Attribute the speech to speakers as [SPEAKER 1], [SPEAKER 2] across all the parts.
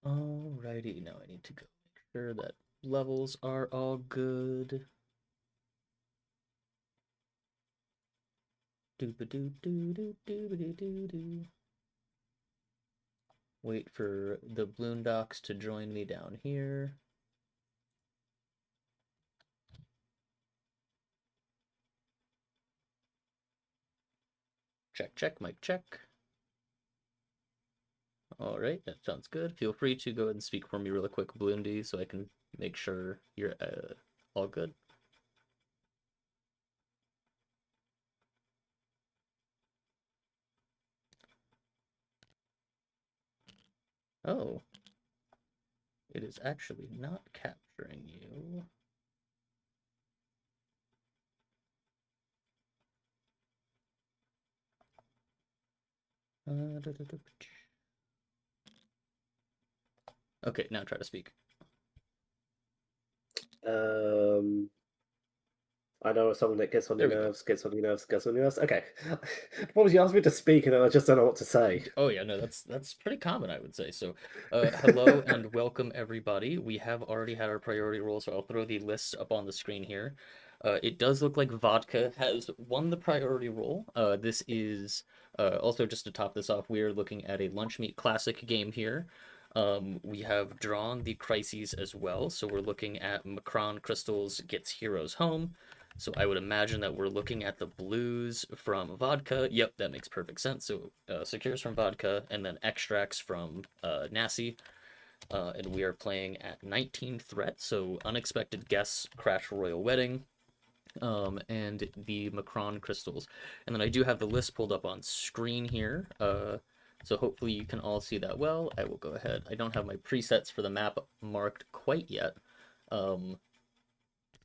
[SPEAKER 1] Alrighty, now I need to go make sure that levels are all good. Doo-ba-doo-doo-doo-doo-ba-doo-doo-doo. Wait for the Bloondocks to join me down here. Check, check, mic check. All right, that sounds good. Feel free to go ahead and speak for me really quick, Bloondie, so I can make sure you're all good. Oh, it is actually not capturing you. Okay, now try to speak.
[SPEAKER 2] I know someone that gets on
[SPEAKER 1] There
[SPEAKER 2] your
[SPEAKER 1] we go.
[SPEAKER 2] nerves, gets on your nerves, gets on your nerves. Okay. What you asked me to speak, and then I just don't know what to say.
[SPEAKER 1] Oh yeah, no, that's pretty common, I would say. So, hello and welcome everybody. We have already had our priority roll, so I'll throw the list up on the screen here. It does look like Vodka has won the priority roll. This is also just to top this off, we are looking at a Lunch Meat Classic game here. We have drawn the crises as well, so we're looking at Macron Crystals gets Heroes Home. So I would imagine that we're looking at the blues from vodka. Yep, that makes perfect sense. So secures from vodka and then extracts from Nasse. And we are playing at 19 threat. So unexpected guests, crash royal wedding, and the Macron crystals. And then I do have the list pulled up on screen here. So hopefully you can all see that well. I will go ahead. I don't have my presets for the map marked quite yet. Um,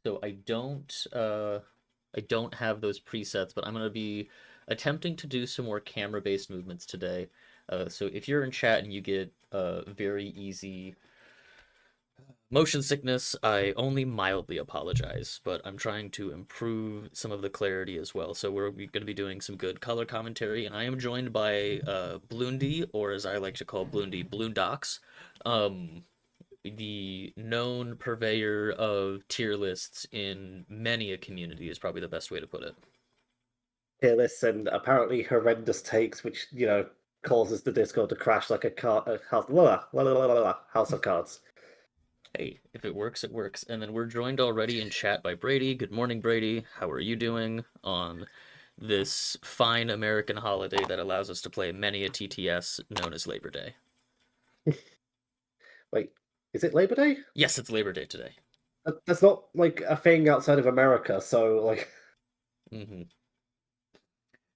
[SPEAKER 1] so I don't have those presets, but I'm gonna be attempting to do some more camera-based movements today. So if you're in chat and you get very easy motion sickness, I only mildly apologize, but I'm trying to improve some of the clarity as well. So we're going to be doing some good color commentary, and I am joined by Bloondie, or as I like to call Bloondie, Bloondocks. Um, the known purveyor of tier lists in many a community is probably the best way to put it.
[SPEAKER 2] Hear this and apparently horrendous takes, which causes the Discord to crash like a house of cards.
[SPEAKER 1] Hey, if it works, it works. And then we're joined already in chat by Brady. Good morning, Brady. How are you doing on this fine American holiday that allows us to play many a TTS known as Labor Day?
[SPEAKER 2] Wait, is it Labor Day?
[SPEAKER 1] Yes, it's Labor Day today.
[SPEAKER 2] That's not like a thing outside of America, so like.
[SPEAKER 1] hmm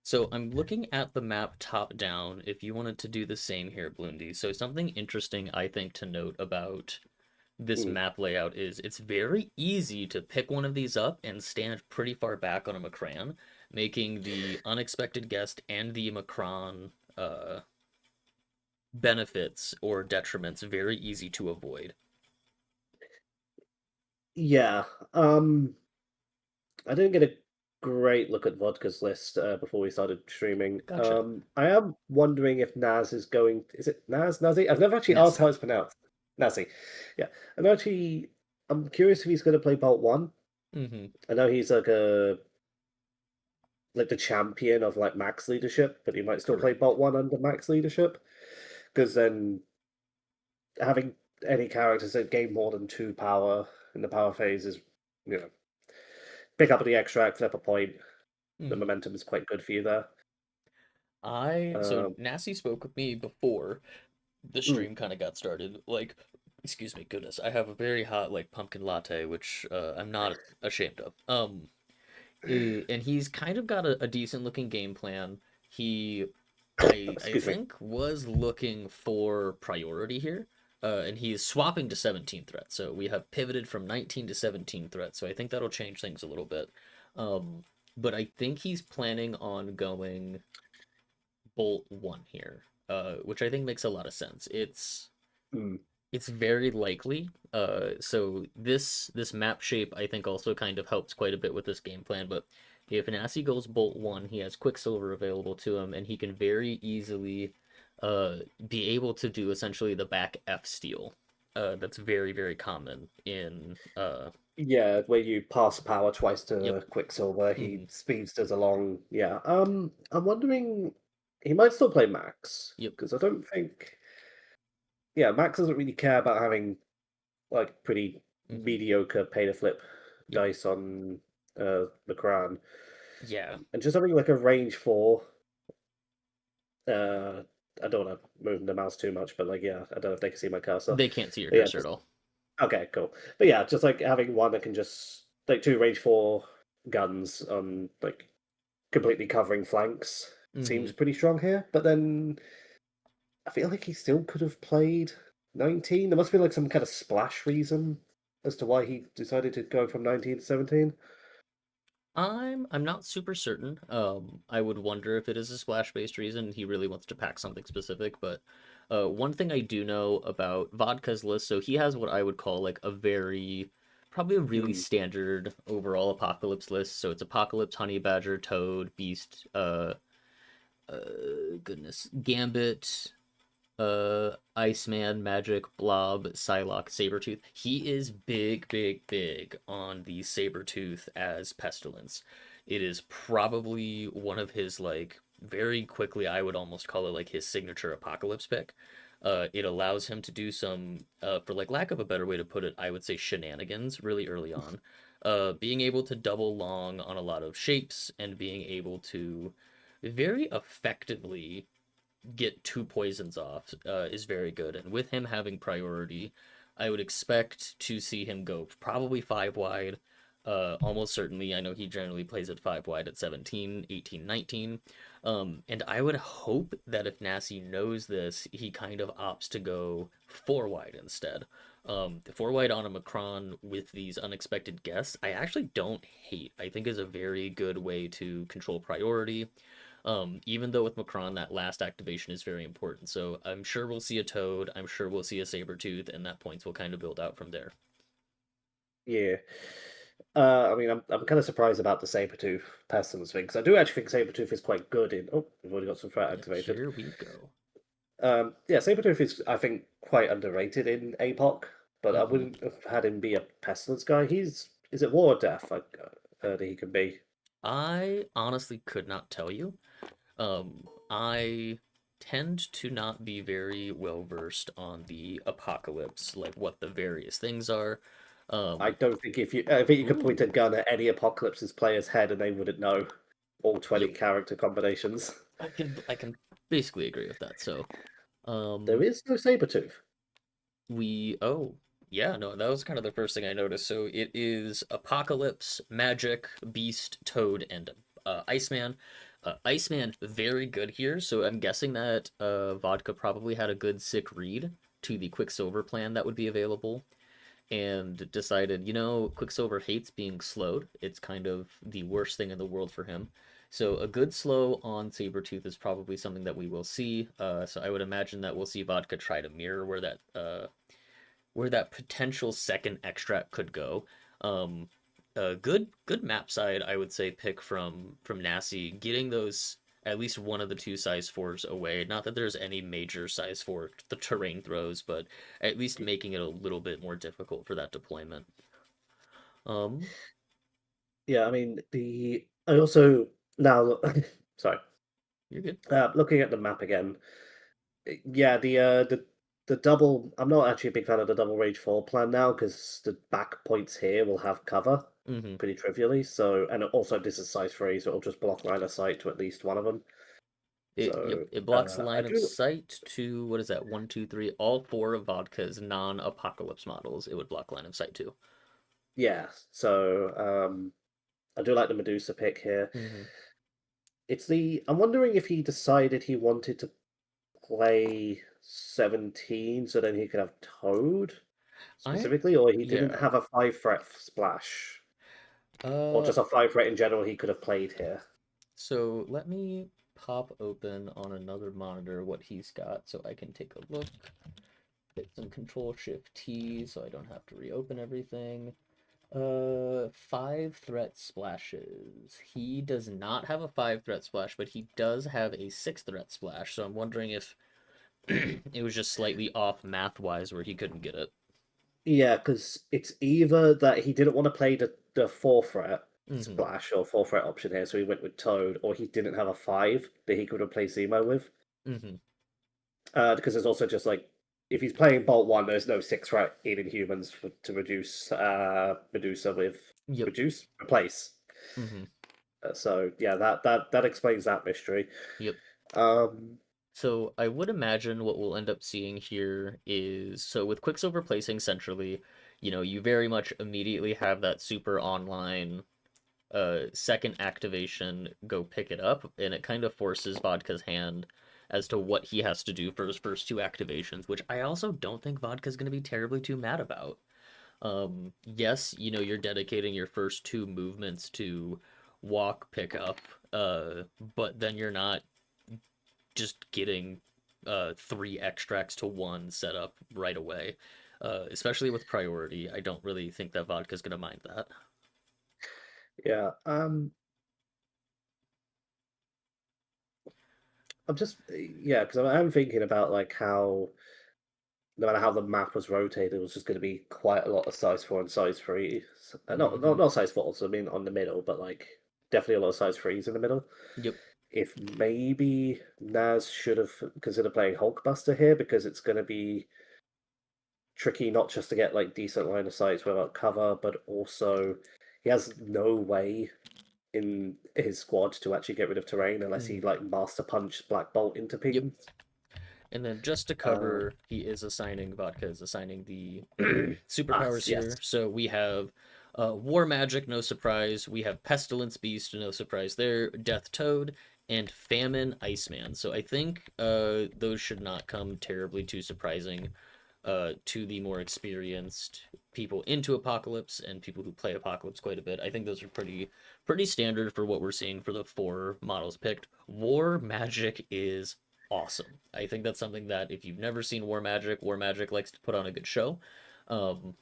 [SPEAKER 1] So I'm looking at the map top down if you wanted to do the same here, Bloondie. So something interesting I think to note about this
[SPEAKER 2] Mm,
[SPEAKER 1] map layout is it's very easy to pick one of these up and stand pretty far back on a Macran, making the unexpected guest and the Macron benefits or detriments very easy to avoid.
[SPEAKER 2] yeah. Um, I didn't get a great look at Vodka's list before we started streaming.
[SPEAKER 1] Gotcha.
[SPEAKER 2] I am wondering if Naz is going. Is it Naz? Nazi? I've never actually asked
[SPEAKER 1] Nasse.
[SPEAKER 2] how it's pronounced. Nazi. Yeah. I'm actually. I'm curious if he's going to play Bolt 1.
[SPEAKER 1] Mm-hmm.
[SPEAKER 2] I know he's like the champion of like max leadership, but he might still play
[SPEAKER 1] Correct.
[SPEAKER 2] Bolt 1 under max leadership. Because then having any characters that gain more than 2 power in the power phase is, you know, pick up the extract, flip a point. The
[SPEAKER 1] Mm-hmm.
[SPEAKER 2] momentum is quite good for you there.
[SPEAKER 1] So
[SPEAKER 2] Um,
[SPEAKER 1] Nasse spoke with me before the
[SPEAKER 2] mm,
[SPEAKER 1] stream kind of got started. Like, excuse me, goodness, I have a very hot like pumpkin latte, which I'm not ashamed of. And he's kind of got a decent looking game plan. He, I
[SPEAKER 2] excuse me.
[SPEAKER 1] think, was looking for priority here. And he is swapping to 17 threat. So we have pivoted from 19 to 17 threat. So I think that'll change things a little bit. Um, but I think he's planning on going Bolt 1 here, which I think makes a lot of sense.
[SPEAKER 2] Mm,
[SPEAKER 1] It's very likely. So this map shape I think also kind of helps quite a bit with this game plan. But if Nasse goes Bolt 1, he has Quicksilver available to him, and he can very easily uh, be able to do essentially the back F steal. That's very, very common in
[SPEAKER 2] Yeah, where you pass power twice
[SPEAKER 1] yep.
[SPEAKER 2] to Quicksilver, he
[SPEAKER 1] Hmm.
[SPEAKER 2] speedsters along. Yeah. I'm wondering he might still play Max
[SPEAKER 1] Yep.
[SPEAKER 2] because I don't think. Yeah, Max doesn't really care about having like pretty
[SPEAKER 1] Hmm.
[SPEAKER 2] mediocre pay to flip
[SPEAKER 1] Yep.
[SPEAKER 2] dice on the Crown,
[SPEAKER 1] Yeah.
[SPEAKER 2] and just having like a range four. I don't want to move the mouse too much, but like yeah, I don't know if they can see my cursor.
[SPEAKER 1] They can't see your
[SPEAKER 2] But yeah,
[SPEAKER 1] cursor at
[SPEAKER 2] just
[SPEAKER 1] all.
[SPEAKER 2] okay, cool. But yeah, just like having one that can just like two range four guns on like completely covering flanks
[SPEAKER 1] Hmm.
[SPEAKER 2] seems pretty strong here. But then I feel like he still could have played 19. There must be like some kind of splash reason as to why he decided to go from 19 to 17.
[SPEAKER 1] I'm not super certain. I would wonder if it is a splash-based reason he really wants to pack something specific, but one thing I do know about Vodka's list, so he has what I would call like a very, probably a really
[SPEAKER 2] Hmm.
[SPEAKER 1] standard overall apocalypse list. So it's Apocalypse, Honey Badger, Toad, Beast, goodness, Gambit, Iceman, Magic, Blob, Psylocke, Sabretooth. He is big, big, big on the Sabretooth as Pestilence. It is probably one of his like very quickly, I would almost call it like his signature apocalypse pick. It allows him to do some, for like lack of a better way to put it, I would say shenanigans really early on. Being able to double long on a lot of shapes and being able to very effectively get two poisons off is very good. And with him having priority, I would expect to see him go probably five wide. Almost certainly, I know he generally plays at five wide at 17, 18, 19. And I would hope that if Nasse knows this, he kind of opts to go four wide instead. The four wide on a Macron with these unexpected guests, I actually don't hate. I think is a very good way to control priority. Even though with Macron that last activation is very important. So I'm sure we'll see a Toad, I'm sure we'll see a Sabretooth, and that points will kind of build out from there.
[SPEAKER 2] Yeah. I mean, I'm kind of surprised about the Sabretooth Pestilence thing because I do actually think Sabretooth is quite good in. Oh, we've already got some threat
[SPEAKER 1] Yep,
[SPEAKER 2] activated.
[SPEAKER 1] here we go.
[SPEAKER 2] Yeah, Sabretooth is, I think, quite underrated in APOC, but I
[SPEAKER 1] Hmm.
[SPEAKER 2] wouldn't have had him be a Pestilence guy. Is it War or Death? I heard he can be.
[SPEAKER 1] I honestly could not tell you. I tend to not be very well versed on the apocalypse, like what the various things are.
[SPEAKER 2] I
[SPEAKER 1] Um,
[SPEAKER 2] don't think if you, I think you could point a
[SPEAKER 1] ooh,
[SPEAKER 2] gun at any Apocalypse's player's head and they wouldn't know all 20
[SPEAKER 1] yep,
[SPEAKER 2] character combinations.
[SPEAKER 1] I can basically agree with that. So,
[SPEAKER 2] There
[SPEAKER 1] um,
[SPEAKER 2] is no Sabretooth.
[SPEAKER 1] oh yeah, no, that was kind of the first thing I noticed. So it is Apocalypse, Magic, Beast, Toad, and Iceman. Iceman very good here, so I'm guessing that Vodka probably had a good sick read to the Quicksilver plan that would be available and decided, Quicksilver hates being slowed. It's kind of the worst thing in the world for him. So a good slow on Sabretooth is probably something that we will see. So I would imagine that we'll see Vodka try to mirror where that potential second extract could go. A good map side, I would say, pick from Nasse, getting those at least one of the two size fours away. Not that there's any major size four the terrain throws, but at least making it a little bit more difficult for that deployment. Um,
[SPEAKER 2] Yeah, I mean the. I also now. Sorry.
[SPEAKER 1] you're good.
[SPEAKER 2] Looking at the map again. Yeah, the double. I'm not actually a big fan of the double rage four plan now because the back points here will have cover
[SPEAKER 1] Hmm.
[SPEAKER 2] pretty trivially. So and also this is size three, so it'll just block line of sight to at least one of them.
[SPEAKER 1] Yep,
[SPEAKER 2] So
[SPEAKER 1] it blocks
[SPEAKER 2] I
[SPEAKER 1] line of
[SPEAKER 2] do.
[SPEAKER 1] sight to what is that? One, two, three. All four of Vodka's non-apocalypse models, it would block line of sight to.
[SPEAKER 2] Yeah. So I do like the Medusa pick here.
[SPEAKER 1] Hmm.
[SPEAKER 2] It's the. I'm wondering if he decided he wanted to play 17 so then he could have Toad
[SPEAKER 1] I
[SPEAKER 2] specifically, or he didn't
[SPEAKER 1] Yeah.
[SPEAKER 2] have a five threat splash, or
[SPEAKER 1] Uh,
[SPEAKER 2] just a five threat in general he could have played here.
[SPEAKER 1] so let me pop open on another monitor what he's got so I can take a look. Hit some Control Shift T so I don't have to reopen everything. Five threat splashes. He does not have a five threat splash, but he does have a six threat splash. So I'm wondering if It was just slightly off math wise where he couldn't get it.
[SPEAKER 2] Yeah, because it's either that he didn't want to play the four threat
[SPEAKER 1] Hmm.
[SPEAKER 2] splash or four threat option here, so he went with Toad, or he didn't have a five that he could replace Zemo with.
[SPEAKER 1] Hmm.
[SPEAKER 2] Because there's also just like if he's playing Bolt One, there's no six threat in Inhumans to reduce Medusa with
[SPEAKER 1] Yep.
[SPEAKER 2] replace.
[SPEAKER 1] Hmm.
[SPEAKER 2] So yeah, that explains that mystery.
[SPEAKER 1] Yep.
[SPEAKER 2] Um,
[SPEAKER 1] So I would imagine what we'll end up seeing here is so with Quicksilver placing centrally, you very much immediately have that super online second activation go pick it up, and it kind of forces Vodka's hand as to what he has to do for his first two activations, which I also don't think Vodka's going to be terribly too mad about. Yes, you're dedicating your first two movements to walk, pick up, but then you're not just getting three extracts to one set up right away. Especially with priority, I don't really think that Vodka's gonna mind that.
[SPEAKER 2] yeah. I'm just yeah, because I'm thinking about like how no matter how the map was rotated, it was just going to be quite a lot of size four and size three.
[SPEAKER 1] Hmm.
[SPEAKER 2] Not size fours. I mean on the middle, but like definitely a lot of size threes in the middle.
[SPEAKER 1] Yep.
[SPEAKER 2] If maybe Naz should have considered playing Hulkbuster here because it's going to be tricky not just to get like decent line of sight without cover, but also he has no way in his squad to actually get rid of terrain unless he
[SPEAKER 1] Hmm.
[SPEAKER 2] like master punch Black Bolt into
[SPEAKER 1] Yep.
[SPEAKER 2] teams.
[SPEAKER 1] And then just to
[SPEAKER 2] Uh,
[SPEAKER 1] cover, Vodka is assigning the superpowers
[SPEAKER 2] yes,
[SPEAKER 1] here. So we have War Magic, no surprise. We have Pestilence Beast, no surprise there. Death Toad, and Famine Iceman. So I think those should not come terribly too surprising to the more experienced people into Apocalypse and people who play Apocalypse quite a bit. I think those are pretty standard for what we're seeing for the four models picked. War Magic is awesome. I think that's something that if you've never seen War Magic likes to put on a good show. Um,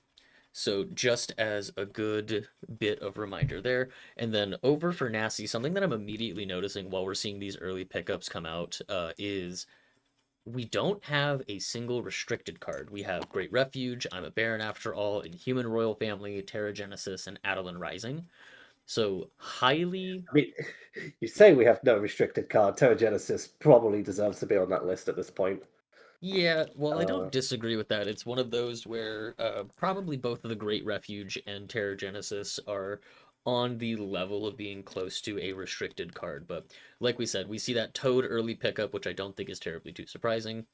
[SPEAKER 1] so just as a good bit of reminder there, and then over for Nasse, something that I'm immediately noticing while we're seeing these early pickups come out is we don't have a single restricted card. We have Great Refuge, I'm a Baron After All, Inhuman Royal Family, Terra Genesis, and Adeline Rising. So highly.
[SPEAKER 2] I mean, you say we have no restricted card. Genesis probably deserves to be on that list at this point.
[SPEAKER 1] Yeah, well, I
[SPEAKER 2] Uh,
[SPEAKER 1] don't disagree with that. It's one of those where probably both of the Great Refuge and Terra Genesis are on the level of being close to a restricted card. But like we said, we see that Toad early pickup, which I don't think is terribly too surprising.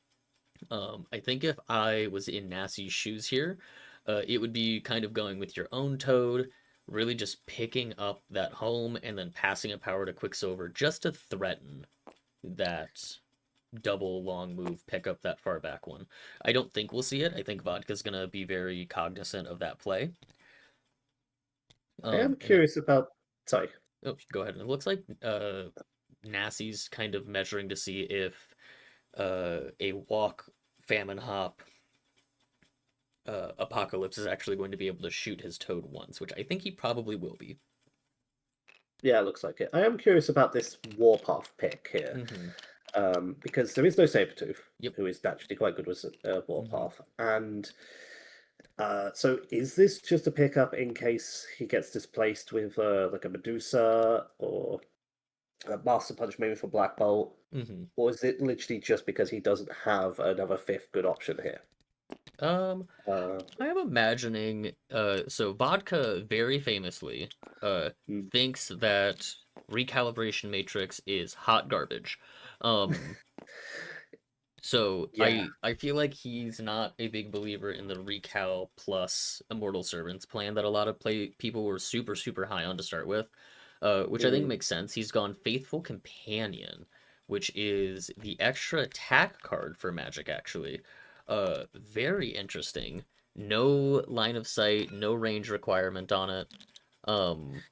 [SPEAKER 1] I think if I was in Nassie's shoes here, it would be kind of going with your own Toad, really just picking up that home and then passing a power to Quicksilver just to threaten that double long move, pick up that far back one. I don't think we'll see it. I think Vodka's gonna be very cognizant of that play.
[SPEAKER 2] I am
[SPEAKER 1] And it,
[SPEAKER 2] curious about. Sorry.
[SPEAKER 1] oh, go ahead. And it looks like Nassie's kind of measuring to see if a walk, famine hop, Apocalypse is actually going to be able to shoot his toad once, which I think he probably will be.
[SPEAKER 2] Yeah, it looks like it. I am curious about this Warpath pick here.
[SPEAKER 1] Hmm.
[SPEAKER 2] Because there is no Sabretooth,
[SPEAKER 1] Yep.
[SPEAKER 2] who is naturally quite good with
[SPEAKER 1] Hmm.
[SPEAKER 2] Warpath. And so is this just a pickup in case he gets displaced with like a Medusa or a Master Punch maybe for Black Bolt?
[SPEAKER 1] Hmm.
[SPEAKER 2] Or is it literally just because he doesn't have another fifth good option here?
[SPEAKER 1] Um,
[SPEAKER 2] Uh,
[SPEAKER 1] I am imagining. So Vodka very famously,
[SPEAKER 2] hmm,
[SPEAKER 1] thinks that recalibration matrix is hot garbage. Um, so
[SPEAKER 2] yeah,
[SPEAKER 1] I feel like he's not a big believer in the recal plus Immortal Servants plan that a lot of play people were super high on to start with. Which I think
[SPEAKER 2] mm,
[SPEAKER 1] makes sense. He's gone Faithful Companion, which is the extra attack card for Magic actually. Very interesting. No line of sight, no range requirement on it. Um,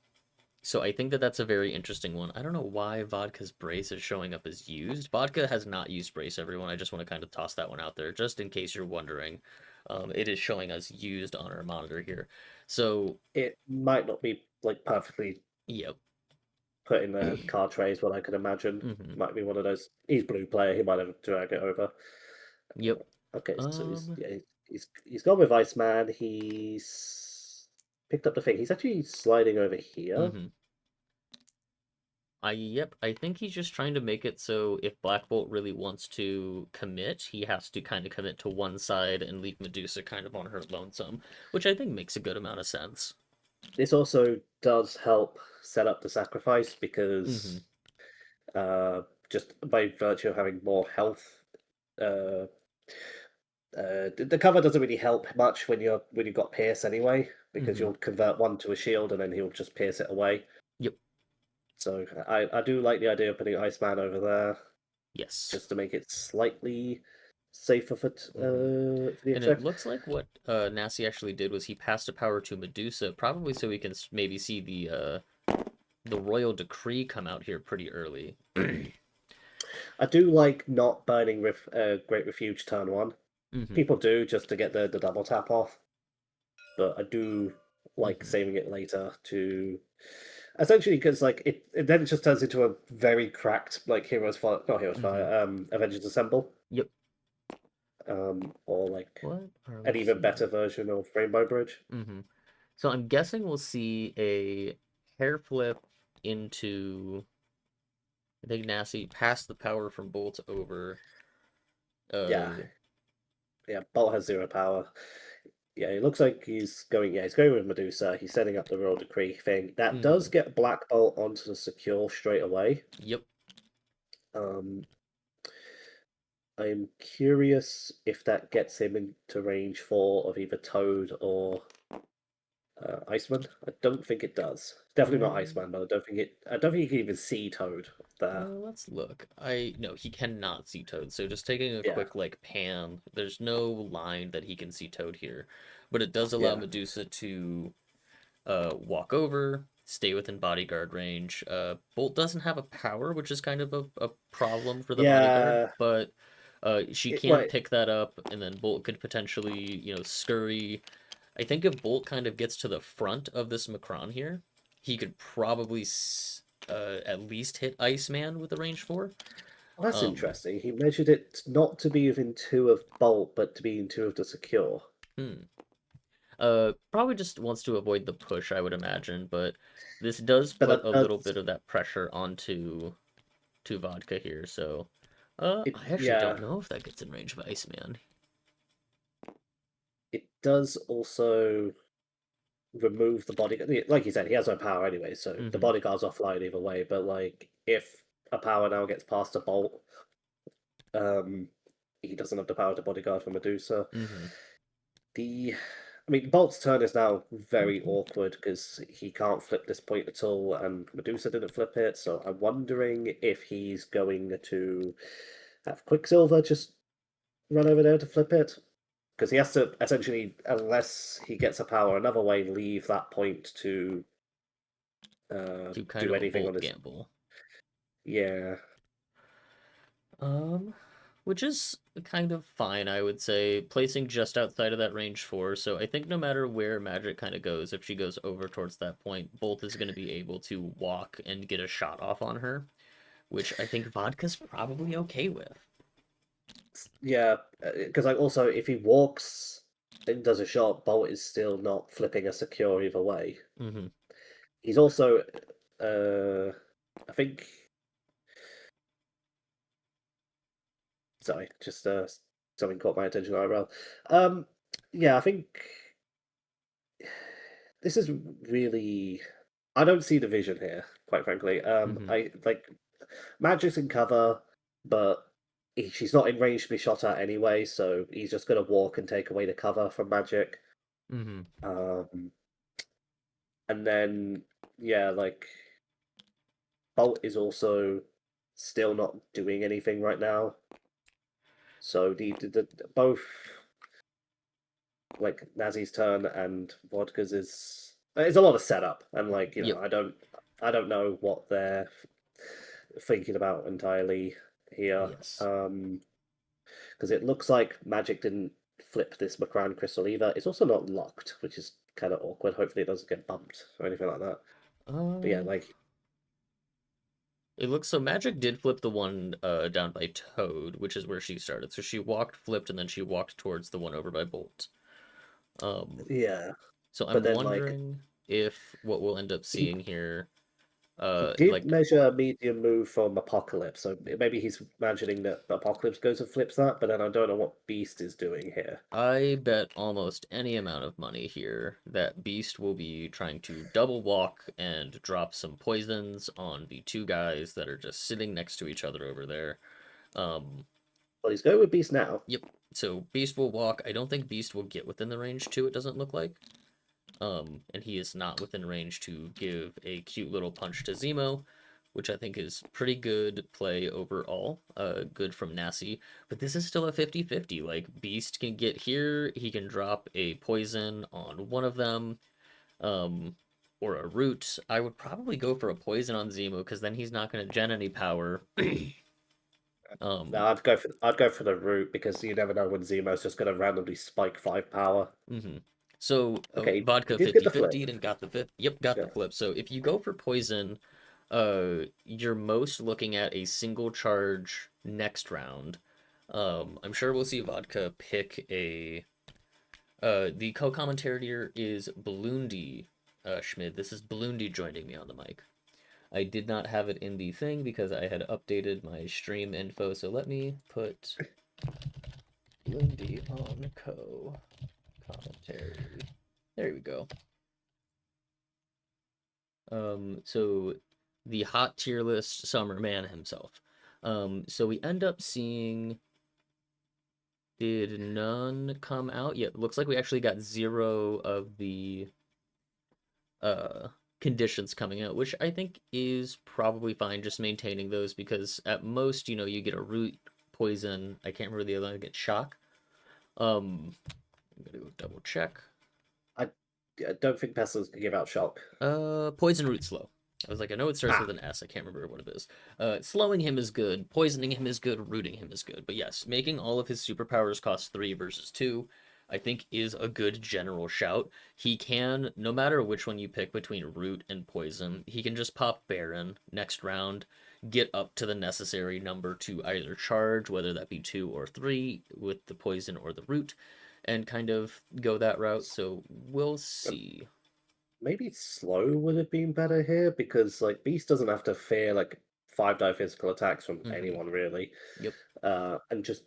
[SPEAKER 1] so I think that that's a very interesting one. I don't know why Vodka's Brace is showing up as used. Vodka has not used Brace, everyone. I just want to kind of toss that one out there, just in case you're wondering. It is showing us used on our monitor here. So,
[SPEAKER 2] it might not be like perfectly
[SPEAKER 1] yep.
[SPEAKER 2] put in the card trays, what I could imagine.
[SPEAKER 1] Hmm.
[SPEAKER 2] Might be one of those. He's blue player. He might have drag it over.
[SPEAKER 1] Yep.
[SPEAKER 2] Okay, so
[SPEAKER 1] Um.
[SPEAKER 2] he's gone with Iceman. He's picked up the thing. He's actually sliding over here.
[SPEAKER 1] Mm-hmm. Yep. I think he's just trying to make it so if Black Bolt really wants to commit, he has to kind of commit to one side and leave Medusa kind of on her lonesome, which I think makes a good amount of sense.
[SPEAKER 2] This also does help set up the sacrifice
[SPEAKER 1] Mm-hmm.
[SPEAKER 2] because uh, just by virtue of having more health, uh, the cover doesn't really help much when you've got Pierce anyway, because
[SPEAKER 1] Mm-hmm.
[SPEAKER 2] you'll convert one to a shield and then he'll just pierce it away.
[SPEAKER 1] Yep.
[SPEAKER 2] So I do like the idea of putting Iceman over there
[SPEAKER 1] Yes.
[SPEAKER 2] just to make it slightly safer
[SPEAKER 1] Mm-hmm.
[SPEAKER 2] for the
[SPEAKER 1] And it
[SPEAKER 2] extract.
[SPEAKER 1] looks like what Nasse actually did was he passed a power to Medusa, probably so we can maybe see the royal decree come out here pretty early.
[SPEAKER 2] I do like not burning Great Refuge turn one.
[SPEAKER 1] Mm-hmm.
[SPEAKER 2] People do just to get the double tap off, but I do like
[SPEAKER 1] Mm-hmm.
[SPEAKER 2] saving it later to essentially because like it then just turns into a very cracked like Heroes Fire, not Heroes
[SPEAKER 1] Mm-hmm.
[SPEAKER 2] Fire, Avengers Assemble,
[SPEAKER 1] Yep.
[SPEAKER 2] or like
[SPEAKER 1] What are
[SPEAKER 2] an
[SPEAKER 1] we
[SPEAKER 2] even
[SPEAKER 1] seeing?
[SPEAKER 2] better version of Rainbow Bridge.
[SPEAKER 1] Mm-hmm. So I'm guessing we'll see a hair flip into I think Nasse pass the power from Bolt over.
[SPEAKER 2] Yeah,
[SPEAKER 1] Uh.
[SPEAKER 2] yeah. Bolt has zero power. Yeah, it looks like he's going. Yeah, he's going with Medusa. He's setting up the Royal Decree thing. That
[SPEAKER 1] Mm-hmm.
[SPEAKER 2] does get Black Bolt onto the secure straight away.
[SPEAKER 1] Yep.
[SPEAKER 2] Um, I'm curious if that gets him into range four of either Toad or Iceman. I don't think it does. Definitely not
[SPEAKER 1] Um.
[SPEAKER 2] Iceman, but I don't think it. I don't think you can even see Toad there.
[SPEAKER 1] Let's look. I no, he cannot see Toad. So just taking a
[SPEAKER 2] Yeah,
[SPEAKER 1] quick like pan, there's no line that he can see Toad here, but it does allow
[SPEAKER 2] yeah,
[SPEAKER 1] Medusa to walk over, stay within bodyguard range. Bolt doesn't have a power, which is kind of a problem for the bodyguard,
[SPEAKER 2] yeah.
[SPEAKER 1] but she can
[SPEAKER 2] Wait,
[SPEAKER 1] pick that up, and then Bolt could potentially scurry. I think if Bolt kind of gets to the front of this Macron here, he could probably at least hit Iceman with a range four.
[SPEAKER 2] well, that's
[SPEAKER 1] Um,
[SPEAKER 2] interesting. He measured it not to be within two of Bolt, but to be in two of the secure.
[SPEAKER 1] hmm. Probably just wants to avoid the push, I would imagine, but this does
[SPEAKER 2] But
[SPEAKER 1] put
[SPEAKER 2] that
[SPEAKER 1] a little bit
[SPEAKER 2] does
[SPEAKER 1] of that pressure onto to Vodka here. So,
[SPEAKER 2] it.
[SPEAKER 1] I actually
[SPEAKER 2] Yeah,
[SPEAKER 1] don't know if that gets in range of Iceman.
[SPEAKER 2] it does also remove the bodyguard. Like you said, he has no power anyway, so the
[SPEAKER 1] Mm-hmm.
[SPEAKER 2] bodyguard's offline either way. But like, if a power now gets past a Bolt, um, he doesn't have the power to bodyguard for Medusa.
[SPEAKER 1] Mm-hmm.
[SPEAKER 2] I mean, Bolt's turn is now very awkward because he can't flip this point at all, and Medusa didn't flip it. So I'm wondering if he's going to have Quicksilver just run over there to flip it, because he has to essentially, unless he gets a power another way, leave that point to
[SPEAKER 1] To kind
[SPEAKER 2] do
[SPEAKER 1] of a
[SPEAKER 2] anything on
[SPEAKER 1] Bolt
[SPEAKER 2] his.
[SPEAKER 1] gamble.
[SPEAKER 2] Yeah,
[SPEAKER 1] Um, which is kind of fine, I would say, placing just outside of that range four. So I think no matter where Magic kind of goes, if she goes over towards that point, Bolt is going to be able to walk and get a shot off on her, which I think Vodka's probably okay with.
[SPEAKER 2] yeah, because like also if he walks and does a shot, Bolt is still not flipping a secure either way.
[SPEAKER 1] Mm-hmm.
[SPEAKER 2] He's also, uh, I think. Sorry, just something caught my attention IRL. Um, yeah, I think this is really. I don't see the vision here, quite frankly.
[SPEAKER 1] Mm-hmm.
[SPEAKER 2] I like Magic's in cover, but she's not in range to be shot at anyway, so he's just gonna walk and take away the cover from Magic.
[SPEAKER 1] Mm-hmm.
[SPEAKER 2] Um, and then yeah, like Bolt is also still not doing anything right now. So the both like Nazi's turn and Vodka's is it's a lot of setup, and like
[SPEAKER 1] Yep.
[SPEAKER 2] I don't know what they're thinking about entirely here.
[SPEAKER 1] Yes.
[SPEAKER 2] Because it looks like Magic didn't flip this Macran crystal either. It's also not locked, which is kind of awkward. Hopefully, it doesn't get bumped or anything like that. But yeah,
[SPEAKER 1] Um.
[SPEAKER 2] like
[SPEAKER 1] It looks so Magic did flip the one down by Toad, which is where she started. So she walked, flipped, and then she walked towards the one over by Bolt. Um,
[SPEAKER 2] Yeah,
[SPEAKER 1] so
[SPEAKER 2] but
[SPEAKER 1] I'm
[SPEAKER 2] then like
[SPEAKER 1] wondering if what we'll end up
[SPEAKER 2] he
[SPEAKER 1] seeing here,
[SPEAKER 2] he did
[SPEAKER 1] like
[SPEAKER 2] measure a medium move from Apocalypse, so maybe he's imagining that Apocalypse goes and flips that. But then I don't know what Beast is doing here.
[SPEAKER 1] I bet almost any amount of money here that Beast will be trying to double walk and drop some poisons on the two guys that are just sitting next to each other over there. Um,
[SPEAKER 2] Well, he's going with Beast now.
[SPEAKER 1] yep. So Beast will walk. I don't think Beast will get within the range too, it doesn't look like. And he is not within range to give a cute little punch to Zemo, which I think is pretty good play overall. Good from Nasse. But this is still a 50-50. Like, Beast can get here, he can drop a poison on one of them, um, or a root. I would probably go for a poison on Zemo, because then he's not going to gen any power.
[SPEAKER 2] No,
[SPEAKER 1] um,
[SPEAKER 2] I'd go for the root because you never know when Zemo's just going to randomly spike 5 power.
[SPEAKER 1] hmm So
[SPEAKER 2] Okay, he
[SPEAKER 1] vodka
[SPEAKER 2] did get the
[SPEAKER 1] 50-50
[SPEAKER 2] flip.
[SPEAKER 1] and got the fifth. Yep, got the
[SPEAKER 2] Yeah.
[SPEAKER 1] flip. So if you go for poison, you're most looking at a single charge next round. I'm sure we'll see vodka pick a. The co-commentator is Bloondie, Schmid. This is Bloondie joining me on the mic. I did not have it in the thing because I had updated my stream info. So let me put Bloondie on co-commentary. There we go. So the hot tier list summer man himself. So we end up seeing, did none come out yet? Looks like we actually got 0 of the uh conditions coming out, which I think is probably fine, just maintaining those because at most, you get a root, poison. I can't remember the other one, I get shock. I'm gonna go double check.
[SPEAKER 2] I, I don't think Pestilence can give out shock.
[SPEAKER 1] Poison root slow. I was like, I know it starts with
[SPEAKER 2] Ah,
[SPEAKER 1] an S. I can't remember what it is. Slowing him is good. Poisoning him is good. Rooting him is good. But yes, making all of his superpowers cost 3 versus 2, I think is a good general shout. He can, no matter which one you pick between root and poison, he can just pop Baron next round, get up to the necessary number to either charge, whether that be 2 or 3, with the poison or the root, and kind of go that route. So we'll see.
[SPEAKER 2] maybe slow would have been better here because like Beast doesn't have to fear like 5 die physical attacks from
[SPEAKER 1] Hmm.
[SPEAKER 2] anyone really.
[SPEAKER 1] Yep.
[SPEAKER 2] And just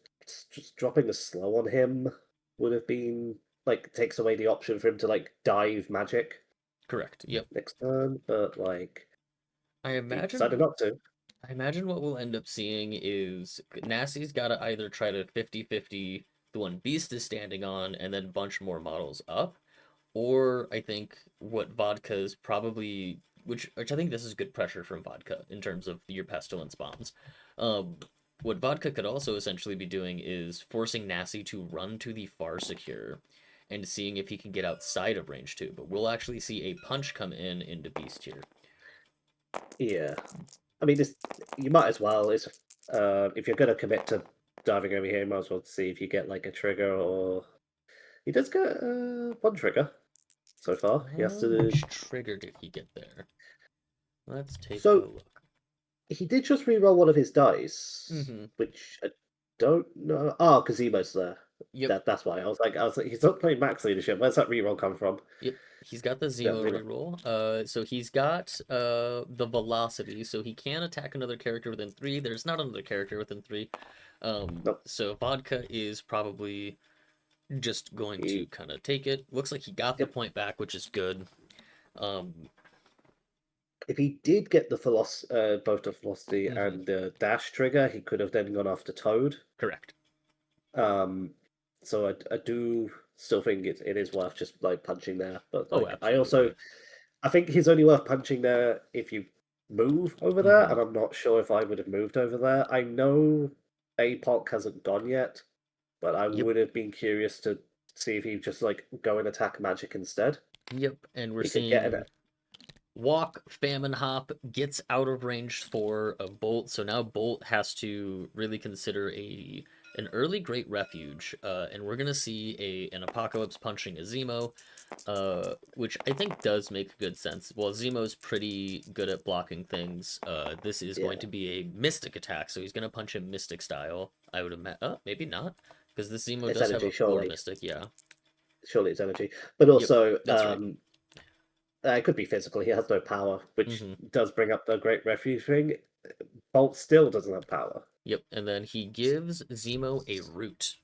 [SPEAKER 2] dropping the slow on him would have been like takes away the option for him to like dive magic
[SPEAKER 1] Correct. Yep.
[SPEAKER 2] next turn, but like
[SPEAKER 1] I
[SPEAKER 2] he decided
[SPEAKER 1] imagine
[SPEAKER 2] not to.
[SPEAKER 1] I imagine what we'll end up seeing is Nassie's got to either try to 50-50 the one Beast is standing on and then bunch more models up, or I think what Vodka's probably, which I think this is good pressure from Vodka in terms of your pestilence bombs. Um, what Vodka could also essentially be doing is forcing Nassie to run to the far secure and seeing if he can get outside of range 2. But we'll actually see a punch come in into Beast here.
[SPEAKER 2] Yeah, I mean, you might as well. It's if you're gonna commit to diving over here, you might as well see if you get like a trigger or he does get one trigger so far. He has to.
[SPEAKER 1] Which trigger did he get there? Let's take a
[SPEAKER 2] So
[SPEAKER 1] look.
[SPEAKER 2] he did just reroll one of his dice,
[SPEAKER 1] Mm-hmm.
[SPEAKER 2] which I don't know. Oh, Kazimo's there.
[SPEAKER 1] Yep.
[SPEAKER 2] That's why I was like, he's not playing max leadership. Where's that reroll come from?
[SPEAKER 1] Yep. He's got the
[SPEAKER 2] Yeah,
[SPEAKER 1] Zemo reroll. So he's got the velocity, so he can attack another character within 3. There's not another character within 3.
[SPEAKER 2] nope.
[SPEAKER 1] So Vodka is probably just going to
[SPEAKER 2] He,
[SPEAKER 1] kind of take it. Looks like he got the
[SPEAKER 2] yep.
[SPEAKER 1] point back, which is good. Um,
[SPEAKER 2] If he did get both the velocity
[SPEAKER 1] mhm.
[SPEAKER 2] and the dash trigger, he could have then gone after Toad.
[SPEAKER 1] Correct.
[SPEAKER 2] Um, so I do still think it is worth just like punching there, but
[SPEAKER 1] Oh,
[SPEAKER 2] like
[SPEAKER 1] absolutely.
[SPEAKER 2] I think he's only worth punching there if you move over there,
[SPEAKER 1] Hmm.
[SPEAKER 2] and I'm not sure if I would have moved over there. I know APOC hasn't gone yet, but I
[SPEAKER 1] Yep.
[SPEAKER 2] would have been curious to see if he just like go and attack magic instead.
[SPEAKER 1] Yep. And we're
[SPEAKER 2] He could get
[SPEAKER 1] seeing
[SPEAKER 2] it.
[SPEAKER 1] Walk, Famine Hop gets out of range for a Bolt, so now Bolt has to really consider a an early Great Refuge, and we're gonna see an Apocalypse punching a Zemo, which I think does make good sense. Well, Zemo's pretty good at blocking things. This is going
[SPEAKER 2] Yeah,
[SPEAKER 1] to be a Mystic attack, so he's gonna punch him Mystic style. I would imagine. Maybe not, because this Zemo
[SPEAKER 2] it's
[SPEAKER 1] does have
[SPEAKER 2] energy,
[SPEAKER 1] a 4
[SPEAKER 2] surely.
[SPEAKER 1] Mystic. Yeah.
[SPEAKER 2] Surely it's energy. But
[SPEAKER 1] Yep.
[SPEAKER 2] also,
[SPEAKER 1] That's right.
[SPEAKER 2] it could be physical. He has no power, which
[SPEAKER 1] Mm-hmm.
[SPEAKER 2] does bring up the Great Refuge thing. Bolt still doesn't have power.
[SPEAKER 1] Yep. And then he gives Zemo a root.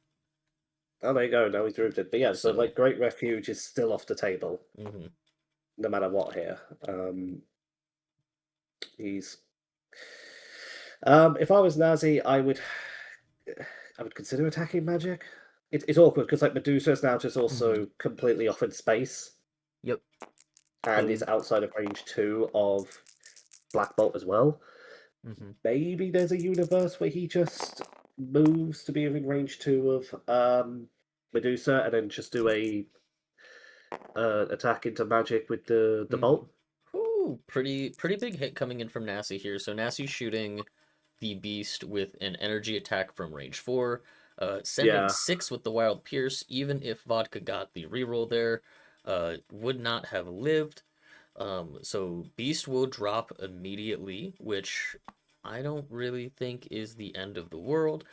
[SPEAKER 2] Oh, there you go. Now he's rooted. But yeah, so
[SPEAKER 1] So.
[SPEAKER 2] like Great Refuge is still off the table,
[SPEAKER 1] Mm-hmm.
[SPEAKER 2] no matter what here. He's if I was Nazi, I would consider attacking magic. It's awkward because like Medusa is now just
[SPEAKER 1] Mm-hmm.
[SPEAKER 2] also completely off in space
[SPEAKER 1] Yep.
[SPEAKER 2] and is
[SPEAKER 1] So.
[SPEAKER 2] outside of range 2 of Black Bolt as well.
[SPEAKER 1] Mm-hmm.
[SPEAKER 2] Maybe there's a universe where he just moves to be within range 2 of Medusa and then just do a attack into magic with the
[SPEAKER 1] Mm-hmm.
[SPEAKER 2] bolt.
[SPEAKER 1] Ooh, pretty big hit coming in from Nasse here. So Nasse's shooting the beast with an energy attack from range 4, sending
[SPEAKER 2] Yeah,
[SPEAKER 1] 6 with the Wild Pierce. Even if Vodka got the reroll there, would not have lived. So Beast will drop immediately, which I don't really think is the end of the world.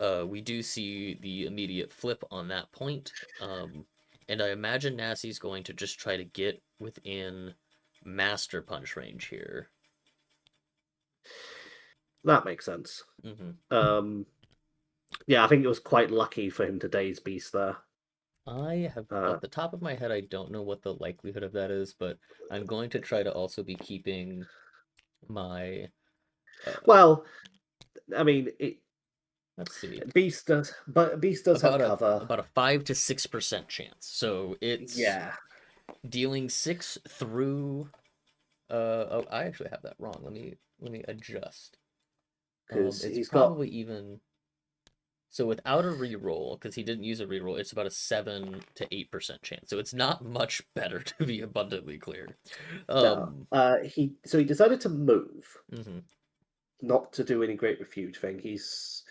[SPEAKER 1] We do see the immediate flip on that point. And I imagine Nassie's going to just try to get within Master Punch range here.
[SPEAKER 2] that makes sense.
[SPEAKER 1] Hmm.
[SPEAKER 2] Um, yeah, I think it was quite lucky for him to daze Beast there.
[SPEAKER 1] I have,
[SPEAKER 2] Uh,
[SPEAKER 1] off the top of my head, I don't know what the likelihood of that is, but I'm going to try to also be keeping my,
[SPEAKER 2] well, I mean,
[SPEAKER 1] let's see,
[SPEAKER 2] Beast does have
[SPEAKER 1] about a
[SPEAKER 2] cover.
[SPEAKER 1] about a 5 to 6% chance. So it's
[SPEAKER 2] Yeah,
[SPEAKER 1] dealing 6 through. Oh, I actually have that wrong. Let me adjust.
[SPEAKER 2] because
[SPEAKER 1] It's
[SPEAKER 2] he's got
[SPEAKER 1] probably even so without a reroll, because he didn't use a reroll, it's about a 7 to 8% chance. So it's not much better to be abundantly clear.
[SPEAKER 2] no.
[SPEAKER 1] Um,
[SPEAKER 2] He decided to move,
[SPEAKER 1] mhm,
[SPEAKER 2] not to do any Great Refuge thing. He's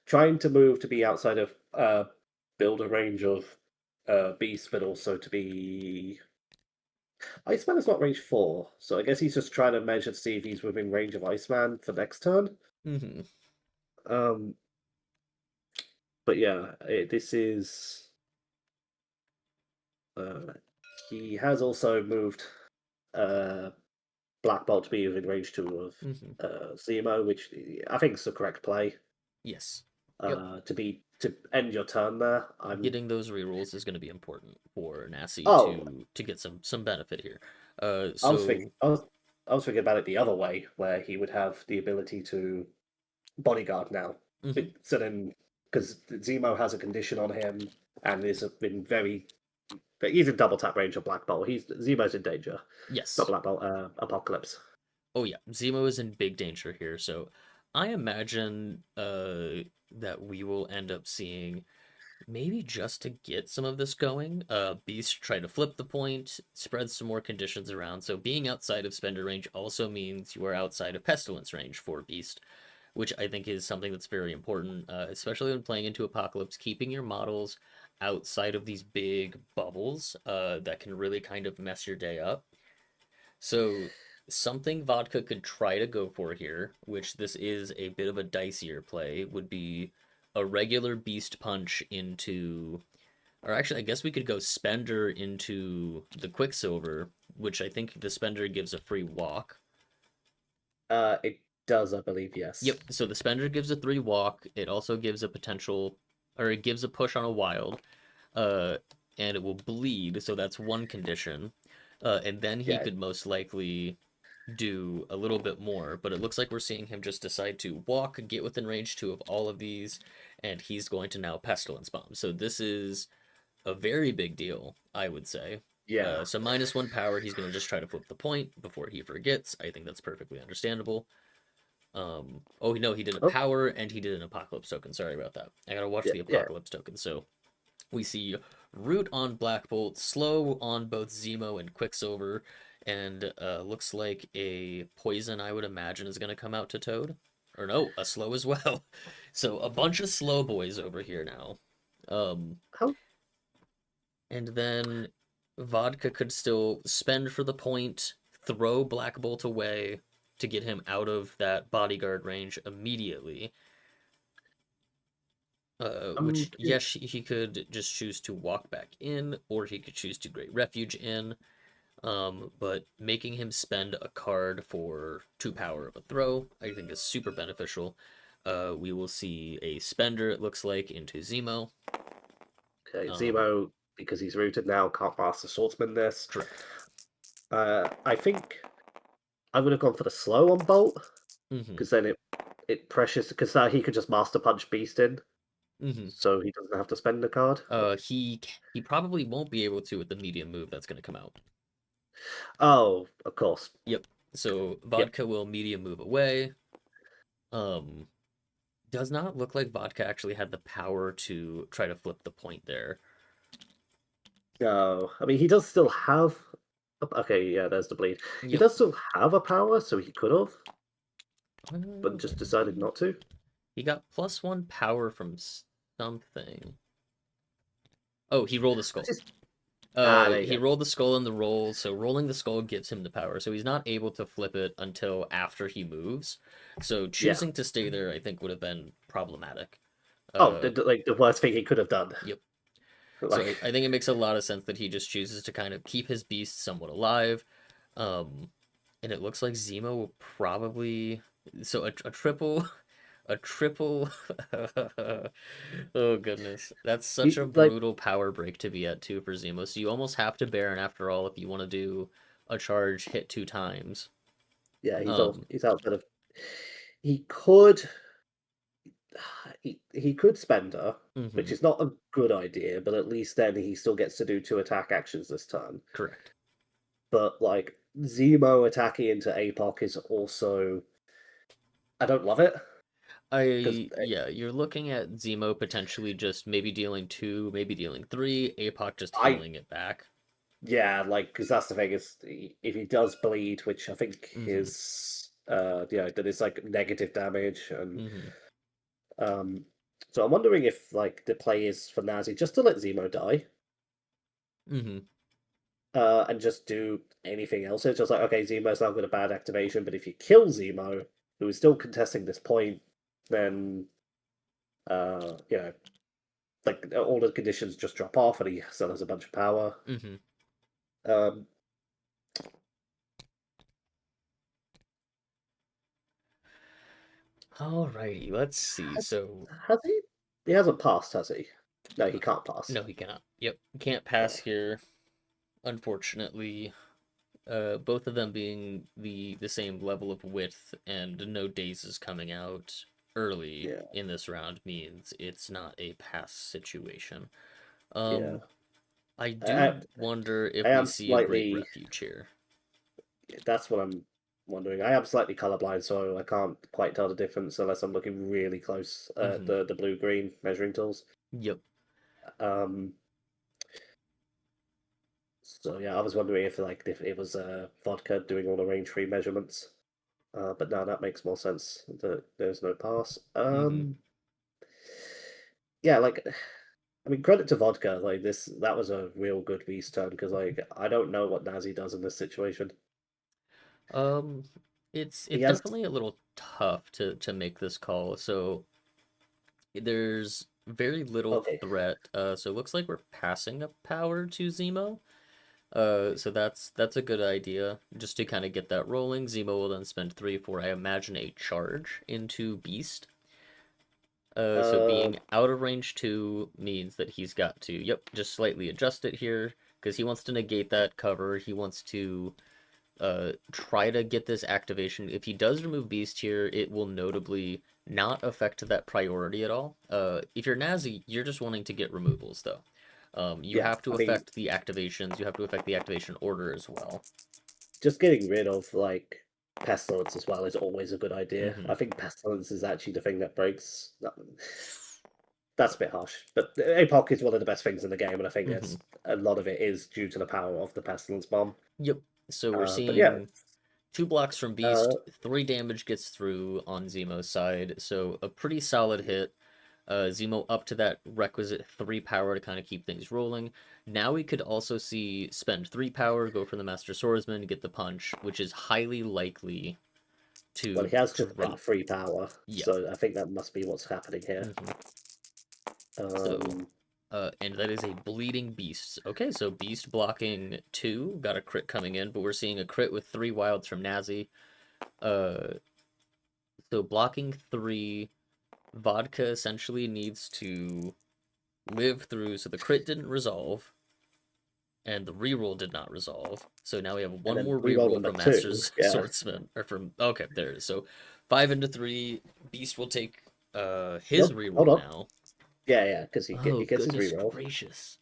[SPEAKER 2] trying to move to be outside of build a range of Beast, but also to be Iceman is not range 4, so I guess he's just trying to measure to see if he's within range of Iceman for next turn.
[SPEAKER 1] mhm.
[SPEAKER 2] Um, but yeah, this is. Uh, he has also moved uh, Black Bolt to be within range 2 of
[SPEAKER 1] Hmm.
[SPEAKER 2] Zemo, which I think is the correct play.
[SPEAKER 1] Yes. Yep.
[SPEAKER 2] To end your turn there. I'm
[SPEAKER 1] Getting those rerolls is going to be important for Nassie
[SPEAKER 2] oh
[SPEAKER 1] to get some benefit here.
[SPEAKER 2] I was thinking
[SPEAKER 1] So
[SPEAKER 2] I was thinking about it the other way, where he would have the ability to bodyguard now.
[SPEAKER 1] mhm,
[SPEAKER 2] So then, because Zemo has a condition on him and is been very, he's in double tap range of Black Bolt. He's Zemo's in danger, not
[SPEAKER 1] yes.
[SPEAKER 2] Black Bolt, Apocalypse.
[SPEAKER 1] Oh yeah, Zemo is in big danger here. So I imagine that we will end up seeing maybe just to get some of this going, Beast try to flip the point, spread some more conditions around. So being outside of spender range also means you are outside of pestilence range for Beast, which I think is something that's very important, especially when playing into Apocalypse. Keeping your models outside of these big bubbles that can really kind of mess your day up. So something Vodka could try to go for here, which this is a bit of a dicier play, would be a regular Beast Punch into, or actually, I guess we could go Spender into the Quicksilver, which I think the Spender gives a free walk.
[SPEAKER 2] It does, I believe, yes.
[SPEAKER 1] Yep, so the Spender gives a 3 walk. It also gives a potential, or it gives a push on a wild, uh, and it will bleed, so that's one condition. And then he
[SPEAKER 2] Yeah,
[SPEAKER 1] could most likely do a little bit more, but it looks like we're seeing him just decide to walk, get within range 2 of all of these, and he's going to now Pestilence Bomb. So this is a very big deal, I would say.
[SPEAKER 2] yeah.
[SPEAKER 1] So -1 power, he's going to just try to flip the point before he forgets. I think that's perfectly understandable. Oh no, he did a
[SPEAKER 2] Oh,
[SPEAKER 1] power and he did an Apocalypse token. Sorry about that. I gotta watch
[SPEAKER 2] yeah,
[SPEAKER 1] the
[SPEAKER 2] yeah,
[SPEAKER 1] Apocalypse token. So we see Root on Black Bolt, Slow on both Zemo and Quicksilver, and looks like a poison, I would imagine, is going to come out to Toad. Or no, a slow as well. So a bunch of slow boys over here now. Um,
[SPEAKER 2] How
[SPEAKER 1] and then Vodka could still spend for the point, throw Black Bolt away to get him out of that bodyguard range immediately.
[SPEAKER 2] um
[SPEAKER 1] Which, yes, he could just choose to walk back in, or he could choose to Great Refuge in. But making him spend a card for 2 power of a throw, I think is super beneficial. We will see a spender, it looks like, into Zemo.
[SPEAKER 2] okay,
[SPEAKER 1] Um,
[SPEAKER 2] Zemo, because he's rooted now, can't Master Swordsman this.
[SPEAKER 1] Correct.
[SPEAKER 2] I think I would have gone for the slow on Bolt,
[SPEAKER 1] Mm-hmm.
[SPEAKER 2] because then it pressures because he could just Master Punch Beast in,
[SPEAKER 1] Mm-hmm.
[SPEAKER 2] so he doesn't have to spend a card.
[SPEAKER 1] He probably won't be able to with the medium move that's going to come out.
[SPEAKER 2] Oh, of course.
[SPEAKER 1] Yep. So
[SPEAKER 2] Yep.
[SPEAKER 1] Vodka will medium move away. Um, does not look like Vodka actually had the power to try to flip the point there.
[SPEAKER 2] No, I mean he does still have. Okay, yeah, there's the bleed. He
[SPEAKER 1] Yep.
[SPEAKER 2] does still have a power, so he could have, but just decided
[SPEAKER 1] Um,
[SPEAKER 2] not to.
[SPEAKER 1] he got +1 power from something. Oh, he rolled a
[SPEAKER 2] That's
[SPEAKER 1] skull.
[SPEAKER 2] just there you
[SPEAKER 1] He
[SPEAKER 2] go.
[SPEAKER 1] rolled the skull in the roll, so rolling the skull gives him the power. So he's not able to flip it until after he moves. So
[SPEAKER 2] Yeah.
[SPEAKER 1] choosing to stay there, I think, would have been problematic.
[SPEAKER 2] Oh,
[SPEAKER 1] Uh,
[SPEAKER 2] like the worst thing he could have done.
[SPEAKER 1] yep. So
[SPEAKER 2] Like,
[SPEAKER 1] I think it makes a lot of sense that he just chooses to kind of keep his beast somewhat alive. Um, and it looks like Zemo will probably so a triple a triple oh goodness. That's such a
[SPEAKER 2] like
[SPEAKER 1] brutal power break to be at too for Zemo. So you almost have to Baron after all if you want to do a charge hit 2 times.
[SPEAKER 2] yeah,
[SPEAKER 1] Um
[SPEAKER 2] he's outside of. He could he could spend her, which
[SPEAKER 1] mhm,
[SPEAKER 2] is not a good idea, but at least then he still gets to do two attack actions this turn.
[SPEAKER 1] correct.
[SPEAKER 2] But like Zemo attacking into APOC is also I don't love it because
[SPEAKER 1] Yeah, you're looking at Zemo potentially just maybe dealing 2, maybe dealing 3, APOC just
[SPEAKER 2] I
[SPEAKER 1] healing it back.
[SPEAKER 2] yeah like because that's the thing is if he does bleed, which I think
[SPEAKER 1] Mhm.
[SPEAKER 2] is yeah that is like negative damage and
[SPEAKER 1] Mhm.
[SPEAKER 2] um so I'm wondering if like the play is for Nazi just to let Zemo die
[SPEAKER 1] Mhm.
[SPEAKER 2] and just do anything else. It's just like, okay, Zemo's now got a bad activation, but if you kill Zemo, who is still contesting this point, then you know, like all the conditions just drop off, and he still has a bunch of power.
[SPEAKER 1] Mhm.
[SPEAKER 2] Um,
[SPEAKER 1] Alrighty, let's see.
[SPEAKER 2] has
[SPEAKER 1] So
[SPEAKER 2] has he? He hasn't passed, has he? No, he can't pass.
[SPEAKER 1] no, he cannot. Yep, can't pass here. Unfortunately, both of them being the same level of width and no dazes coming out early
[SPEAKER 2] Yeah,
[SPEAKER 1] in this round means it's not a pass situation.
[SPEAKER 2] yeah.
[SPEAKER 1] Um, I
[SPEAKER 2] I,
[SPEAKER 1] do wonder
[SPEAKER 2] I
[SPEAKER 1] if we
[SPEAKER 2] am
[SPEAKER 1] see a great
[SPEAKER 2] slightly.
[SPEAKER 1] refuge here.
[SPEAKER 2] That's what I'm wondering. I am slightly colorblind, so I can't quite tell the difference unless I'm looking really close at
[SPEAKER 1] Hmm.
[SPEAKER 2] the blue green measuring tools.
[SPEAKER 1] Yep.
[SPEAKER 2] Um, so yeah, I was wondering if it was vodka doing all the range free measurements, but now that makes more sense that there's no pass.
[SPEAKER 1] Hmm.
[SPEAKER 2] Yeah, like I mean, credit to vodka. Like this, that was a real good beast turn because like I don't know what Nazi does in this situation.
[SPEAKER 1] Um,
[SPEAKER 2] He
[SPEAKER 1] it's
[SPEAKER 2] has
[SPEAKER 1] definitely a little tough to make this call. So there's very little
[SPEAKER 2] okay.
[SPEAKER 1] threat. So it looks like we're passing a power to Zemo. So that's a good idea. Just to kind of get that rolling. Zemo will then spend 3 for I imagine a charge into Beast. So
[SPEAKER 2] Uh,
[SPEAKER 1] being out of range 2 means that he's got to, yep, just slightly adjust it here because he wants to negate that cover. He wants to try to get this activation. If he does remove Beast here, it will notably not affect that priority at all. If you're Nazi, you're just wanting to get removals though. You
[SPEAKER 2] yeah.
[SPEAKER 1] have to
[SPEAKER 2] I mean,
[SPEAKER 1] affect the activations. You have to affect the activation order as well.
[SPEAKER 2] just getting rid of like pestilence as well is always a good idea.
[SPEAKER 1] Hmm.
[SPEAKER 2] I think pestilence is actually the thing that breaks. That's a bit harsh, but APOC is one of the best things in the game, and I think
[SPEAKER 1] Hmm.
[SPEAKER 2] it's a lot of it is due to the power of the pestilence bomb.
[SPEAKER 1] Yep. So we're
[SPEAKER 2] But yeah,
[SPEAKER 1] seeing 2 blocks from
[SPEAKER 2] Uh,
[SPEAKER 1] Beast, 3 damage gets through on Zemo's side, so a pretty solid hit. Zemo up to that requisite 3 power to kind of keep things rolling. Now we could also see spend 3 power, go for the Master Swordsman, get the punch, which is highly likely
[SPEAKER 2] well,
[SPEAKER 1] to
[SPEAKER 2] he has just spent
[SPEAKER 1] drop.
[SPEAKER 2] free power,
[SPEAKER 1] Yep.
[SPEAKER 2] so I think that must be what's happening here.
[SPEAKER 1] So,
[SPEAKER 2] Um,
[SPEAKER 1] and that is a bleeding beast. Okay, so beast blocking 2, got a crit coming in, but we're seeing a crit with 3 wilds from Nazi. Uh, so blocking 3, Vodka essentially needs to live through. So the crit didn't resolve, and the reroll did not resolve. So now we have
[SPEAKER 2] and
[SPEAKER 1] one
[SPEAKER 2] then
[SPEAKER 1] more
[SPEAKER 2] reroll
[SPEAKER 1] reroll
[SPEAKER 2] number
[SPEAKER 1] from
[SPEAKER 2] two.
[SPEAKER 1] Master's
[SPEAKER 2] Yeah,
[SPEAKER 1] Swordsman, or from okay, there it is. So 5 into 3, Beast will take his
[SPEAKER 2] nope. Hold
[SPEAKER 1] reroll
[SPEAKER 2] on.
[SPEAKER 1] now.
[SPEAKER 2] Yeah, because he
[SPEAKER 1] Oh
[SPEAKER 2] gets his
[SPEAKER 1] goodness
[SPEAKER 2] reroll.
[SPEAKER 1] gracious.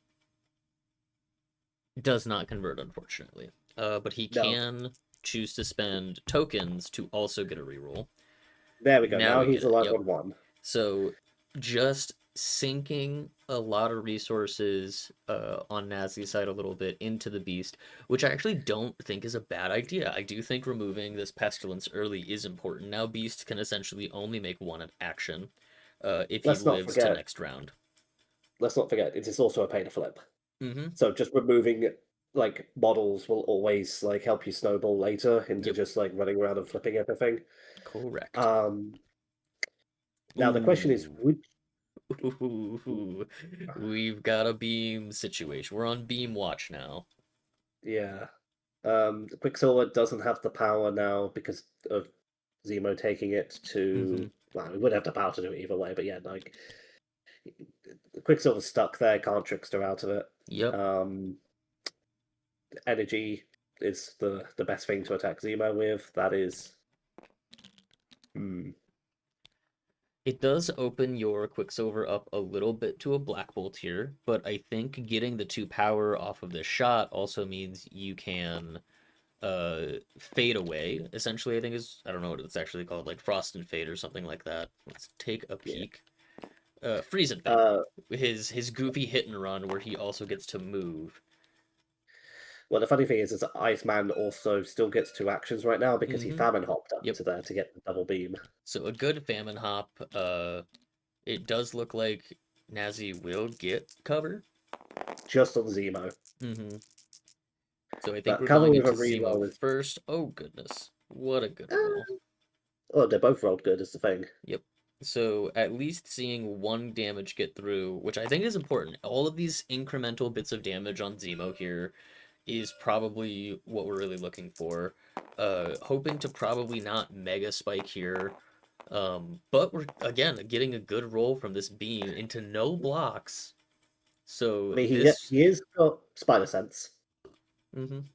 [SPEAKER 1] Does not convert, unfortunately. But he
[SPEAKER 2] No,
[SPEAKER 1] can choose to spend tokens to also get a reroll.
[SPEAKER 2] there we go.
[SPEAKER 1] Now
[SPEAKER 2] Now
[SPEAKER 1] we get
[SPEAKER 2] he's
[SPEAKER 1] it.
[SPEAKER 2] alive
[SPEAKER 1] Yep.
[SPEAKER 2] on one.
[SPEAKER 1] So just sinking a lot of resources on Nazi's side a little bit into the beast, which I actually don't think is a bad idea. I do think removing this pestilence early is important. Now beast can essentially only make one action if he
[SPEAKER 2] Let's not
[SPEAKER 1] lives to
[SPEAKER 2] forget.
[SPEAKER 1] next round.
[SPEAKER 2] Let's not forget. It is also a pay to flip.
[SPEAKER 1] Mm-hmm.
[SPEAKER 2] So just removing like models will always like help you snowball later into
[SPEAKER 1] Yep.
[SPEAKER 2] just like running around and flipping everything.
[SPEAKER 1] Correct.
[SPEAKER 2] Um, Now the question is,
[SPEAKER 1] Ooh.
[SPEAKER 2] would
[SPEAKER 1] Ooh. We've got a beam situation. We're on beam watch now.
[SPEAKER 2] yeah, Quicksilver doesn't have the power now because of Zemo taking it
[SPEAKER 1] Mm-hmm.
[SPEAKER 2] to. Well, we would have the power to do it either way, but yeah, like Quicksilver's stuck there, can't trickster out of it.
[SPEAKER 1] Yep.
[SPEAKER 2] Um, Energy is the best thing to attack Zemo with. That is, hmm,
[SPEAKER 1] It does open your Quicksilver up a little bit to a Black Bolt here, but I think getting the 2 power off of this shot also means you can fade away. Essentially, I think is I don't know what it's actually called, like Frost and Fade or something like that. Let's take a
[SPEAKER 2] yeah.
[SPEAKER 1] peek. Freeze and Fade.
[SPEAKER 2] Uh,
[SPEAKER 1] His goofy hit and run where he also gets to move.
[SPEAKER 2] well, the funny thing is Iceman also still gets 2 actions right now because he
[SPEAKER 1] Mm-hmm.
[SPEAKER 2] famine hopped up
[SPEAKER 1] Yep.
[SPEAKER 2] to there to get the double beam.
[SPEAKER 1] So a good famine hop. It does look like Nazi will get cover.
[SPEAKER 2] Just on Zemo.
[SPEAKER 1] Mm-hmm. So I think
[SPEAKER 2] But
[SPEAKER 1] we're
[SPEAKER 2] cover
[SPEAKER 1] going
[SPEAKER 2] with a
[SPEAKER 1] into Zemo
[SPEAKER 2] reroll is.
[SPEAKER 1] first. Oh goodness, what a good roll.
[SPEAKER 2] Uh, oh, they're both rolled good, is the thing.
[SPEAKER 1] Yep. So at least seeing 1 damage get through, which I think is important. All of these incremental bits of damage on Zemo here is probably what we're really looking for. Hoping to probably not mega spike here. But we're again getting a good roll from this beam into no blocks.
[SPEAKER 2] I
[SPEAKER 1] So
[SPEAKER 2] mean,
[SPEAKER 1] this.
[SPEAKER 2] he is got spider sense,
[SPEAKER 1] Mhm.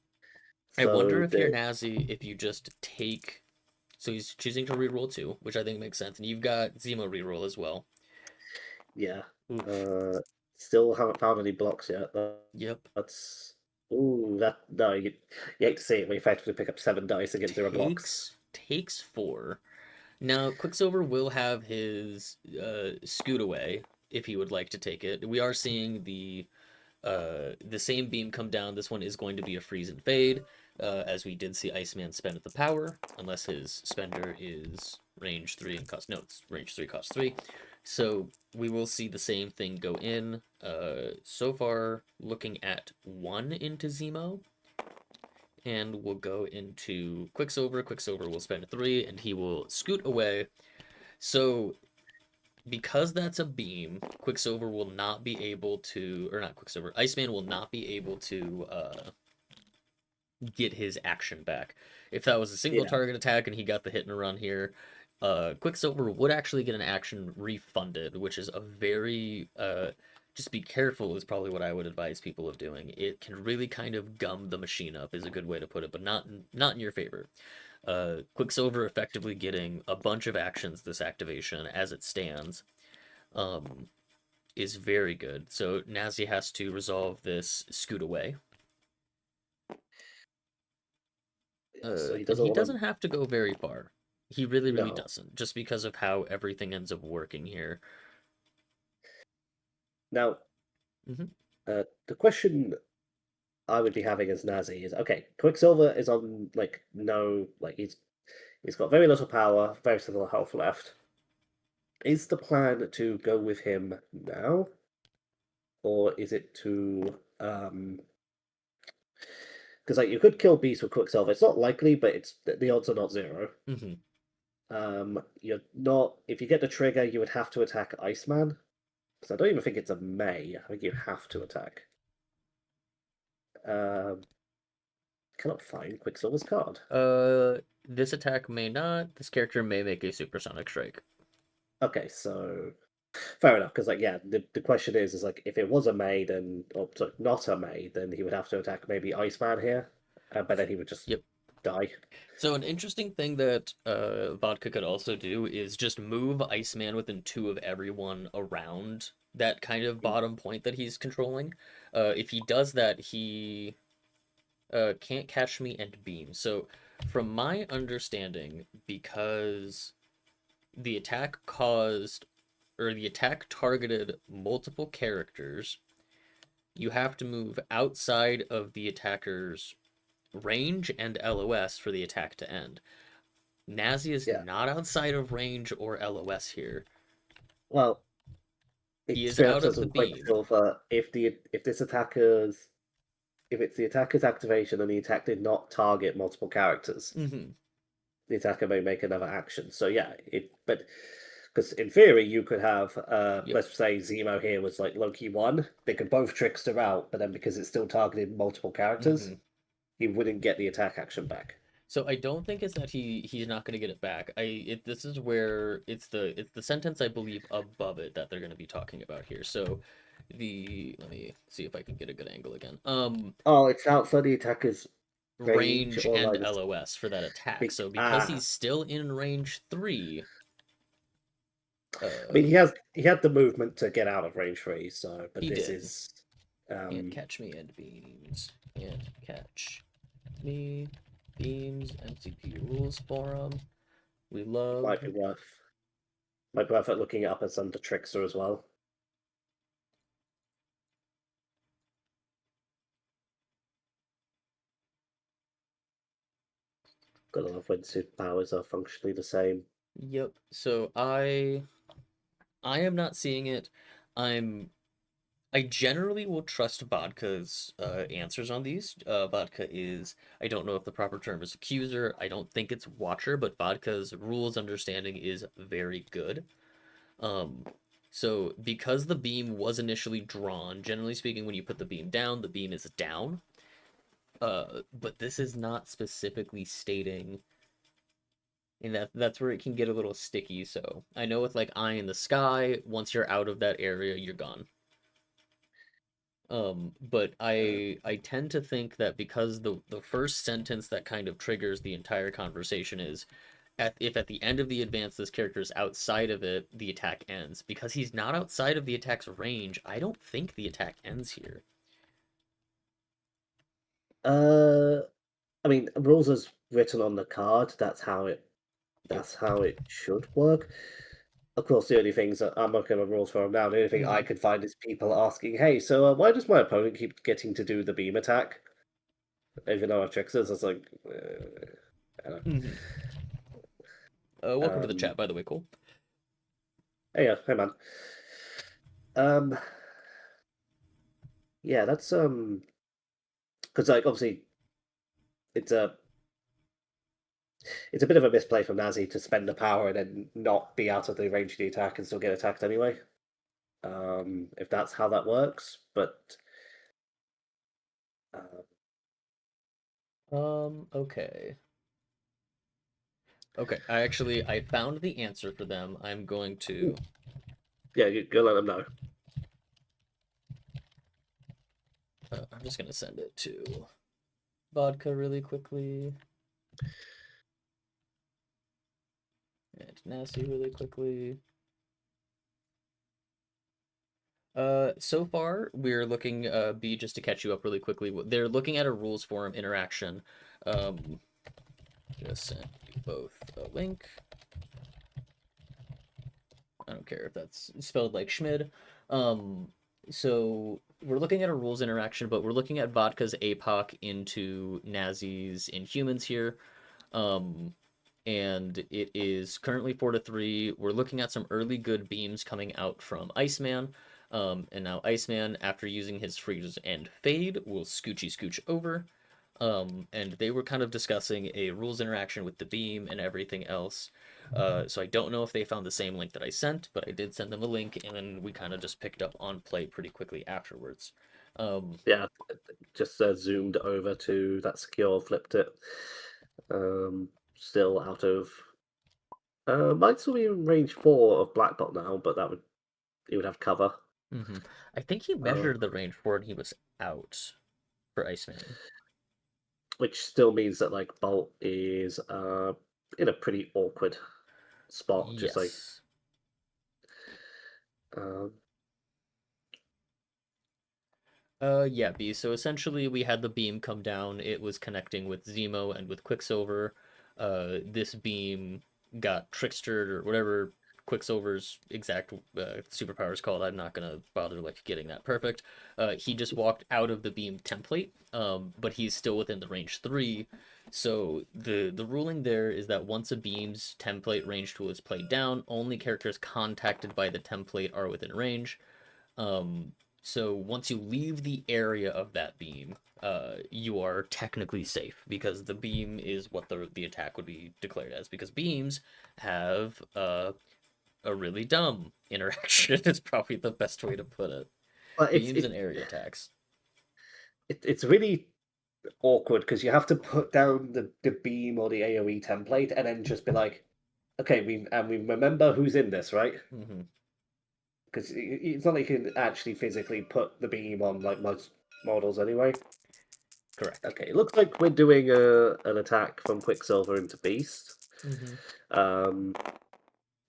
[SPEAKER 1] I wonder
[SPEAKER 2] so
[SPEAKER 1] if you're Nazi, if you just take. So he's choosing to reroll 2, which I think makes sense. And you've got Zemo reroll as well.
[SPEAKER 2] yeah.
[SPEAKER 1] Oof.
[SPEAKER 2] Uh, Still haven't found any blocks yet.
[SPEAKER 1] Yep.
[SPEAKER 2] That's ooh, that no, you hate to see it. We effectively pick up 7 dice and get 0 blocks.
[SPEAKER 1] Takes 4. Now Quicksilver will have his scoot away if he would like to take it. We are seeing the same beam come down. This one is going to be a freeze and fade, as we did see Iceman spend the power, unless his spender is range 3 and cost no, it's range 3 cost 3. So we will see the same thing go in. So far, looking at 1 into Zemo, and we'll go into Quicksilver. Quicksilver will spend 3, and he will scoot away. So because that's a beam, Quicksilver will not be able to, or not Quicksilver, Iceman will not be able to get his action back. If that was a single
[SPEAKER 2] Yeah,
[SPEAKER 1] target attack and he got the hit and run here, Quicksilver would actually get an action refunded, which is a very just be careful is probably what I would advise people of doing. It can really kind of gum the machine up is a good way to put it, but not in your favor. Quicksilver effectively getting a bunch of actions this activation as it stands um, is very good. So Nazi has to resolve this scoot away.
[SPEAKER 2] yeah. So he
[SPEAKER 1] And
[SPEAKER 2] doesn't
[SPEAKER 1] he
[SPEAKER 2] want to.
[SPEAKER 1] doesn't have to go very far. He really, really
[SPEAKER 2] No.
[SPEAKER 1] doesn't, just because of how everything ends up working here.
[SPEAKER 2] Now,
[SPEAKER 1] Hmm.
[SPEAKER 2] the question. I would be having as Nazi is okay. Quicksilver is on like no like he's got very little power, very little health left. Is the plan to go with him now, or is it to because like you could kill Beast with Quicksilver. It's not likely, but it's the odds are not zero.
[SPEAKER 1] Hmm.
[SPEAKER 2] You're not if you get the trigger, you would have to attack Iceman. Because I don't even think it's a May. I think you have to attack. Um, cannot find Quicksilver's card.
[SPEAKER 1] This attack may not. This character may make a supersonic strike.
[SPEAKER 2] Okay, so fair enough. Because like, yeah, the question is like if it was a May, then or sorry, not a May, then he would have to attack maybe Iceman here, but then he would just
[SPEAKER 1] Yep.
[SPEAKER 2] die.
[SPEAKER 1] So an interesting thing that Vodka could also do is just move Iceman within 2 of everyone around that kind of bottom point that he's controlling. If he does that, he can't catch me and beam. So from my understanding, because the attack caused or the attack targeted multiple characters, you have to move outside of the attacker's range and LOS for the attack to end. Nazi is
[SPEAKER 2] Yeah.
[SPEAKER 1] not outside of range or LOS here.
[SPEAKER 2] Well,
[SPEAKER 1] He
[SPEAKER 2] it
[SPEAKER 1] is
[SPEAKER 2] straight up
[SPEAKER 1] out of
[SPEAKER 2] says
[SPEAKER 1] the
[SPEAKER 2] on
[SPEAKER 1] beam.
[SPEAKER 2] Quicksilver if this attacker's if it's the attacker's activation and the attack did not target multiple characters,
[SPEAKER 1] Hmm.
[SPEAKER 2] the attacker may make another action. So yeah, but because in theory you could have
[SPEAKER 1] Yep.
[SPEAKER 2] let's say Zemo here was like Loki 1, they could both trickster out, but then because it's still targeting multiple characters,
[SPEAKER 1] Hmm.
[SPEAKER 2] he wouldn't get the attack action back.
[SPEAKER 1] So I don't think it's that he's not going to get it back. This is where it's the sentence I believe above it that they're going to be talking about here. So let me see if I can get a good angle again.
[SPEAKER 2] Oh, it's outside the attacker's range
[SPEAKER 1] Range
[SPEAKER 2] or
[SPEAKER 1] and
[SPEAKER 2] like
[SPEAKER 1] LOS for that attack. So because
[SPEAKER 2] ah
[SPEAKER 1] he's still in range 3,
[SPEAKER 2] I mean
[SPEAKER 1] uh
[SPEAKER 2] he had the movement to get out of range 3, so but
[SPEAKER 1] he
[SPEAKER 2] this
[SPEAKER 1] did.
[SPEAKER 2] is
[SPEAKER 1] Can't
[SPEAKER 2] um
[SPEAKER 1] catch me and beams. Can't catch me. Beams, MCP rules forum. We love.
[SPEAKER 2] might be worth it looking it up as under trickster as well. Gotta love when superpowers are functionally the same.
[SPEAKER 1] Yep. So I am not seeing it. I'm I generally will trust Vodka's answers on these. Vodka is, I don't know if the proper term is accuser. I don't think it's watcher, but Vodka's rules understanding is very good. Um, so because the beam was initially drawn, generally speaking, when you put the beam down, the beam is down. But this is not specifically stating, and that's where it can get a little sticky. So I know with like eye in the sky, once you're out of that area, you're gone. But
[SPEAKER 2] Uh,
[SPEAKER 1] I tend to think that because the first sentence that kind of triggers the entire conversation is if at the end of the advance this character is outside of it, the attack ends. Because he's not outside of the attack's range, I don't think the attack ends here.
[SPEAKER 2] uh, I mean, rules as written on the card.
[SPEAKER 1] Yep.
[SPEAKER 2] That's how it should work. Of course, the only things that I'm looking at rules for now, the only thing I
[SPEAKER 1] Hmm.
[SPEAKER 2] could find is people asking, "Hey, so why does my opponent keep getting to do the beam attack?" Even though I've tricksters, it's like, I don't
[SPEAKER 1] Hmm. Welcome to the
[SPEAKER 2] um,
[SPEAKER 1] chat, by the way, Cole.
[SPEAKER 2] hey, yeah, hey man. Um, yeah, that's because like obviously it's a it's a bit of a misplay from Nazi to spend the power and then not be out of the range of the attack and still get attacked anyway. If that's how that works, but uh,
[SPEAKER 1] Okay. Okay. I found the answer for them. I'm going to
[SPEAKER 2] yeah, you go let them know.
[SPEAKER 1] I'm just gonna send it to Vodka really quickly and Nasse really quickly. So far we're looking B just to catch you up really quickly. They're looking at a rules forum interaction. Um, just sent you both a link. I don't care if that's spelled like Schmid. Um, so we're looking at a rules interaction, but we're looking at Vodka's APOC into Nazi's Inhumans here. Um, and it is currently 4-3. We're looking at some early good beams coming out from Iceman. And now Iceman, after using his freeze and fade, will scooch over. And they were kind of discussing a rules interaction with the beam and everything else. So I don't know if they found the same link that I sent, but I did send them a link, and then we kind of just picked up on play pretty quickly afterwards. Um,
[SPEAKER 2] Yeah, just zoomed over to that secure, flipped it. Still out of. Might still be in range 4 of Black Bot now, but that would he would have cover.
[SPEAKER 1] mhm. I think he
[SPEAKER 2] Uh,
[SPEAKER 1] measured the range for it, and he was out for Iceman.
[SPEAKER 2] which still means that like Bolt is in a pretty awkward spot, just like
[SPEAKER 1] Yes.
[SPEAKER 2] um,
[SPEAKER 1] Yeah, B. So essentially, we had the beam come down. It was connecting with Zemo and with Quicksilver. This beam got trickstered or whatever Quicksilver's exact superpower is called. I'm not gonna bother like getting that perfect. He just walked out of the beam template, but he's still within the range 3. So the ruling there is that once a beam's template range tool is played down, only characters contacted by the template are within range. Um, so once you leave the area of that beam, you are technically safe because the beam is what the attack would be declared as. Because beams have a really dumb interaction. Is probably the best way to put it.
[SPEAKER 2] but
[SPEAKER 1] Beams and area attacks.
[SPEAKER 2] it's really awkward because you have to put down the beam or the AoE template and then just be like, okay, we remember who's in this, right?
[SPEAKER 1] Hmm.
[SPEAKER 2] Because it's not like you can actually physically put the beam on like most models anyway.
[SPEAKER 1] Correct.
[SPEAKER 2] Okay, it looks like we're doing an attack from Quicksilver into Beast.
[SPEAKER 1] Hmm.
[SPEAKER 2] Um,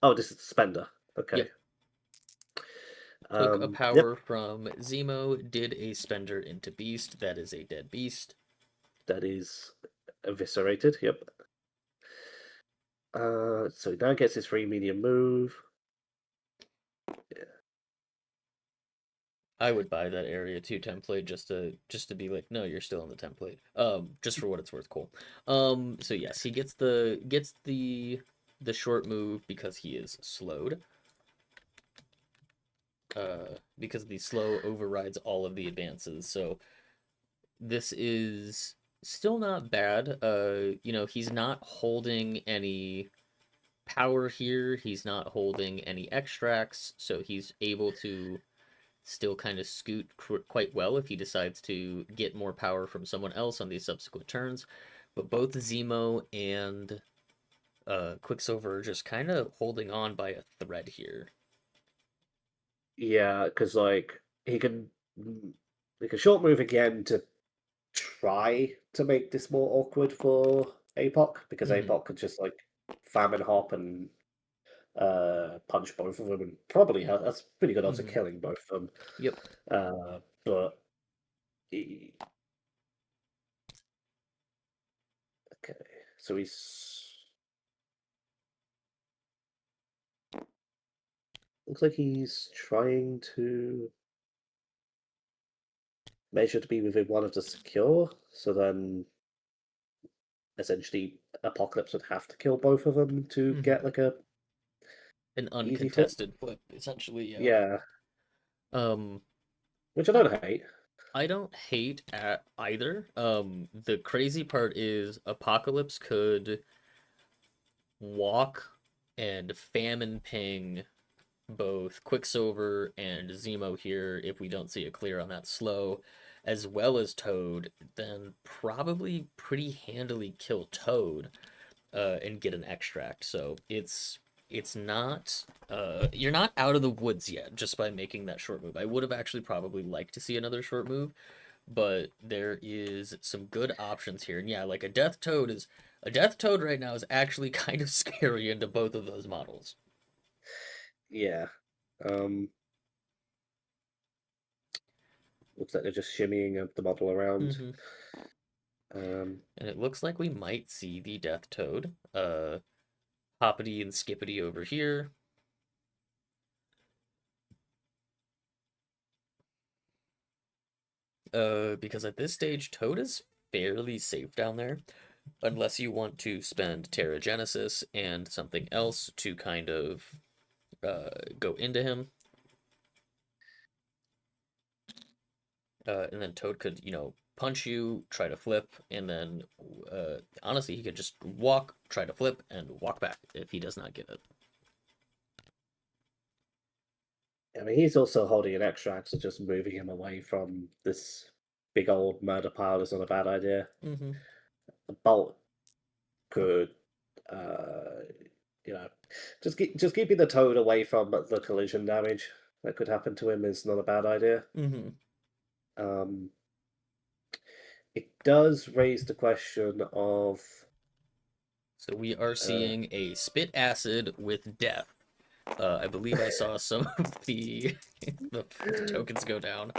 [SPEAKER 2] oh, this is Spender. Okay.
[SPEAKER 1] Yep. Took a
[SPEAKER 2] Yep,
[SPEAKER 1] power from Zemo, did a spender into Beast. That is a dead Beast.
[SPEAKER 2] that is eviscerated. Yep. So now gets his free medium move.
[SPEAKER 1] I would buy that area 2 template just to be like, no, you're still in the template. Just for what it's worth, cool. So yes, he gets the short move because he is slowed. Because the slow overrides all of the advances. So this is still not bad. He's not holding any power here. He's not holding any extracts, so he's able to still kind of scoot quite well if he decides to get more power from someone else on these subsequent turns. But both Zemo and Quicksilver are just kind of holding on by a thread here.
[SPEAKER 2] Yeah, because like he can short move again to try to make this more awkward for APOC because
[SPEAKER 1] Hmm.
[SPEAKER 2] APOC could just like famine hop and punch both of them and probably have that's pretty good odds of
[SPEAKER 1] Hmm.
[SPEAKER 2] killing both of them.
[SPEAKER 1] Yep.
[SPEAKER 2] But he, okay, so he's looks like he's trying to measure to be within one of the secure. So then essentially Apocalypse would have to kill both of them to
[SPEAKER 1] Hmm.
[SPEAKER 2] get like a
[SPEAKER 1] An
[SPEAKER 2] easy flip.
[SPEAKER 1] uncontested flip, essentially. Yeah.
[SPEAKER 2] Yeah,
[SPEAKER 1] Um,
[SPEAKER 2] which I
[SPEAKER 1] I
[SPEAKER 2] don't hate.
[SPEAKER 1] I don't hate at either. The crazy part is Apocalypse could walk and famine ping both Quicksilver and Zemo here if we don't see a clear on that slow, as well as Toad, then probably pretty handily kill Toad and get an extract. So it's not you're not out of the woods yet just by making that short move. I would have actually probably liked to see another short move, but there is some good options here. And yeah, like a death toad right now is actually kind of scary into both of those models.
[SPEAKER 2] Yeah. Um, looks like they're just shimmying the model around.
[SPEAKER 1] Hmm.
[SPEAKER 2] Um,
[SPEAKER 1] And it looks like we might see the death toad. Hoppity and skippity over here. Because at this stage, Toad is fairly safe down there, unless you want to spend Terragenesis and something else to kind of go into him. And then Toad could, punch you, try to flip, and then honestly, he could just walk, try to flip, and walk back if he does not get it.
[SPEAKER 2] I mean, he's also holding an extract, so just moving him away from this big old murder pile is not a bad idea.
[SPEAKER 1] Mm-hmm.
[SPEAKER 2] The bolt could, uh, you know, just keeping the Toad away from the collision damage that could happen to him is not a bad idea.
[SPEAKER 1] Mm-hmm.
[SPEAKER 2] Um, it does raise the question of.
[SPEAKER 1] So we are seeing a spit acid with death. I believe I saw some of the tokens go down.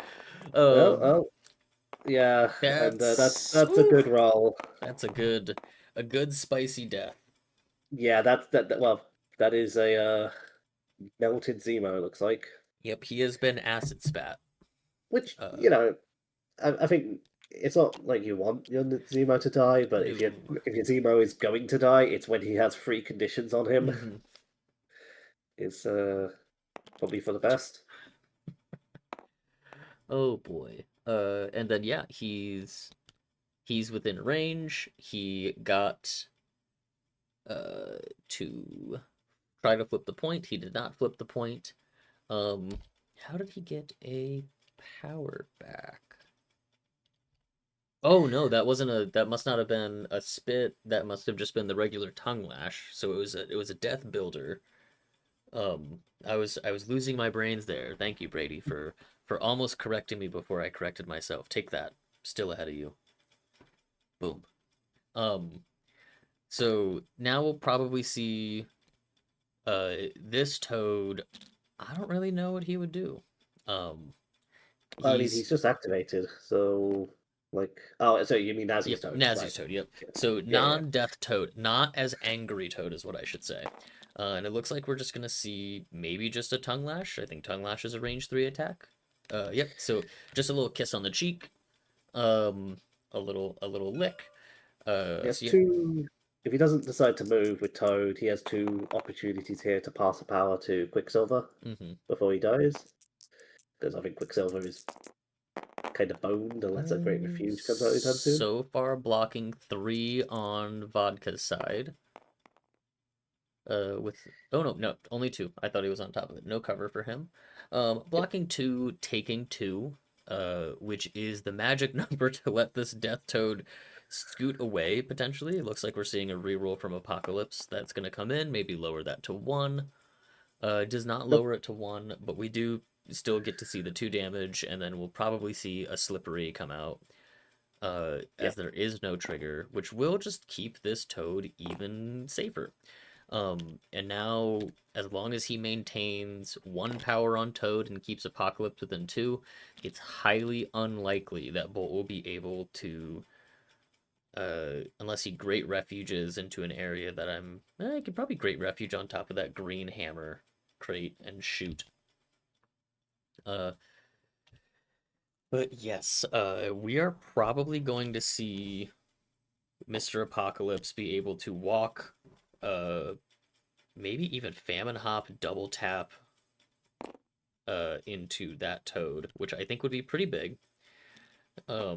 [SPEAKER 2] Well,
[SPEAKER 1] Um,
[SPEAKER 2] yeah, and
[SPEAKER 1] that's
[SPEAKER 2] that's a good roll.
[SPEAKER 1] that's a good spicy death.
[SPEAKER 2] Yeah, well, that is a melted Zemo, looks like.
[SPEAKER 1] Yep, he has been acid spat.
[SPEAKER 2] Which,
[SPEAKER 1] Uh,
[SPEAKER 2] I think it's not like you want your Zemo to die, but
[SPEAKER 1] no.
[SPEAKER 2] if your Zemo is going to die, it's when he has free conditions on him.
[SPEAKER 1] Mm-hmm.
[SPEAKER 2] It's probably for the best.
[SPEAKER 1] Oh boy. And then yeah, he's within range. He got to try to flip the point. He did not flip the point. Um, how did he get a power back? Oh no, that must not have been a spit. That must have just been the regular tongue lash. So it was a death builder. I was losing my brains there. Thank you, Brady, for almost correcting me before I corrected myself. Take that. Still ahead of you. Boom. Um, so now we'll probably see this Toad. I don't really know what he would do. Um,
[SPEAKER 2] I mean,
[SPEAKER 1] he's
[SPEAKER 2] he's just activated, so like, oh, so you mean Nazi's
[SPEAKER 1] Yep,
[SPEAKER 2] Toad,
[SPEAKER 1] Nazi
[SPEAKER 2] right?
[SPEAKER 1] Toad. Yep.
[SPEAKER 2] Yeah,
[SPEAKER 1] So
[SPEAKER 2] yeah, yeah.
[SPEAKER 1] non-death Toad, not as angry Toad is what I should say. And it looks like we're just gonna see maybe just a tongue lash. I think tongue lash is a range 3 attack. Yep. So just a little kiss on the cheek, um, a little lick.
[SPEAKER 2] He has
[SPEAKER 1] So yep.
[SPEAKER 2] two. If he doesn't decide to move with Toad, he has two opportunities here to pass the power to Quicksilver
[SPEAKER 1] Mm-hmm.
[SPEAKER 2] before he dies. Because I think Quicksilver is kind of boned unless a Great Refuge comes out anytime soon.
[SPEAKER 1] So far, blocking 3 on Vodka's side. With oh no, only 2. I thought he was on top of it. No cover for him.
[SPEAKER 2] Yep.
[SPEAKER 1] Blocking 2, taking 2, which is the magic number to let this Death Toad scoot away potentially. It looks like we're seeing a reroll from Apocalypse that's gonna come in. Maybe lower that to 1. It does not
[SPEAKER 2] Nope.
[SPEAKER 1] lower it to 1, but we do still get to see the 2 damage, and then we'll probably see a Slippery come out.
[SPEAKER 2] Yeah.
[SPEAKER 1] As there is no trigger, which will just keep this Toad even safer. And now, as long as he maintains 1 power on Toad and keeps Apocalypse within 2, it's highly unlikely that Bolt will be able to, unless he Great Refuges into an area that I could probably Great Refuge on top of that green hammer crate and shoot. Uh, but yes, we are probably going to see Mr. Apocalypse be able to walk, uh, maybe even Famine Hop, double tap into that Toad, which I think would be pretty big. A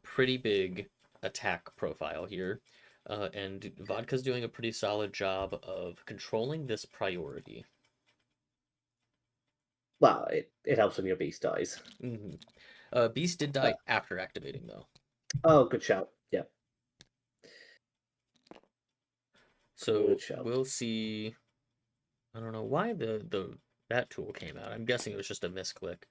[SPEAKER 1] pretty big attack profile here. And Vodka's doing a pretty solid job of controlling this priority.
[SPEAKER 2] Well, it helps when your beast dies.
[SPEAKER 1] Mm-hmm. Beast did
[SPEAKER 2] Uh,
[SPEAKER 1] die after activating, though.
[SPEAKER 2] oh, good shout. Yeah, good
[SPEAKER 1] So
[SPEAKER 2] shout.
[SPEAKER 1] we'll see. I don't know why the that tool came out. I'm guessing it was just a misclick.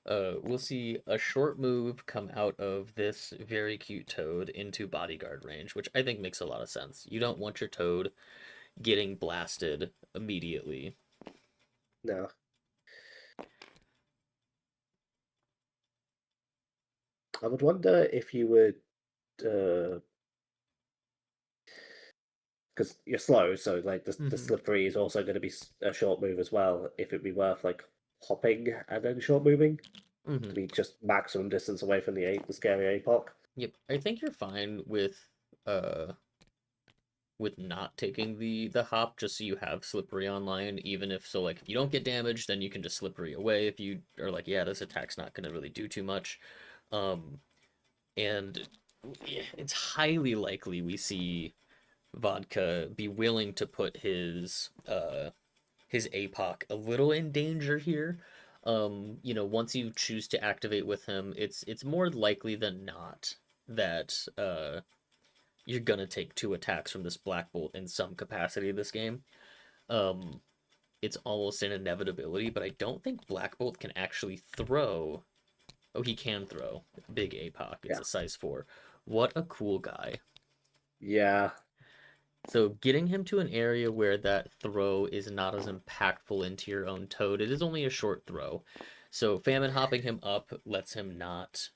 [SPEAKER 1] We'll see a short move come out of this very cute Toad into bodyguard range, which I think makes a lot of sense. You don't want your Toad getting blasted immediately.
[SPEAKER 2] No, I would wonder if you would, because you're slow, so like the
[SPEAKER 1] Mm-hmm.
[SPEAKER 2] slippery is also going to be a short move as well. If it'd be worth like hopping and then short moving. to
[SPEAKER 1] Mm-hmm.
[SPEAKER 2] be just maximum distance away from the scary APOC.
[SPEAKER 1] Yep. I think you're fine uh with not taking the hop just so you have slippery online, even if so like if you don't get damaged, then you can just slippery away if you are like, yeah, this attack's not gonna really do too much. Um and yeah, it's highly likely we see Vodka be willing to put his APOC a little in danger here. Once you choose to activate with him, it's more likely than not that you're gonna take two attacks from this Black Bolt in some capacity this game. Um, it's almost an inevitability, but I don't think Black Bolt can actually throw. Oh, he can throw big APOC. It's
[SPEAKER 2] Yeah.
[SPEAKER 1] a size 4. What a cool guy.
[SPEAKER 2] Yeah.
[SPEAKER 1] So getting him to an area where that throw is not as impactful into your own toad, it is only a short throw. So famine hopping him up lets him not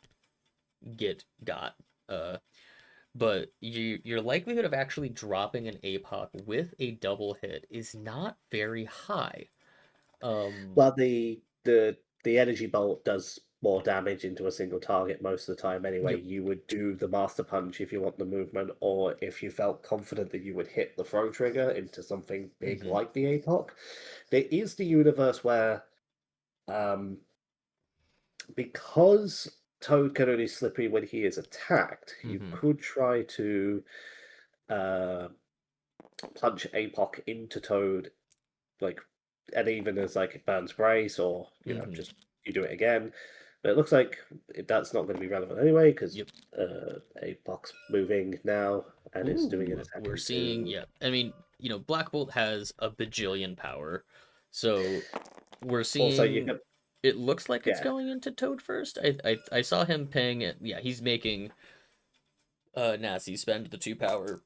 [SPEAKER 1] get got. But your likelihood of actually dropping an APOC with a double hit is not very high. Um,
[SPEAKER 2] Well, the energy bolt does more damage into a single target most of the time anyway.
[SPEAKER 1] yep.
[SPEAKER 2] You would do the master punch if you want the movement, or if you felt confident that you would hit the throw trigger into something big
[SPEAKER 1] Hmm.
[SPEAKER 2] like the APOC. There is the universe where, um, because Toad can only slippery when he is attacked, you
[SPEAKER 1] Hmm.
[SPEAKER 2] could try to uh, punch APOC into Toad, like, and even as like it burns brace, or
[SPEAKER 1] Hmm.
[SPEAKER 2] just you do it again. But it looks like that's not going to be relevant anyway because
[SPEAKER 1] Yep.
[SPEAKER 2] APOC's moving now and is doing an
[SPEAKER 1] Ooh,
[SPEAKER 2] attack
[SPEAKER 1] we're seeing,
[SPEAKER 2] into.
[SPEAKER 1] yeah. I mean, Black Bolt has a bajillion power. So we're
[SPEAKER 2] Also, you
[SPEAKER 1] seeing
[SPEAKER 2] can,
[SPEAKER 1] it looks like it's
[SPEAKER 2] yeah,
[SPEAKER 1] going into Toad first. I saw him ping it. Yeah, he's making Nasse spend the 2 power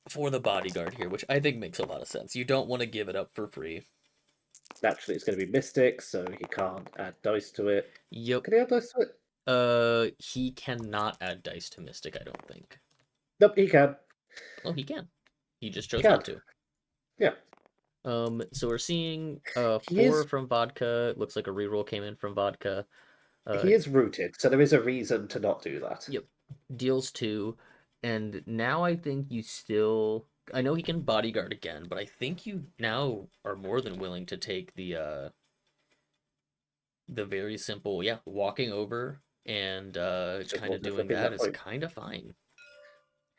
[SPEAKER 1] for the bodyguard here, which I think makes a lot of sense. You don't want to give it up for free.
[SPEAKER 2] naturally it's going to be Mystic, so he can't add dice to it.
[SPEAKER 1] Yep.
[SPEAKER 2] Can he add dice to it?
[SPEAKER 1] He cannot add dice to Mystic, I don't think.
[SPEAKER 2] Nope, he can.
[SPEAKER 1] Oh, he can. He just
[SPEAKER 2] He
[SPEAKER 1] chose
[SPEAKER 2] can.
[SPEAKER 1] not to.
[SPEAKER 2] Yeah,
[SPEAKER 1] So we're seeing
[SPEAKER 2] he
[SPEAKER 1] 4
[SPEAKER 2] is.
[SPEAKER 1] from Vodka. Looks like a reroll came in from Vodka. Uh
[SPEAKER 2] He is rooted, so there is a reason to not do that.
[SPEAKER 1] yep. Deals 2. And now I think you still I know he can bodyguard again, but I think you now are more than willing to take the very simple, yeah, walking over and
[SPEAKER 2] Just
[SPEAKER 1] kind of
[SPEAKER 2] water
[SPEAKER 1] doing
[SPEAKER 2] flipping
[SPEAKER 1] that
[SPEAKER 2] that
[SPEAKER 1] is
[SPEAKER 2] point.
[SPEAKER 1] kind of fine.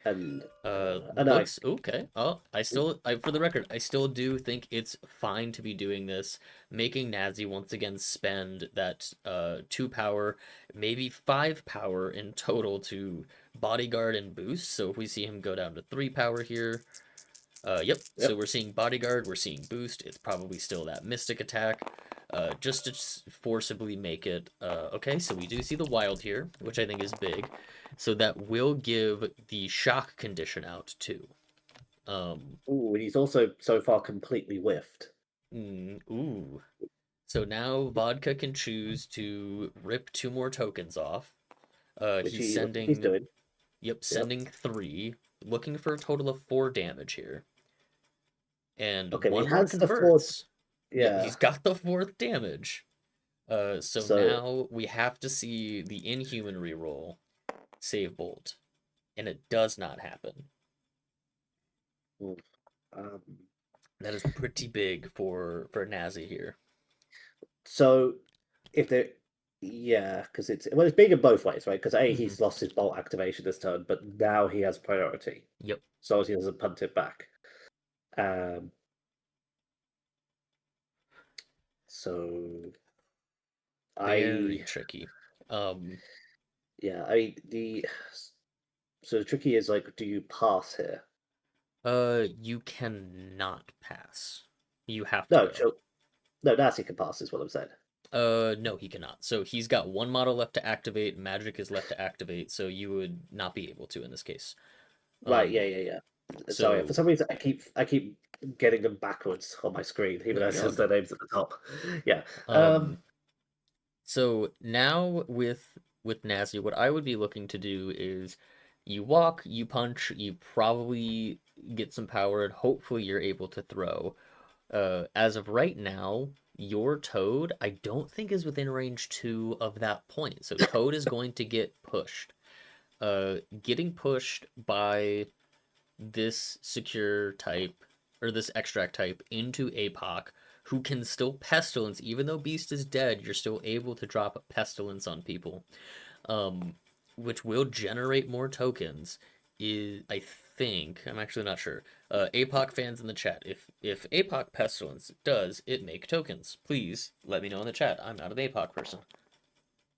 [SPEAKER 2] And I
[SPEAKER 1] Looks okay. Oh, for the record, I still do think it's fine to be doing this, making Nazi once again spend that 2 power, maybe 5 power in total to bodyguard and boost. So if we see him go down to 3 power here, yep. So
[SPEAKER 2] yep.
[SPEAKER 1] we're seeing bodyguard, we're seeing boost. It's probably still that mystic attack, just to forcibly make it. Okay, so we do see the wild here, which I think is big. So that will give the shock condition out too. Um,
[SPEAKER 2] Ooh, and he's also so far completely whiffed,
[SPEAKER 1] ooh. So now Vodka can choose to rip 2 more tokens off.
[SPEAKER 2] which
[SPEAKER 1] He's
[SPEAKER 2] he looks like he's
[SPEAKER 1] sending,
[SPEAKER 2] doing.
[SPEAKER 1] yep,
[SPEAKER 2] Yep.
[SPEAKER 1] sending 3, looking for a total of 4 damage here. And
[SPEAKER 2] Okay, well, he
[SPEAKER 1] 1 more
[SPEAKER 2] has the fourth.
[SPEAKER 1] converts. Yep,
[SPEAKER 2] Yeah.
[SPEAKER 1] he's got the 4th damage. So
[SPEAKER 2] So,
[SPEAKER 1] now we have to see the Inhuman reroll save Bolt, and it does not happen.
[SPEAKER 2] mm, um,
[SPEAKER 1] That is pretty big for Nazi here.
[SPEAKER 2] so if they, yeah, because it's big in both ways, right? Because A,
[SPEAKER 1] Hmm.
[SPEAKER 2] he's lost his bolt activation this turn, but now he has priority,
[SPEAKER 1] Yep,
[SPEAKER 2] so as he doesn't punt it back. Um, so
[SPEAKER 1] very
[SPEAKER 2] I,
[SPEAKER 1] tricky. Um,
[SPEAKER 2] yeah, the so the tricky is like, do you pass here?
[SPEAKER 1] you cannot pass. You have to
[SPEAKER 2] No,
[SPEAKER 1] go.
[SPEAKER 2] no, Darcy can pass is what I'm saying.
[SPEAKER 1] No, he cannot. So he's got 1 model left to activate. Magic is left to activate, so you would not be able to in this case.
[SPEAKER 2] Right, yeah,
[SPEAKER 1] Um,
[SPEAKER 2] yeah, yeah. Sorry, for
[SPEAKER 1] so
[SPEAKER 2] some reason I keep getting them backwards on my screen, even
[SPEAKER 1] no,
[SPEAKER 2] though it
[SPEAKER 1] you're all
[SPEAKER 2] says their
[SPEAKER 1] good.
[SPEAKER 2] names at the top. Yeah.
[SPEAKER 1] Um, So now with Nazi, what I would be looking to do is you walk, you punch, you probably get some power, and hopefully you're able to throw. As of right now, your Toad, I don't think is within range 2 of that point. So Toad is going to get pushed. Getting pushed by this secure type, or this extract type, into APOC, who can still Pestilence. Even though Beast is dead, you're still able to drop Pestilence on people, um, which will generate more tokens. I think, I'm actually not sure. APOC fans in the chat, if APOC Pestilence does it make tokens, please let me know in the chat. I'm not an APOC person.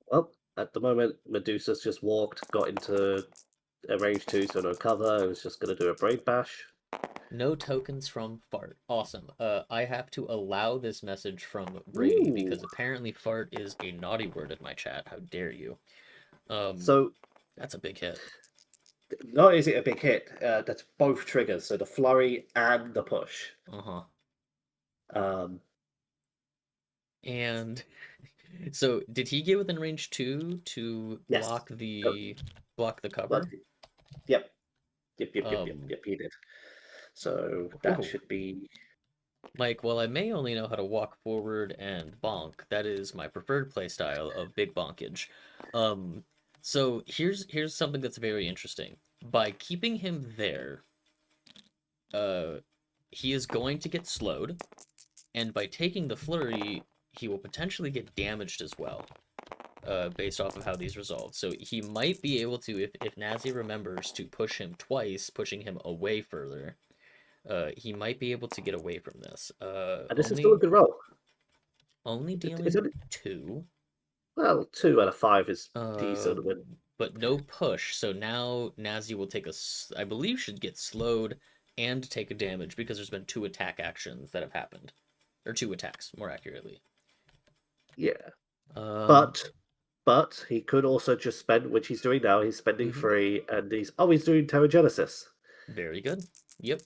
[SPEAKER 2] Well, at the moment, Medusa's just walked, got into a range 2, so no cover. I was just going to do a Brave Bash.
[SPEAKER 1] No tokens from Fart. Awesome. I have to allow this message from Brady
[SPEAKER 2] Ooh.
[SPEAKER 1] because apparently Fart is a naughty word in my chat. How dare you?
[SPEAKER 2] So,
[SPEAKER 1] That's a big hit.
[SPEAKER 2] not only is it a big hit, that's both triggers, so the flurry and the push.
[SPEAKER 1] Uh-huh.
[SPEAKER 2] Um,
[SPEAKER 1] And so did he get within range 2 to
[SPEAKER 2] yes.
[SPEAKER 1] block the
[SPEAKER 2] But,
[SPEAKER 1] cover?
[SPEAKER 2] yep. Yep.
[SPEAKER 1] Um,
[SPEAKER 2] He did. So that
[SPEAKER 1] oh,
[SPEAKER 2] should be.
[SPEAKER 1] Mike, while I may only know how to walk forward and bonk, that is my preferred playstyle of big bonkage. Um, so here's something that's very interesting. By keeping him there, uh, he is going to get slowed, and by taking the flurry, he will potentially get damaged as well, based off of how these resolve. So he might be able to, if Nazi remembers to push him twice, pushing him away further, he might be able to get away from this.
[SPEAKER 2] And this is still a good roll.
[SPEAKER 1] Only
[SPEAKER 2] It's
[SPEAKER 1] dealing
[SPEAKER 2] only,
[SPEAKER 1] 2.
[SPEAKER 2] well, 2 out of 5 is
[SPEAKER 1] Uh,
[SPEAKER 2] decent. When
[SPEAKER 1] but no push. So now Nazi will take I believe should get slowed and take a damage because there's been 2 attack actions that have happened, or 2 attacks more accurately.
[SPEAKER 2] yeah,
[SPEAKER 1] Um,
[SPEAKER 2] but he could also just spend, which he's doing now. He's spending
[SPEAKER 1] mhm.
[SPEAKER 2] 3, and he's doing Terragenesis.
[SPEAKER 1] Very good. Yep.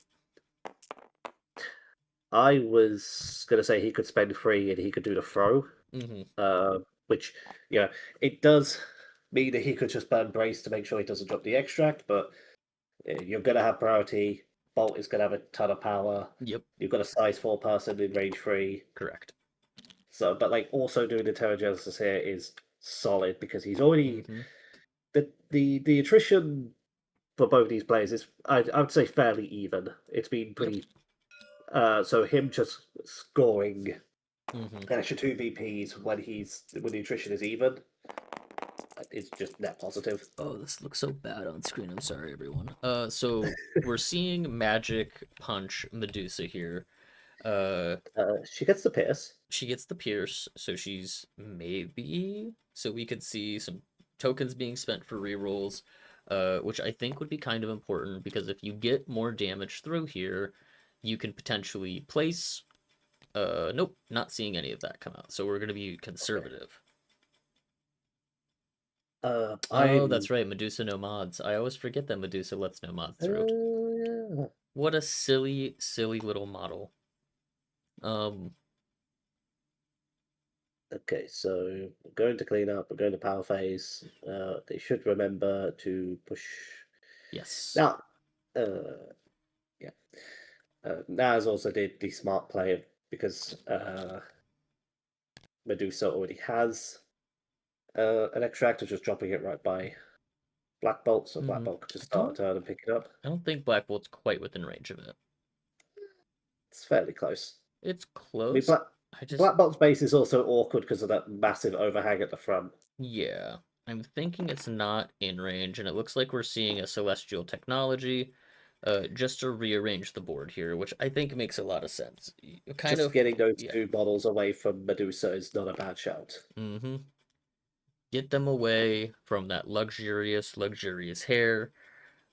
[SPEAKER 2] I was gonna say he could spend 3 and he could do the throw,
[SPEAKER 1] Mm-hmm.
[SPEAKER 2] which yeah, it does mean that he could just burn Brace to make sure he doesn't drop the extract, but you're gonna have priority. Bolt is gonna have a ton of power.
[SPEAKER 1] Yep.
[SPEAKER 2] You've got a size 4 person in range 3.
[SPEAKER 1] Correct.
[SPEAKER 2] So, but like also doing the Terragenesis here is solid because he's already
[SPEAKER 1] Mm-hmm.
[SPEAKER 2] the attrition for both these players is I would say fairly even. It's been
[SPEAKER 1] Yep.
[SPEAKER 2] pretty. So him just scoring
[SPEAKER 1] Mm-hmm.
[SPEAKER 2] an extra 2 VPs when the attrition is even is just net positive.
[SPEAKER 1] Oh, this looks so bad on screen. I'm sorry, everyone. So we're seeing Magic Punch Medusa here. Uh,
[SPEAKER 2] She gets the pierce.
[SPEAKER 1] she gets the Pierce, so she's maybe. So we could see some tokens being spent for rerolls, which I think would be kind of important because if you get more damage through here, you can potentially place. Nope, not seeing any of that come out. So we're gonna be
[SPEAKER 2] Okay.
[SPEAKER 1] conservative. Oh,
[SPEAKER 2] I'm.
[SPEAKER 1] that's right, Medusa no mods. I always forget that Medusa lets no mods through.
[SPEAKER 2] Yeah.
[SPEAKER 1] What a silly, silly little model. Um,
[SPEAKER 2] Okay, so we're going to clean up. We're going to power phase. They should remember to push.
[SPEAKER 1] yes.
[SPEAKER 2] Now, uh, yeah. Naz also did the smart play because Medusa already has an extract of just dropping it right by Black Bolt, so Black
[SPEAKER 1] Mm-hmm.
[SPEAKER 2] Bolt could just
[SPEAKER 1] I
[SPEAKER 2] start a
[SPEAKER 1] don't
[SPEAKER 2] turn and pick it up.
[SPEAKER 1] I don't think Black Bolt's quite within range of it.
[SPEAKER 2] It's fairly close.
[SPEAKER 1] It's
[SPEAKER 2] I mean,
[SPEAKER 1] close. I just
[SPEAKER 2] Black Bolt's base is also awkward because of that massive overhang at the front.
[SPEAKER 1] yeah. I'm thinking it's not in range, and it looks like we're seeing a celestial technology, just to rearrange the board here, which I think makes a lot of sense. Kind
[SPEAKER 2] Just
[SPEAKER 1] of,
[SPEAKER 2] getting those
[SPEAKER 1] yeah.
[SPEAKER 2] 2 models away from Medusa is not a bad shout.
[SPEAKER 1] Mm-hmm. Get them away from that luxurious, luxurious hair.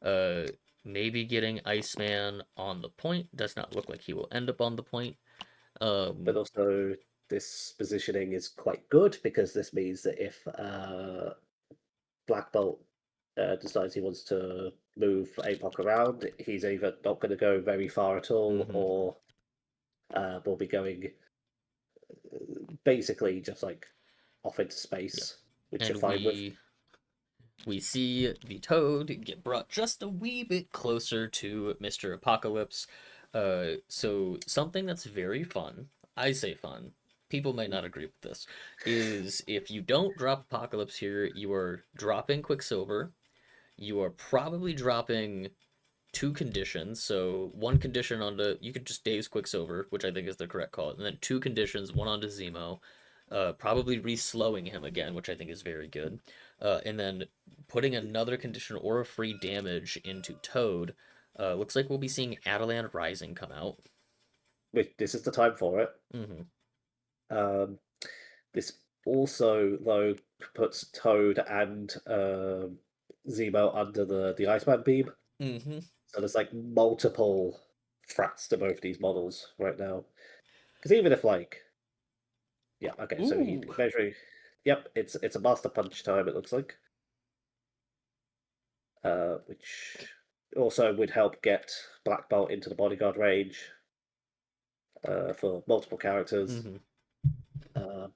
[SPEAKER 1] Uh, Maybe getting Iceman on the point. Does not look like he will end up on the point.
[SPEAKER 2] But
[SPEAKER 1] Um,
[SPEAKER 2] also, this positioning is quite good because this means that if Black Bolt decides he wants to move APOC around, he's either not going to go very far at all
[SPEAKER 1] mhm.
[SPEAKER 2] or will be going basically just like off into
[SPEAKER 1] Yep.
[SPEAKER 2] space, which you're
[SPEAKER 1] And
[SPEAKER 2] fine with.
[SPEAKER 1] we see the Toad get brought just a wee bit closer to Mr. Apocalypse. So something that's very fun, I say fun, people might not agree with this, is if you don't drop Apocalypse here, you are dropping Quicksilver. You are probably dropping two conditions. So one condition onto you could just daze Quicksilver, which I think is the correct call, and then two conditions, one onto Zemo, probably re-slowing him again, which I think is very good, and then putting another condition or a free damage into Toad. Looks like we'll be seeing Adelan Rising come out.
[SPEAKER 2] This is the time for it.
[SPEAKER 1] Mm-hmm.
[SPEAKER 2] Um, this also, though, puts Toad and Zemo under the Iceman beam.
[SPEAKER 1] Mm-hmm.
[SPEAKER 2] So there's like multiple threats to both these models right now. Because even if like, yeah, okay, so he
[SPEAKER 1] Ooh.
[SPEAKER 2] measuring, yep, it's a Master Punch time. It looks like, which also would help get Black Bolt into the bodyguard range for multiple characters.
[SPEAKER 1] Mm-hmm.
[SPEAKER 2] Uh,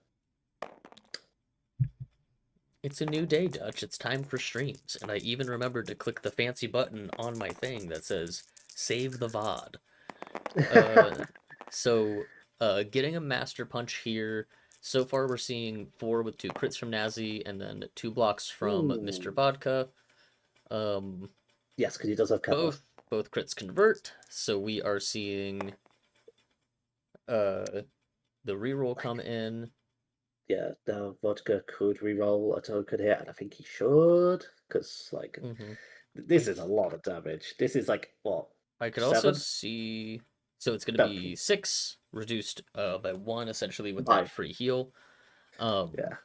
[SPEAKER 1] It's a new day, Dutch. It's time for streams. And I even remembered to click the fancy button on my thing that says save the VOD. Uh, so getting a Master Punch here. So far, we're seeing 4 with 2 crits from Nazi and then 2 blocks from Mr.
[SPEAKER 2] ooh,
[SPEAKER 1] Vodka. Um,
[SPEAKER 2] yes, because he does have cover.
[SPEAKER 1] both crits convert, so we are seeing uh the reroll come in.
[SPEAKER 2] Yeah, now Vodka could re-roll a token here, and I think he should, because like
[SPEAKER 1] Mm-hmm.
[SPEAKER 2] this is a lot of damage. This is like what,
[SPEAKER 1] I could also
[SPEAKER 2] 7?
[SPEAKER 1] see, so it's going to
[SPEAKER 2] No,
[SPEAKER 1] be 6 reduced by 1 essentially with that
[SPEAKER 2] 5.
[SPEAKER 1] free heal. Um,
[SPEAKER 2] Yeah.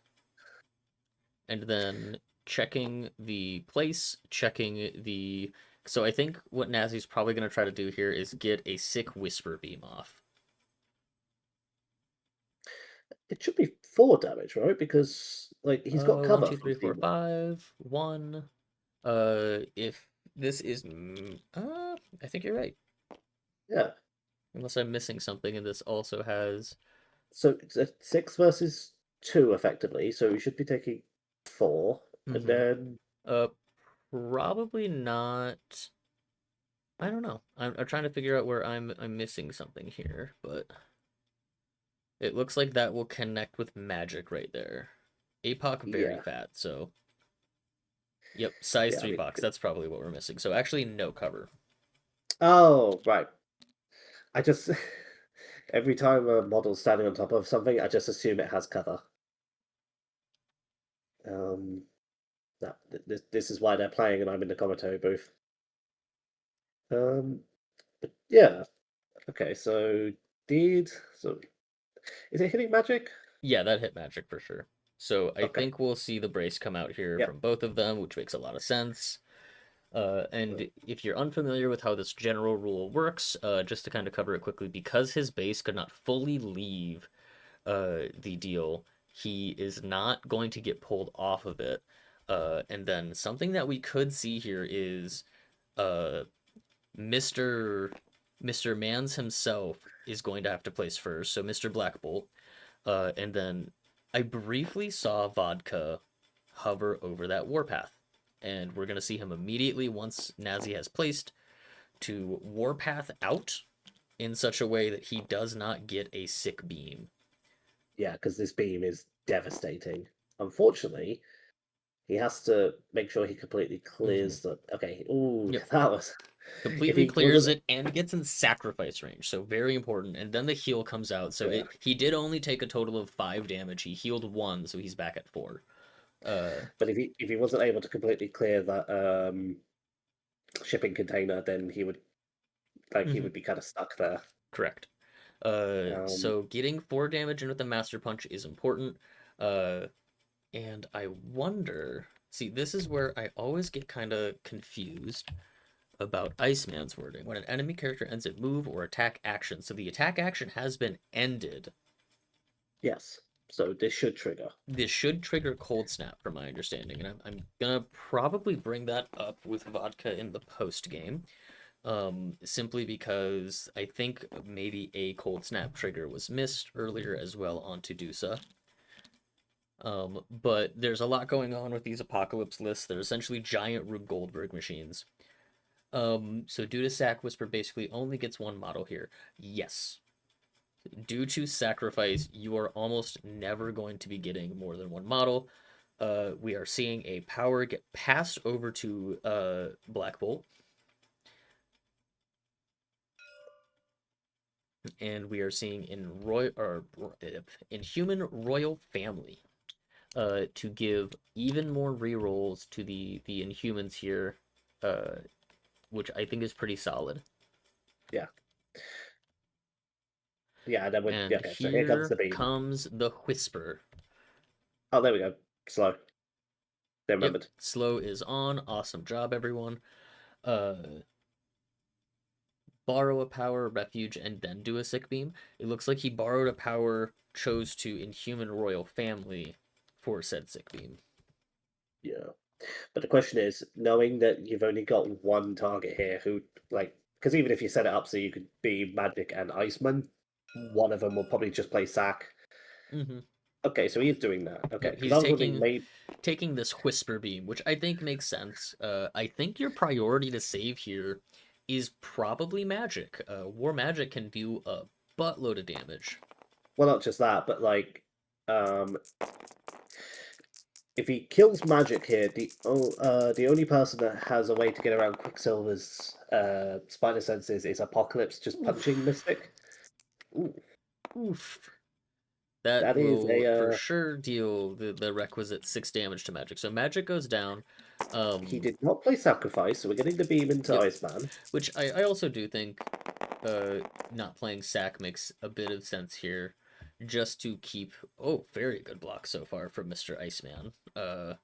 [SPEAKER 1] and then checking the place, checking the. So I think what Nazi's probably going to try to do here is get a sick Whisper Beam off.
[SPEAKER 2] It should be 4 damage, right? Because like he's got
[SPEAKER 1] 1,
[SPEAKER 2] cover
[SPEAKER 1] 2,
[SPEAKER 2] from
[SPEAKER 1] 3, 4,
[SPEAKER 2] Zemo.
[SPEAKER 1] 5, 1. If this is, I think you're right.
[SPEAKER 2] Yeah.
[SPEAKER 1] Unless I'm missing something, and this also has.
[SPEAKER 2] So it's a 6 versus 2 effectively. So we should be taking 4, and
[SPEAKER 1] Mm-hmm.
[SPEAKER 2] then
[SPEAKER 1] Uh, Probably not. I don't know. I'm trying to figure out where I'm missing something here, but it looks like that will connect with magic right there. APOC very
[SPEAKER 2] yeah,
[SPEAKER 1] fat, so yep, size
[SPEAKER 2] yeah. I
[SPEAKER 1] 3
[SPEAKER 2] mean,
[SPEAKER 1] box. That's probably what we're missing. So actually no cover.
[SPEAKER 2] oh right. I just every time a model's standing on top of something, I just assume it has cover. Um, no, this is why they're playing, and I'm in the commentary booth. But yeah, okay. So did so is it hitting magic?
[SPEAKER 1] Yeah, that hit magic for sure. So I
[SPEAKER 2] Okay.
[SPEAKER 1] think we'll see the brace come out here
[SPEAKER 2] Yep.
[SPEAKER 1] from both of them, which makes a lot of sense.
[SPEAKER 2] Uh,
[SPEAKER 1] And if you're unfamiliar with how this general rule works, just to kind of cover it quickly, because his base could not fully leave the deal, he is not going to get pulled off of it. And then something that we could see here is uh, Mr. Mans himself is going to have to place first, so Mr. Black Bolt. And then I briefly saw Vodka hover over that warpath. And we're going to see him immediately once Nazi has placed to warpath out in such a way that he does not get a sick beam.
[SPEAKER 2] yeah, because this beam is devastating. Unfortunately, he has to make sure he completely
[SPEAKER 1] Mm-hmm.
[SPEAKER 2] clears the. Okay. Ooh,
[SPEAKER 1] Yep.
[SPEAKER 2] that was. If
[SPEAKER 1] Completely
[SPEAKER 2] he
[SPEAKER 1] clears
[SPEAKER 2] wasn't.
[SPEAKER 1] it and gets in sacrifice range, so very important. And then the heal comes out, so
[SPEAKER 2] Yeah.
[SPEAKER 1] he did only take a total of 5 damage. He healed 1, so he's back at 4.
[SPEAKER 2] But if he wasn't able to completely clear that shipping container, then he
[SPEAKER 1] Mm-hmm.
[SPEAKER 2] would be kind of stuck there.
[SPEAKER 1] Correct.
[SPEAKER 2] Um,
[SPEAKER 1] So getting 4 damage in with the Master Punch is important. Uh, and I wonder. See, this is where I always get kind of confused about Iceman's wording. When an enemy character ends a move or attack action, so the attack action has been ended.
[SPEAKER 2] yes. So this should trigger.
[SPEAKER 1] This should trigger Cold Snap, from my understanding, and I'm gonna probably bring that up with Vodka in the post game. Simply because I think maybe a Cold Snap trigger was missed earlier as well on Tudusa. But there's a lot going on with these Apocalypse lists. They're essentially giant Rube Goldberg machines. So due to Sack Whisper basically only gets one model here. Yes. Due to sacrifice, you are almost never going to be getting more than one model. We are seeing a power get passed over to Black Bolt, and we are seeing in human royal family to give even more rerolls to the Inhumans here, uh, which I think is pretty solid.
[SPEAKER 2] Yeah. Yeah, and then
[SPEAKER 1] And
[SPEAKER 2] okay, so here comes
[SPEAKER 1] here
[SPEAKER 2] the beam.
[SPEAKER 1] comes the Whisper.
[SPEAKER 2] Oh, there we go. Slow. They
[SPEAKER 1] Yep,
[SPEAKER 2] remembered.
[SPEAKER 1] slow is on. Awesome job, everyone. Uh, Borrow a power, refuge, and then do a sick beam. It looks like he borrowed a power, chose to Inhuman Royal Family for said sick beam.
[SPEAKER 2] Yeah. But the question is, knowing that you've only got one target here who, like, because even if you set it up so you could be Magic and Iceman, one of them will probably just play Sack.
[SPEAKER 1] Mm-hmm.
[SPEAKER 2] Okay, so he's doing that. Okay,
[SPEAKER 1] Yep,
[SPEAKER 2] because
[SPEAKER 1] he's
[SPEAKER 2] I was wondering,
[SPEAKER 1] taking
[SPEAKER 2] maybe.
[SPEAKER 1] taking this Whisper beam, which I think makes sense. I think your priority to save here is probably magic. War magic can do a buttload of damage.
[SPEAKER 2] Well, not just that, but like, um, if he kills Magic here, the only person that has a way to get around Quicksilver's spider senses is Apocalypse just punching
[SPEAKER 1] Oof,
[SPEAKER 2] Mystic. Ooh,
[SPEAKER 1] oof. That
[SPEAKER 2] that is
[SPEAKER 1] will
[SPEAKER 2] a
[SPEAKER 1] for sure deal the requisite 6 damage to magic. So magic goes down.
[SPEAKER 2] he
[SPEAKER 1] Um,
[SPEAKER 2] did not play Sacrifice, so we're getting the beam into
[SPEAKER 1] yep.
[SPEAKER 2] Iceman.
[SPEAKER 1] Which I also do think uh not playing sack makes a bit of sense here. Just to keep very good block so far from Mr. Iceman.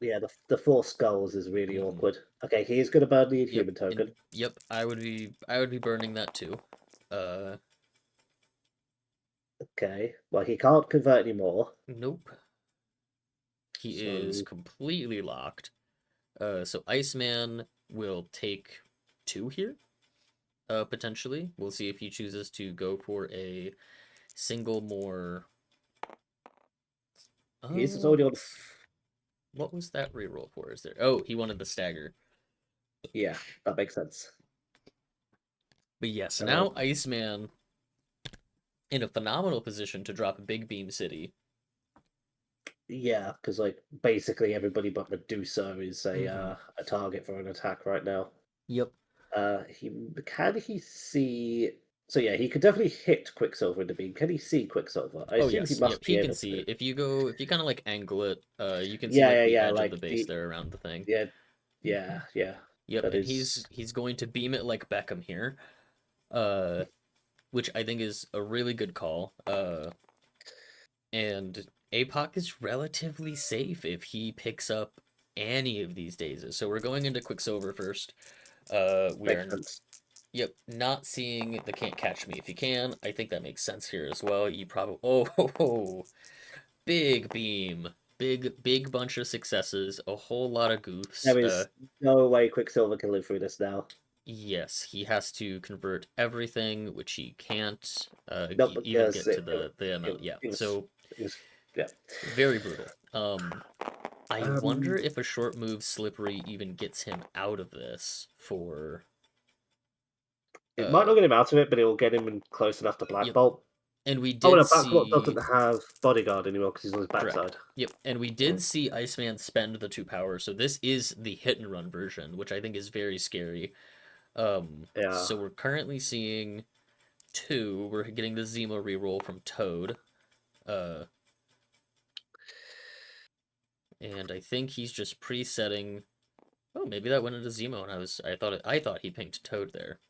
[SPEAKER 2] Yeah, the four skulls is really
[SPEAKER 1] Mhm.
[SPEAKER 2] awkward. Okay, he is going to burn the
[SPEAKER 1] Yep,
[SPEAKER 2] Inhuman token.
[SPEAKER 1] yep, I would be burning that too. Uh
[SPEAKER 2] Okay, well he can't convert anymore,
[SPEAKER 1] nope. He is
[SPEAKER 2] so
[SPEAKER 1] completely locked. So Iceman will take 2 here. Potentially. We'll see if he chooses to go for a single more.
[SPEAKER 2] he's
[SPEAKER 1] Uh,
[SPEAKER 2] already on.
[SPEAKER 1] what was that reroll for? Is there? Oh, he wanted the stagger.
[SPEAKER 2] Yeah, that makes sense.
[SPEAKER 1] But yes,
[SPEAKER 2] Um,
[SPEAKER 1] now Iceman in a phenomenal position to drop a Big Beam City.
[SPEAKER 2] yeah, because like basically everybody but Medusa is
[SPEAKER 1] Mm-hmm.
[SPEAKER 2] a target for an attack right now.
[SPEAKER 1] Yep.
[SPEAKER 2] He can he see? So yeah, he could definitely hit Quicksilver in the beam. Can he see Quicksilver? I
[SPEAKER 1] Oh
[SPEAKER 2] assume he
[SPEAKER 1] yes. Yep.
[SPEAKER 2] must be
[SPEAKER 1] He can
[SPEAKER 2] able to.
[SPEAKER 1] see if you kind of like angle it. You can see
[SPEAKER 2] Yeah,
[SPEAKER 1] like
[SPEAKER 2] yeah,
[SPEAKER 1] the
[SPEAKER 2] yeah.
[SPEAKER 1] edge of the
[SPEAKER 2] Like
[SPEAKER 1] base
[SPEAKER 2] the
[SPEAKER 1] there around the thing.
[SPEAKER 2] yeah, yeah.
[SPEAKER 1] Yep.
[SPEAKER 2] That
[SPEAKER 1] And
[SPEAKER 2] is.
[SPEAKER 1] he's going to beam it like Beckham here. Uh, which I think is a really good call. And APOC is relatively safe if he picks up any of these dazes. So we're going into Quicksilver first. We
[SPEAKER 2] Makes
[SPEAKER 1] are,
[SPEAKER 2] sense.
[SPEAKER 1] yep, not seeing the Can't Catch Me if you can. I think that makes sense here as well. You probably, big beam. Big bunch of successes, a whole lot of goofs.
[SPEAKER 2] There is no way Quicksilver can live through this now.
[SPEAKER 1] Yes, he has to convert everything, which he can't
[SPEAKER 2] Nope,
[SPEAKER 1] even
[SPEAKER 2] because
[SPEAKER 1] get to the
[SPEAKER 2] it,
[SPEAKER 1] amount. Yeah,
[SPEAKER 2] it was
[SPEAKER 1] so
[SPEAKER 2] it was yeah.
[SPEAKER 1] very brutal. I wonder
[SPEAKER 2] Um,
[SPEAKER 1] if a short move slippery even gets him out of this for
[SPEAKER 2] it might not
[SPEAKER 1] uh
[SPEAKER 2] get him out of it, but it will get him in close enough to Black
[SPEAKER 1] yep.
[SPEAKER 2] Bolt.
[SPEAKER 1] And we
[SPEAKER 2] Oh
[SPEAKER 1] did
[SPEAKER 2] no, Black Bolt
[SPEAKER 1] see
[SPEAKER 2] doesn't have bodyguard anymore because he's on his
[SPEAKER 1] correct.
[SPEAKER 2] backside.
[SPEAKER 1] Yep. And we did see Iceman spend the 2 power. So this is the hit and run version, which I think is very scary.
[SPEAKER 2] Yeah.
[SPEAKER 1] So we're currently seeing 2. We're getting the Zemo reroll from Toad. Uh and I think he's just presetting. Oh, maybe that went into Zemo and I thought he pinked Toad there.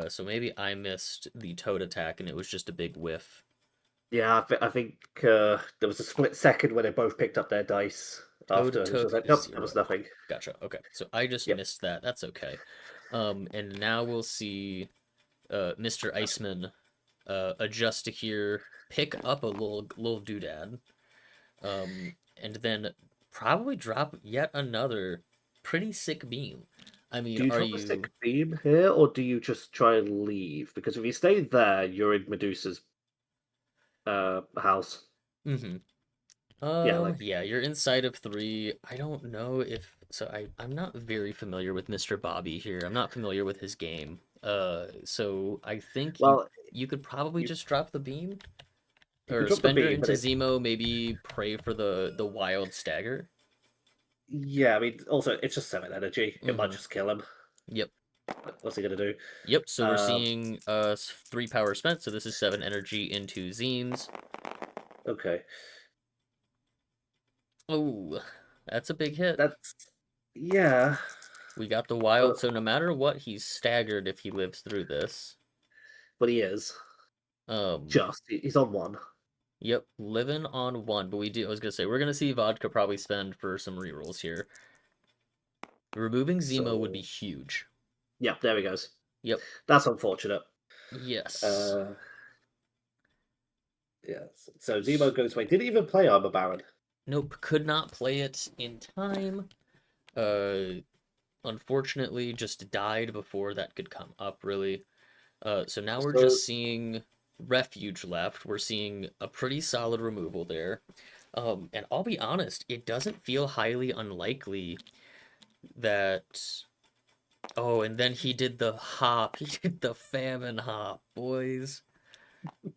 [SPEAKER 1] So maybe I missed the Toad attack and it was just a big whiff.
[SPEAKER 2] Yeah, I think there was a split second when they both picked up their dice after,
[SPEAKER 1] Toad
[SPEAKER 2] and it was just
[SPEAKER 1] took
[SPEAKER 2] like, nope, there was
[SPEAKER 1] 0.
[SPEAKER 2] nothing.
[SPEAKER 1] Gotcha. Okay. So I just
[SPEAKER 2] Yep.
[SPEAKER 1] missed that. That's okay. And now we'll see Mr. Iceman adjust to here, pick up a little doodad, and then probably drop yet another pretty sick beam. I mean,
[SPEAKER 2] Do you
[SPEAKER 1] are
[SPEAKER 2] drop a sick
[SPEAKER 1] you
[SPEAKER 2] beam here, or do you just try and leave? Because if you stay there, you're in Medusa's house.
[SPEAKER 1] mm-hmm.
[SPEAKER 2] Yeah, like
[SPEAKER 1] Yeah, you're inside of 3. I don't know if so I'm not very familiar with Mr. Bobby here. I'm not familiar with his game. So I think you
[SPEAKER 2] well,
[SPEAKER 1] you could probably
[SPEAKER 2] you
[SPEAKER 1] just drop the beam
[SPEAKER 2] you could
[SPEAKER 1] or
[SPEAKER 2] drop the
[SPEAKER 1] spend her
[SPEAKER 2] beam, but
[SPEAKER 1] into
[SPEAKER 2] it
[SPEAKER 1] Zemo, maybe pray for the wild stagger.
[SPEAKER 2] yeah, I mean also it's just 7 energy. It might
[SPEAKER 1] Mm-hmm.
[SPEAKER 2] just kill him.
[SPEAKER 1] Yep.
[SPEAKER 2] What's he gonna do?
[SPEAKER 1] Yep. So we're
[SPEAKER 2] Um,
[SPEAKER 1] seeing 3 power spent. So this is 7 energy into Zines.
[SPEAKER 2] okay.
[SPEAKER 1] Oh, that's a big hit.
[SPEAKER 2] That's yeah,
[SPEAKER 1] We got the wild.
[SPEAKER 2] but
[SPEAKER 1] So no matter what, he's staggered if he lives through this.
[SPEAKER 2] he is.
[SPEAKER 1] Um.
[SPEAKER 2] He's on one.
[SPEAKER 1] Yep, living on 1, but I was gonna say, we're gonna see Vodka probably spend for some rerolls here. Removing Zemo would be
[SPEAKER 2] So
[SPEAKER 1] huge.
[SPEAKER 2] yeah, there he goes.
[SPEAKER 1] Yep.
[SPEAKER 2] That's unfortunate.
[SPEAKER 1] Yes.
[SPEAKER 2] Uh yes. So Zemo goes away. Didn't even play Armor Baron.
[SPEAKER 1] Nope, could not play it in time. Uh, Unfortunately, just died before that could come up, really. So now we're
[SPEAKER 2] So
[SPEAKER 1] just seeing Refuge left. We're seeing a pretty solid removal there. And I'll be honest, it doesn't feel highly unlikely that oh, and then he did the hop. He did the famine hop, boys.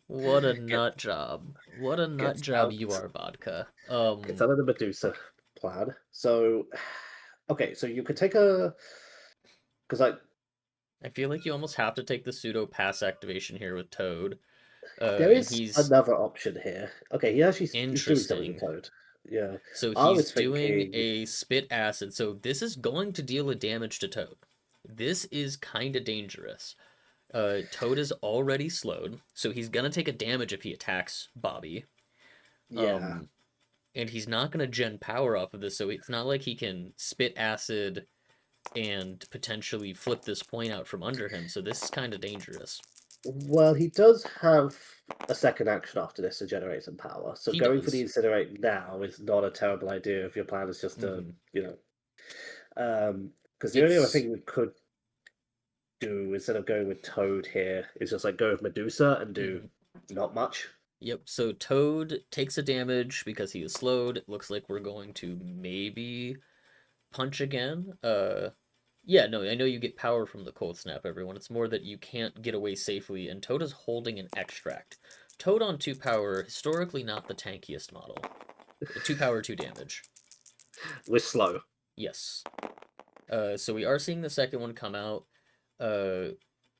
[SPEAKER 1] What a
[SPEAKER 2] get
[SPEAKER 1] nut job. What a nut
[SPEAKER 2] gets
[SPEAKER 1] job
[SPEAKER 2] out
[SPEAKER 1] you are, Vodka.
[SPEAKER 2] gets out of the Medusa plan. So okay, so you could take a because like
[SPEAKER 1] I feel like you almost have to take the pseudo pass activation here with Toad.
[SPEAKER 2] there
[SPEAKER 1] And
[SPEAKER 2] is
[SPEAKER 1] he's
[SPEAKER 2] another option here. Okay, he's doing something with
[SPEAKER 1] interesting.
[SPEAKER 2] Toad. Yeah.
[SPEAKER 1] So
[SPEAKER 2] I
[SPEAKER 1] he's
[SPEAKER 2] was
[SPEAKER 1] doing
[SPEAKER 2] thinking
[SPEAKER 1] a spit acid. So this is going to deal a damage to Toad. This is kind of dangerous. Toad is already slowed, so he's gonna take a damage if he attacks Bobby.
[SPEAKER 2] yeah.
[SPEAKER 1] Um, and he's not going to gen power off of this, so it's not like he can spit acid and potentially flip this point out from under him. So this is kind of dangerous.
[SPEAKER 2] Well, he does have a second action after this to generate some power. So
[SPEAKER 1] He
[SPEAKER 2] going for the
[SPEAKER 1] does.
[SPEAKER 2] incinerate now is not a terrible idea if your plan is just to,
[SPEAKER 1] Hmm.
[SPEAKER 2] you know, because the only other
[SPEAKER 1] It's
[SPEAKER 2] thing we could do instead of going with Toad here is just like go with Medusa and do
[SPEAKER 1] mhm.
[SPEAKER 2] not much.
[SPEAKER 1] Yep. So Toad takes a damage because he is slowed. It looks like we're going to maybe punch again. Yeah, no, I know you get power from the cold snap, everyone. It's more that you can't get away safely, and Toad is holding an extract. Toad on 2 power, historically not the tankiest model. 2 power, 2 damage.
[SPEAKER 2] We're slow.
[SPEAKER 1] Yes. So we are seeing the second one come out. Uh,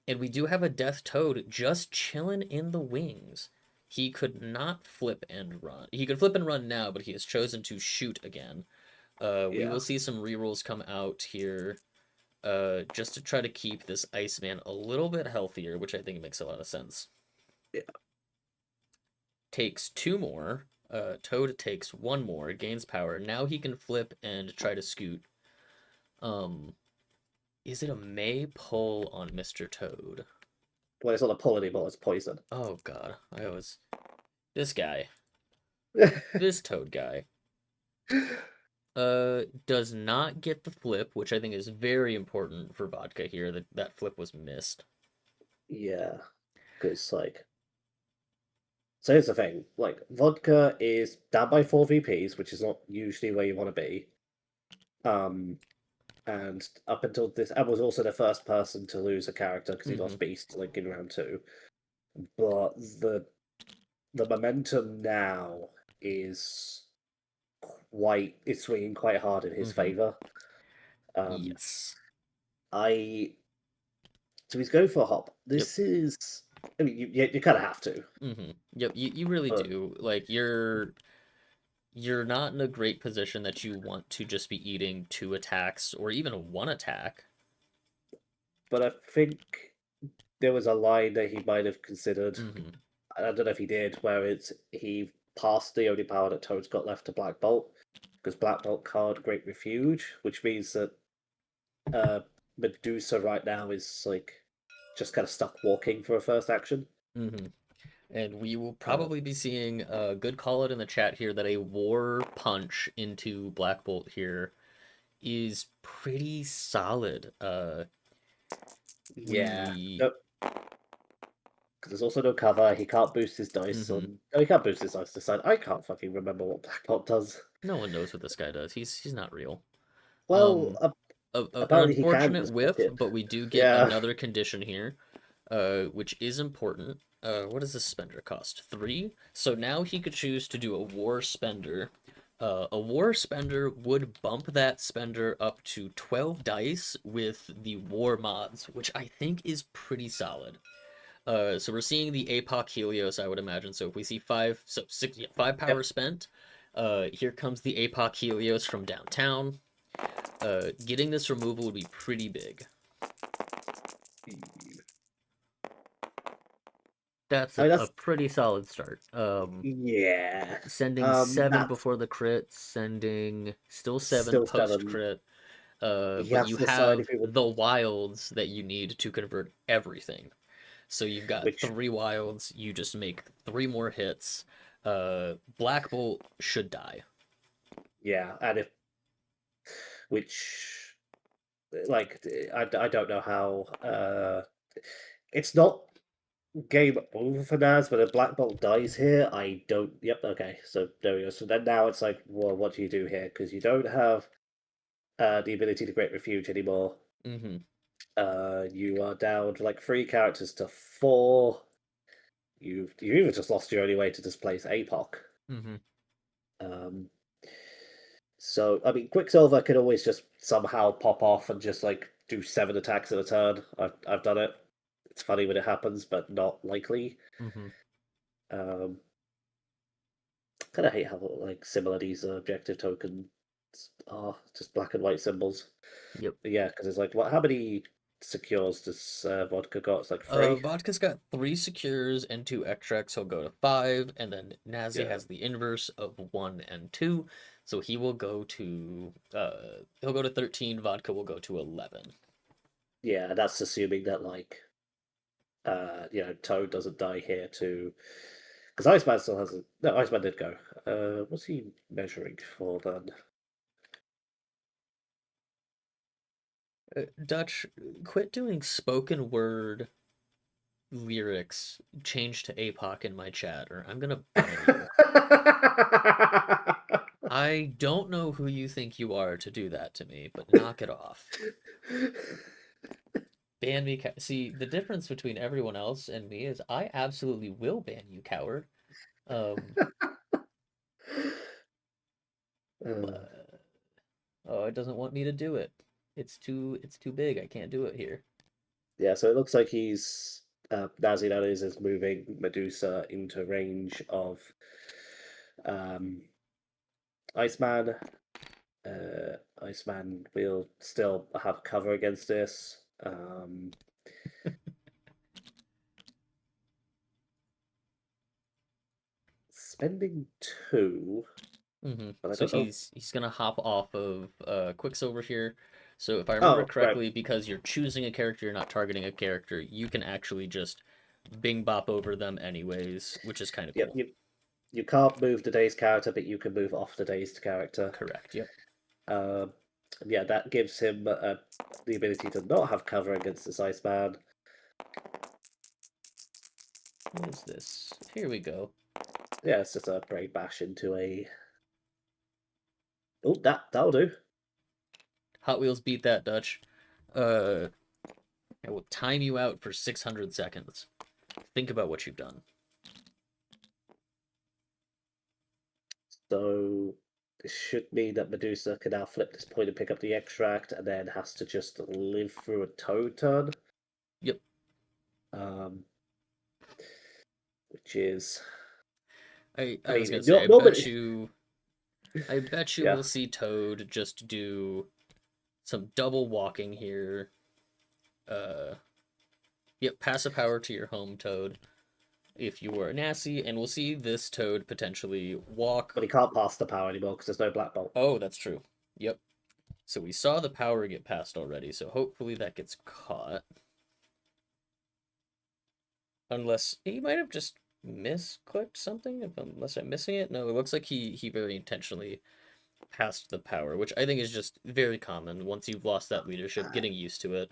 [SPEAKER 1] and we do have a Death Toad just chilling in the wings. He could not flip and run. He could flip and run now, but he has chosen to shoot again. We
[SPEAKER 2] Yeah.
[SPEAKER 1] will see some rerolls come out here just to try to keep this Iceman a little bit healthier, which I think makes a lot of sense.
[SPEAKER 2] Yeah.
[SPEAKER 1] Takes 2 more. Toad takes 1 more, gains power. Now he can flip and try to scoot. Um, is it a May pull on Mr. Toad?
[SPEAKER 2] Well, it's not a pull anymore, it's poison.
[SPEAKER 1] Oh god, I was this guy, this Toad guy. Does not get the flip, which I think is very important for Vodka here. That flip was missed.
[SPEAKER 2] Yeah. Because, like, so here's the thing like, Vodka is down by 4 VPs, which is not usually where you want to be. Um, and up until this, I was also the first person to lose a character because he
[SPEAKER 1] Mm-hmm.
[SPEAKER 2] lost Beast like in round two. But the momentum now is quite it's swinging quite hard in his
[SPEAKER 1] Mm-hmm.
[SPEAKER 2] favor. Um,
[SPEAKER 1] Yes.
[SPEAKER 2] I so he's going for a hop.
[SPEAKER 1] Yep.
[SPEAKER 2] This is, I mean, you kind of have to,
[SPEAKER 1] Mm-hmm. Yep. You really
[SPEAKER 2] but
[SPEAKER 1] do. Like you're not in a great position that you want to just be eating 2 attacks or even 1 attack.
[SPEAKER 2] I think there was a line that he might have considered.
[SPEAKER 1] Mm-hmm.
[SPEAKER 2] I don't know if he did, where he passed the only power that Toad's got left to Black Bolt because Black Bolt card Great Refuge, which means that uh, Medusa right now is like just kind of stuck walking for a first action.
[SPEAKER 1] Mm-hmm. And we will
[SPEAKER 2] Uh,
[SPEAKER 1] probably be seeing a good call it in the chat here that a war punch into Black Bolt here is pretty solid.
[SPEAKER 2] yeah,
[SPEAKER 1] We
[SPEAKER 2] because because there's also no cover. He can't boost his dice
[SPEAKER 1] Mm-hmm.
[SPEAKER 2] on. Oh, he can't boost his dice to side. I can't fucking remember what Black Bolt does.
[SPEAKER 1] No one knows what this guy does. He's not real.
[SPEAKER 2] Well,
[SPEAKER 1] Um, an
[SPEAKER 2] apparently he can
[SPEAKER 1] unfortunate
[SPEAKER 2] just
[SPEAKER 1] whiff,
[SPEAKER 2] block it.
[SPEAKER 1] but we do get
[SPEAKER 2] Yeah.
[SPEAKER 1] another condition here, which is important. What does this spender cost? 3? So now he could choose to do a war spender. A war spender would bump that spender up to 12 dice with the war mods, which I think is pretty solid. So we're seeing the APOC Helios, I would imagine. So if we see 6, yeah, 5 power
[SPEAKER 2] Yep.
[SPEAKER 1] spent, here comes the APOC Helios from downtown. Getting this removal would be pretty big. That's
[SPEAKER 2] I mean,
[SPEAKER 1] a
[SPEAKER 2] that's
[SPEAKER 1] pretty solid start.
[SPEAKER 2] yeah.
[SPEAKER 1] Sending 7
[SPEAKER 2] That's
[SPEAKER 1] before the crit, sending still 7
[SPEAKER 2] still
[SPEAKER 1] post
[SPEAKER 2] 7.
[SPEAKER 1] crit.
[SPEAKER 2] He
[SPEAKER 1] But
[SPEAKER 2] has
[SPEAKER 1] you
[SPEAKER 2] to decide
[SPEAKER 1] have
[SPEAKER 2] if he would,
[SPEAKER 1] the wilds that you need to convert everything. So you've got
[SPEAKER 2] which
[SPEAKER 1] 3 wilds, you just make 3 more hits. Black Bolt should die.
[SPEAKER 2] yeah, and if which like I don't know how it's not game over for Naz, but if Black Bolt dies here, I don't. Yep, okay, so there we go. So then now it's like, well, what do you do here? Because you don't have the ability to Great Refuge anymore.
[SPEAKER 1] Mm-hmm.
[SPEAKER 2] You are down to like 3 characters to 4. You even just lost your only way to displace APOC.
[SPEAKER 1] Mm-hmm.
[SPEAKER 2] Um, so I mean, Quicksilver can always just somehow pop off and just like do 7 attacks in a turn. I've done it. It's funny when it happens, but not likely.
[SPEAKER 1] Mm-hmm.
[SPEAKER 2] Um, kind of hate how like similar these objective tokens are, just black and white symbols.
[SPEAKER 1] Yep.
[SPEAKER 2] But yeah, because it's like, what? How many secures does Vodka got? It's like 3.
[SPEAKER 1] Vodka's got 3 secures and 2 extracts. He'll go to 5, and then Nasse
[SPEAKER 2] Yeah,
[SPEAKER 1] has the inverse of 1 and 2, so he'll go to 13. Vodka will go to 11.
[SPEAKER 2] yeah. That's assuming that like Toad doesn't die here too, because Iceman still hasn't. No, Iceman did go. What's he measuring for then?
[SPEAKER 1] Dutch, quit doing spoken word lyrics. Change to APOC in my chat, or I'm gonna ban you. I don't know who you think you are to do that to me, but knock it off. Ban me. See, the difference between everyone else and me is I absolutely will ban you, coward. Um,
[SPEAKER 2] Uh,
[SPEAKER 1] but, oh, it doesn't want me to do it. It's too big. I can't do it here.
[SPEAKER 2] yeah, so it looks like he's Nazi that is moving Medusa into range of um, Iceman. Iceman will still have cover against this. Spending 2, but I
[SPEAKER 1] So
[SPEAKER 2] don't know.
[SPEAKER 1] he's gonna hop off of Quicksilver here. So if I remember
[SPEAKER 2] Oh, right.
[SPEAKER 1] correctly, because you're choosing a character, you're not targeting a character, you can actually just bing bop over them anyways, which is kind of
[SPEAKER 2] Yep,
[SPEAKER 1] cool.
[SPEAKER 2] you can't move today's character, but you can move off today's character.
[SPEAKER 1] Correct. Yep.
[SPEAKER 2] Um, yeah, that gives him the ability to not have cover against this Iceman.
[SPEAKER 1] What is this? Here we go.
[SPEAKER 2] Yeah, it's just a brain bash into a. Oh, that'll do.
[SPEAKER 1] Hot Wheels beat that, Dutch. Uh, I will time you out for 600 seconds. Think about what you've done.
[SPEAKER 2] So this should mean that Medusa can now flip this point and pick up the extract, and then has to just live through a Toad turn.
[SPEAKER 1] Yep.
[SPEAKER 2] Um, which is,
[SPEAKER 1] I
[SPEAKER 2] I
[SPEAKER 1] was gonna
[SPEAKER 2] mean,
[SPEAKER 1] say,
[SPEAKER 2] normally,
[SPEAKER 1] I bet you
[SPEAKER 2] yeah,
[SPEAKER 1] we'll see Toad just do some double walking here. Uh, yep, pass a power to your home Toad if you were Nasse, and we'll see this Toad potentially walk.
[SPEAKER 2] but he can't pass the power anymore because there's no Black Bolt.
[SPEAKER 1] Oh, that's true. Yep. So we saw the power get passed already, so hopefully that gets caught. Unless he might have just misclicked something, unless I'm missing it. No, it looks like he very intentionally passed the power, which I think is just very common once you've lost that leadership, getting used to it.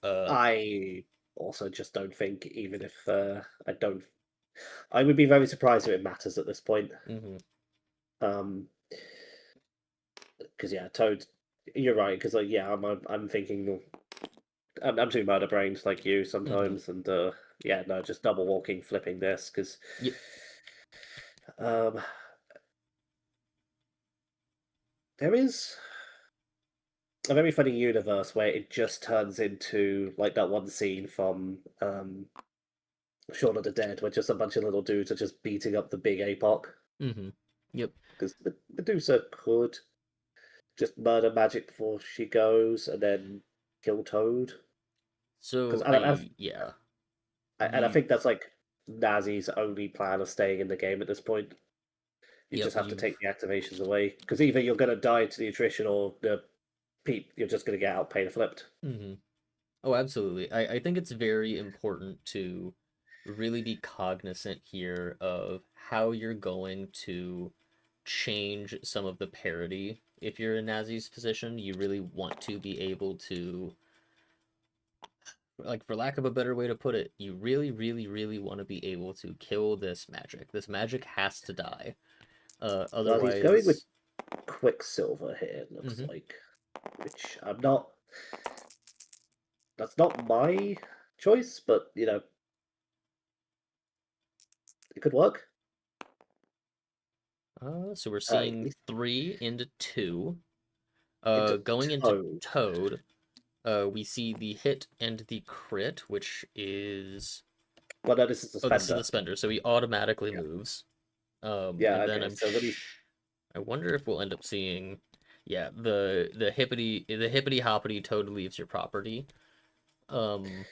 [SPEAKER 1] Uh,
[SPEAKER 2] I also just don't think, even if I would be very surprised if it matters at this point.
[SPEAKER 1] Mm-hmm.
[SPEAKER 2] Um, because yeah, Toad, you're right. Because like yeah, I'm thinking I'm too murder brained like you
[SPEAKER 1] Mm-hmm.
[SPEAKER 2] sometimes, and yeah, no, just double walking, flipping this because
[SPEAKER 1] Yep.
[SPEAKER 2] um, there is a very funny universe where it just turns into like that one scene from Shaun of the Dead, where just a bunch of little dudes are just beating up the big APOC.
[SPEAKER 1] Mm-hmm. Yep.
[SPEAKER 2] Because Medusa could just murder Magic before she goes, and then kill Toad. Because
[SPEAKER 1] So yeah.
[SPEAKER 2] and I
[SPEAKER 1] You
[SPEAKER 2] think that's like Nazi's only plan of staying in the game at this point. You
[SPEAKER 1] yep,
[SPEAKER 2] just have to take the activations away because either you're going to die to the attrition or the peep. You're just going to get out pain flipped.
[SPEAKER 1] mm-hmm. Oh, absolutely. I think it's very important to really be cognizant here of how you're going to change some of the parity. If you're in Nazi's position, you really want to be able to, like, for lack of a better way to put it, you really, really, really want to be able to kill this magic. This magic has to die.
[SPEAKER 2] Well, he's going with
[SPEAKER 1] Otherwise,
[SPEAKER 2] Quicksilver here. It looks
[SPEAKER 1] hmm
[SPEAKER 2] like, which I'm not. That's not my choice, but it could work.
[SPEAKER 1] so we're
[SPEAKER 2] At
[SPEAKER 1] seeing
[SPEAKER 2] least
[SPEAKER 1] 3 into 2.
[SPEAKER 2] into
[SPEAKER 1] Going into
[SPEAKER 2] Toad.
[SPEAKER 1] Toad, we see the hit and the crit, which is
[SPEAKER 2] Well, no, this is the
[SPEAKER 1] oh, this is
[SPEAKER 2] spender.
[SPEAKER 1] the spender, so he automatically
[SPEAKER 2] Yeah.
[SPEAKER 1] moves.
[SPEAKER 2] Yeah.
[SPEAKER 1] And then
[SPEAKER 2] Okay. So when he's
[SPEAKER 1] I wonder if we'll end up seeing, yeah, the hippity hoppity Toad leaves your property, um,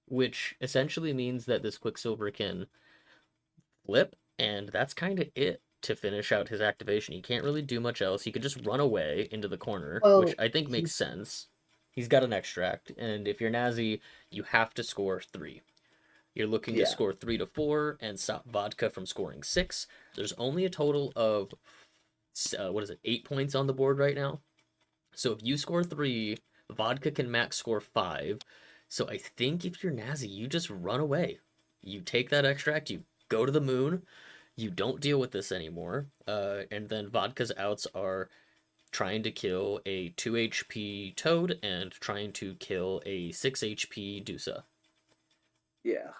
[SPEAKER 1] which essentially means that this Quicksilver can flip, and that's kind of it to finish out his activation. He can't really do much else. He could just run away into the corner, which
[SPEAKER 2] well,
[SPEAKER 1] I think makes
[SPEAKER 2] he's
[SPEAKER 1] sense. He's got an extract, and if you're Nazi, you have to score 3. You're looking to
[SPEAKER 2] yeah.
[SPEAKER 1] score 3 to 4 and stop Vodka from scoring 6. There's only a total of what is it, 8 points on the board right now. So if you score 3, Vodka can max score 5. So I think if you're Nazi, you just run away. You take that extract, you go to the moon, you don't deal with this anymore. And then Vodka's outs are trying to kill a 2 HP Toad and trying to kill a 6 HP Dusa.
[SPEAKER 2] Yeah.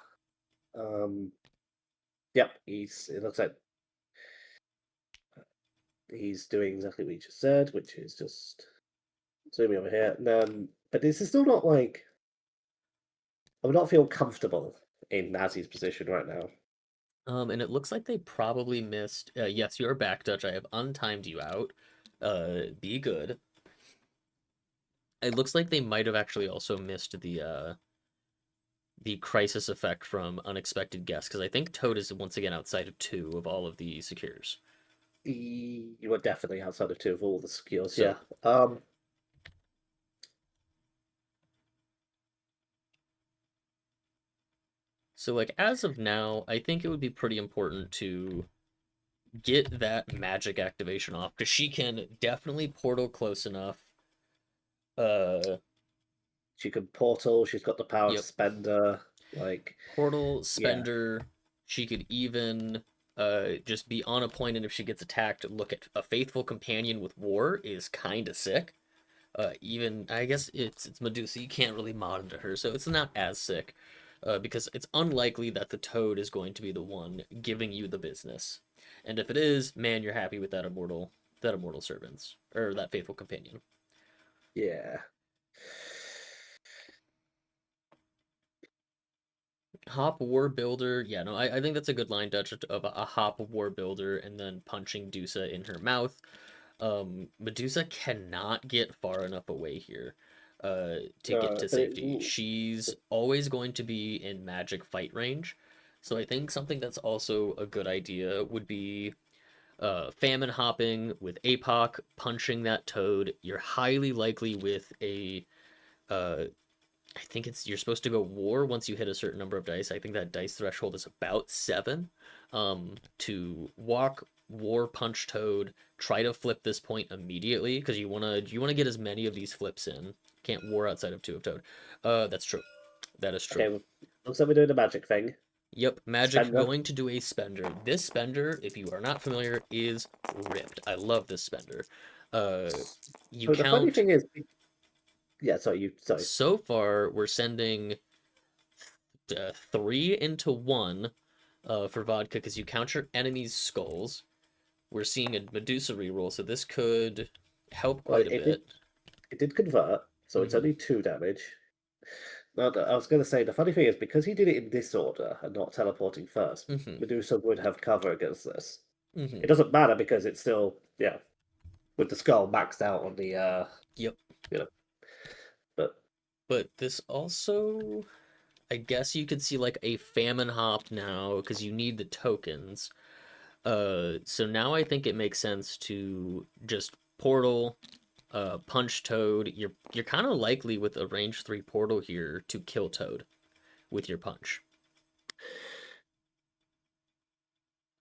[SPEAKER 2] Yep. It looks like he's doing exactly what you just said, which is just zooming over here. But this is still not like I would not feel comfortable in Nazi's position right now.
[SPEAKER 1] And it looks like they probably missed. Yes, you're back, Dutch. I have untimed you out. Be good. It looks like they might have actually also missed the crisis effect from unexpected guests because I think Toad is once again outside of 2 of all of the secures.
[SPEAKER 2] You are definitely outside of 2 of all the skills. Yeah.
[SPEAKER 1] So so like as of now, I think it would be pretty important to get that magic activation off because she can definitely portal close enough. Uh,
[SPEAKER 2] She can portal. She's got the power to
[SPEAKER 1] yep,
[SPEAKER 2] spend her. Like,
[SPEAKER 1] portal
[SPEAKER 2] yeah,
[SPEAKER 1] spender. She could even just be on a point, and if she gets attacked, look at a faithful companion with war is kind of sick. Even I guess it's Medusa. You can't really mod into her, so it's not as sick. Because it's unlikely that the Toad is going to be the one giving you the business. And if it is, man, you're happy with that immortal servants or that faithful companion.
[SPEAKER 2] yeah,
[SPEAKER 1] Hop War Builder, yeah, no, I think that's a good line, Dutch, of a Hop War Builder and then punching Dusa in her mouth. Medusa cannot get far enough away here to get to
[SPEAKER 2] but
[SPEAKER 1] safety. She's always going to be in magic fight range. So I think something that's also a good idea would be famine hopping with APOC, punching that toad. You're highly likely with a I think it's you're supposed to go war once you hit a certain number of dice. I think that dice threshold is about 7. To walk war punch toad, try to flip this point immediately because you wanna get as many of these flips in. Can't war outside of 2 of toad. That's true. That is true.
[SPEAKER 2] Okay, well, looks like we're doing a magic thing.
[SPEAKER 1] Yep, Magic
[SPEAKER 2] Spender.
[SPEAKER 1] going to do a spender. This spender, if you are not familiar, is ripped. I love this spender. You
[SPEAKER 2] But the funny
[SPEAKER 1] count.
[SPEAKER 2] thing is, yeah. Sorry.
[SPEAKER 1] So far, we're sending three into one for vodka because you count your enemy's skulls. We're seeing a Medusa reroll, so this could help
[SPEAKER 2] Well,
[SPEAKER 1] quite a bit.
[SPEAKER 2] it did convert, so it's
[SPEAKER 1] Mm-hmm.
[SPEAKER 2] only 2 damage. Now, I was going to say the funny thing is because he did it in this order and not teleporting first,
[SPEAKER 1] Mm-hmm.
[SPEAKER 2] Medusa would have cover against this.
[SPEAKER 1] Mm-hmm.
[SPEAKER 2] It doesn't matter because it's still with the skull maxed out on the
[SPEAKER 1] Yep.
[SPEAKER 2] you know, but
[SPEAKER 1] But this also, I guess you could see like a famine hop now because you need the tokens. So now I think it makes sense to just portal, punch Toad. You're kind of likely with a range 3 portal here to kill Toad with your punch.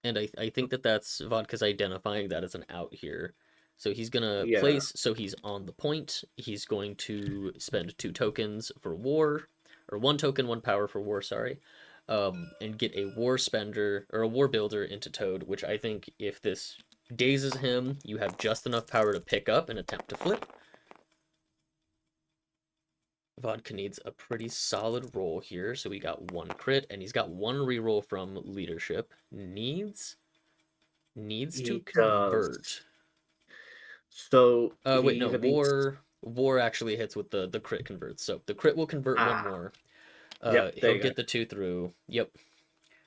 [SPEAKER 1] And I think that's Vodka's identifying that as an out here. So he's gonna
[SPEAKER 2] yeah,
[SPEAKER 1] place, so he's on the point. He's going to spend 2 tokens for war, or 1 token, 1 power for war, sorry, and get a war spender or a war builder into Toad, which I think if this dazes him, you have just enough power to pick up and attempt to flip. Vodka needs a pretty solid roll here, so we got 1 crit, and he's got 1 reroll from leadership. Needs to
[SPEAKER 2] he does.
[SPEAKER 1] convert.
[SPEAKER 2] So he
[SPEAKER 1] Wait, no,
[SPEAKER 2] either needs.
[SPEAKER 1] war actually hits with the crit converts. So the crit will convert one
[SPEAKER 2] Ah,
[SPEAKER 1] more.
[SPEAKER 2] yep, there
[SPEAKER 1] He'll
[SPEAKER 2] you go.
[SPEAKER 1] get the 2 through. Yep.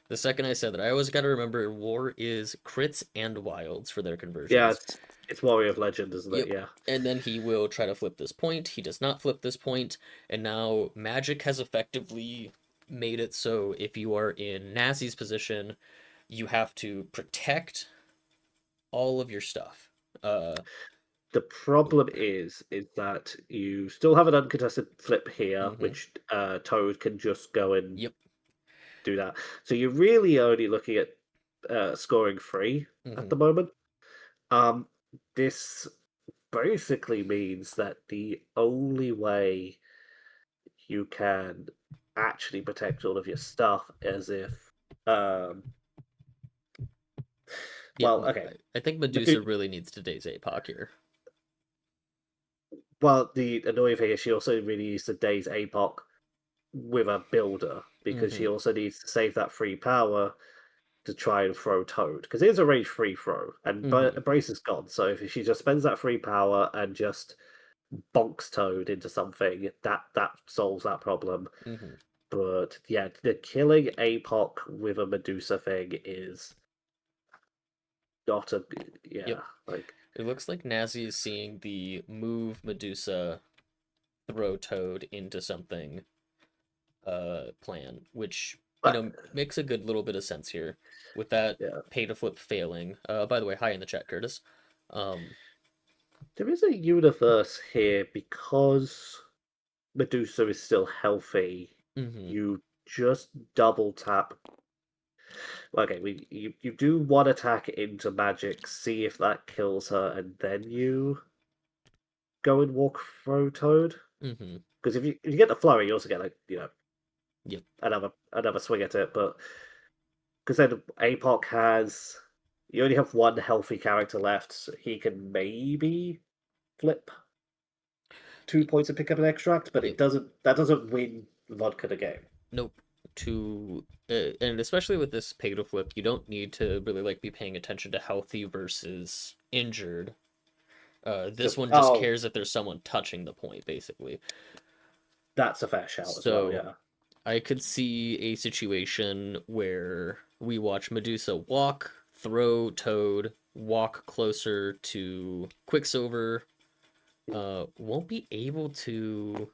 [SPEAKER 1] The second I said that, I always got to remember war is crits and wilds for their
[SPEAKER 2] Yeah,
[SPEAKER 1] conversions.
[SPEAKER 2] it's Warrior of Legend, isn't it?
[SPEAKER 1] Yep.
[SPEAKER 2] Yeah.
[SPEAKER 1] And then he will try to flip this point. He does not flip this point, and now Magic has effectively made it so if you are in Nasse's position, you have to protect all of your stuff.
[SPEAKER 2] The problem is that you still have an uncontested flip here,
[SPEAKER 1] Mm-hmm.
[SPEAKER 2] which Toad can just go and
[SPEAKER 1] Yep.
[SPEAKER 2] do that. So you're really only looking at scoring 3 at
[SPEAKER 1] Mm-hmm.
[SPEAKER 2] the moment. Um, this basically means that the only way you can actually protect all of your stuff is if, um,
[SPEAKER 1] Yeah,
[SPEAKER 2] well, okay,
[SPEAKER 1] I think Medusa
[SPEAKER 2] Medu-
[SPEAKER 1] really needs to daze APOC here.
[SPEAKER 2] well, the annoying thing is she also really needs to daze APOC with a builder because
[SPEAKER 1] Mm-hmm.
[SPEAKER 2] she also needs to save that free power to try and throw Toad because it is a range free throw and
[SPEAKER 1] Mm-hmm.
[SPEAKER 2] Brace is gone. So if she just spends that free power and just bonks Toad into something, that solves that problem.
[SPEAKER 1] Mm-hmm.
[SPEAKER 2] But yeah, the killing APOC with a Medusa thing is not a
[SPEAKER 1] Yep.
[SPEAKER 2] yeah like
[SPEAKER 1] It looks like Nazi is seeing the move Medusa throw Toad into something plan, which,
[SPEAKER 2] but
[SPEAKER 1] makes a good little bit of sense here with that
[SPEAKER 2] yeah.
[SPEAKER 1] pay to flip failing. By the way, hi in the chat, Curtis. Um,
[SPEAKER 2] There is a universe here because Medusa is still healthy.
[SPEAKER 1] mm-hmm.
[SPEAKER 2] You just double tap. Okay, you do one attack into magic, see if that kills her, and then you go and walk through Toad.
[SPEAKER 1] Mm-hmm.
[SPEAKER 2] Because if you get the flurry, you also get like
[SPEAKER 1] Yep.
[SPEAKER 2] another swing at it. But because then APOC has you only have one healthy character left, so he can maybe flip 2 points and pick up an extract, but
[SPEAKER 1] Yep.
[SPEAKER 2] that doesn't win Vodka the game.
[SPEAKER 1] Nope. To and especially with this pay to flip, you don't need to really like be paying attention to healthy versus injured. This
[SPEAKER 2] Just
[SPEAKER 1] one just cares if there's someone touching the point, basically.
[SPEAKER 2] that's a fair shout as well,
[SPEAKER 1] So
[SPEAKER 2] yeah.
[SPEAKER 1] I could see a situation where we watch Medusa walk, throw Toad, walk closer to Quicksilver. Won't be able to.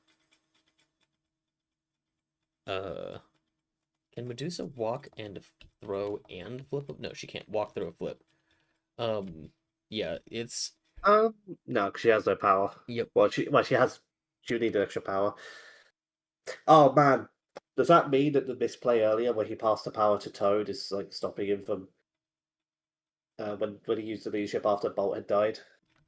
[SPEAKER 1] Uh, can Medusa walk and throw and flip? No, she can't walk, throw, flip. Um, yeah, it's.
[SPEAKER 2] Um, no, because she has no power.
[SPEAKER 1] Yep.
[SPEAKER 2] She has. She would need an extra power. Oh man, does that mean that the misplay earlier, where he passed the power to Toad, is like stopping him from when he used the leadership after Bolt had died?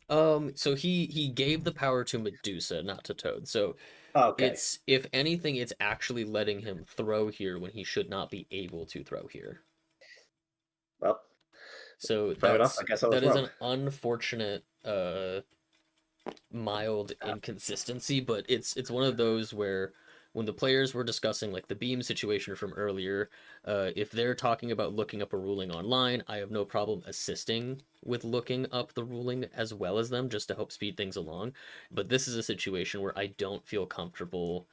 [SPEAKER 1] So he gave the power to Medusa, not to Toad. So
[SPEAKER 2] Okay,
[SPEAKER 1] it's, if anything, it's actually letting him throw here when he should not be able to throw here.
[SPEAKER 2] well,
[SPEAKER 1] So
[SPEAKER 2] fair enough. I guess I was
[SPEAKER 1] that is
[SPEAKER 2] wrong.
[SPEAKER 1] an unfortunate mild
[SPEAKER 2] Uh,
[SPEAKER 1] inconsistency, but it's one of those where when the players were discussing like the beam situation from earlier, if they're talking about looking up a ruling online, I have no problem assisting with looking up the ruling as well as them just to help speed things along. But this is a situation where I don't feel comfortable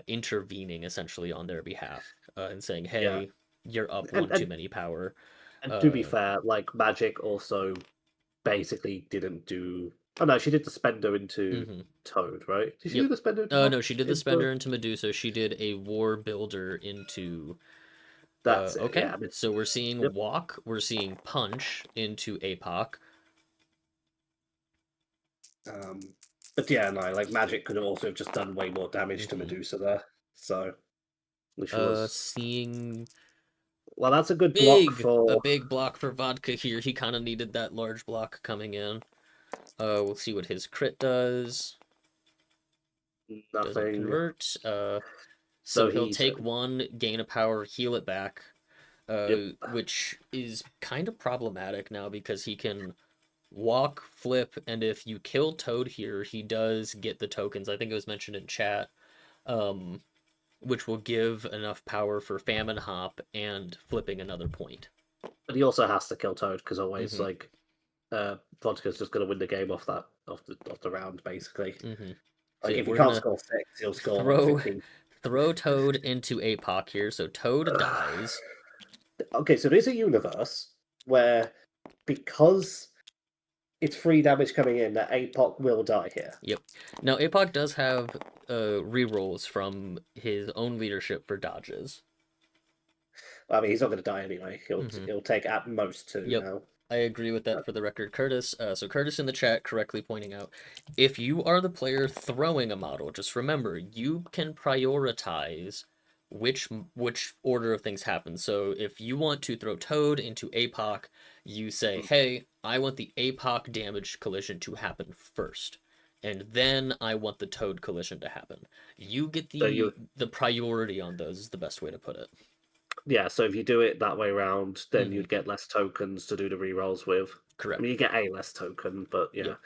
[SPEAKER 1] intervening essentially on their behalf and saying,
[SPEAKER 2] yeah,
[SPEAKER 1] "Hey, you're up
[SPEAKER 2] and,
[SPEAKER 1] one too
[SPEAKER 2] and
[SPEAKER 1] many power."
[SPEAKER 2] and to be
[SPEAKER 1] Uh,
[SPEAKER 2] fair, like Magic also basically didn't do. Oh no, she did the spender into
[SPEAKER 1] mhm.
[SPEAKER 2] Toad, right? Did she
[SPEAKER 1] Yep.
[SPEAKER 2] do the spender into Todd?
[SPEAKER 1] No, she did the
[SPEAKER 2] Into
[SPEAKER 1] spender into Medusa. She did a war builder into.
[SPEAKER 2] that's it.
[SPEAKER 1] Okay,
[SPEAKER 2] Yeah, I mean,
[SPEAKER 1] so we're seeing
[SPEAKER 2] yep.
[SPEAKER 1] walk. We're seeing punch into APOC.
[SPEAKER 2] Um, but yeah, no, like Magic could have also have just done way more damage to
[SPEAKER 1] Hmm.
[SPEAKER 2] Medusa there. So which was
[SPEAKER 1] Seeing
[SPEAKER 2] well, that's a good block
[SPEAKER 1] a
[SPEAKER 2] for
[SPEAKER 1] big block for Vodka here. He kind of needed that large block coming in. We'll see what his crit does. Doesn't
[SPEAKER 2] nothing.
[SPEAKER 1] convert. So
[SPEAKER 2] So
[SPEAKER 1] he'll
[SPEAKER 2] he's
[SPEAKER 1] take one, gain a power, heal it back.
[SPEAKER 2] yep.
[SPEAKER 1] Which is kind of problematic now because he can walk, flip, and if you kill Toad here, he does get the tokens. I think it was mentioned in chat, um, which will give enough power for Famine Hop and flipping another point.
[SPEAKER 2] But he also has to kill Toad because always
[SPEAKER 1] Mm-hmm.
[SPEAKER 2] like Vodka's just going to win the game off that off the round basically.
[SPEAKER 1] Mm-hmm. So
[SPEAKER 2] Like
[SPEAKER 1] yeah,
[SPEAKER 2] if he
[SPEAKER 1] we're
[SPEAKER 2] can't
[SPEAKER 1] gonna
[SPEAKER 2] score six, he'll score like
[SPEAKER 1] throw
[SPEAKER 2] 15.
[SPEAKER 1] throw Toad into APOC here. So Toad dies.
[SPEAKER 2] Okay, so there's a universe where because it's free damage coming in, that APOC will die here.
[SPEAKER 1] Yep. Now APOC does have rerolls from his own leadership for dodges.
[SPEAKER 2] I mean, he's not going to die anyway.
[SPEAKER 1] Mm-hmm.
[SPEAKER 2] He'll take at most two
[SPEAKER 1] Yep.
[SPEAKER 2] now.
[SPEAKER 1] I agree with that for the record, Curtis. So Curtis in the chat correctly pointing out, if you are the player throwing a model, just remember you can prioritize which order of things happen. So if you want to throw Toad into APOC, you say, "Hey, I want the APOC damage collision to happen first, and then I want the Toad collision to happen." You get
[SPEAKER 2] So you
[SPEAKER 1] the priority on those is the best way to put it.
[SPEAKER 2] yeah, so if you do it that way round, then
[SPEAKER 1] Hmm.
[SPEAKER 2] you'd get less tokens to do the rerolls with. I mean,
[SPEAKER 1] Correct.
[SPEAKER 2] you get a less token, but yeah.
[SPEAKER 1] Yep.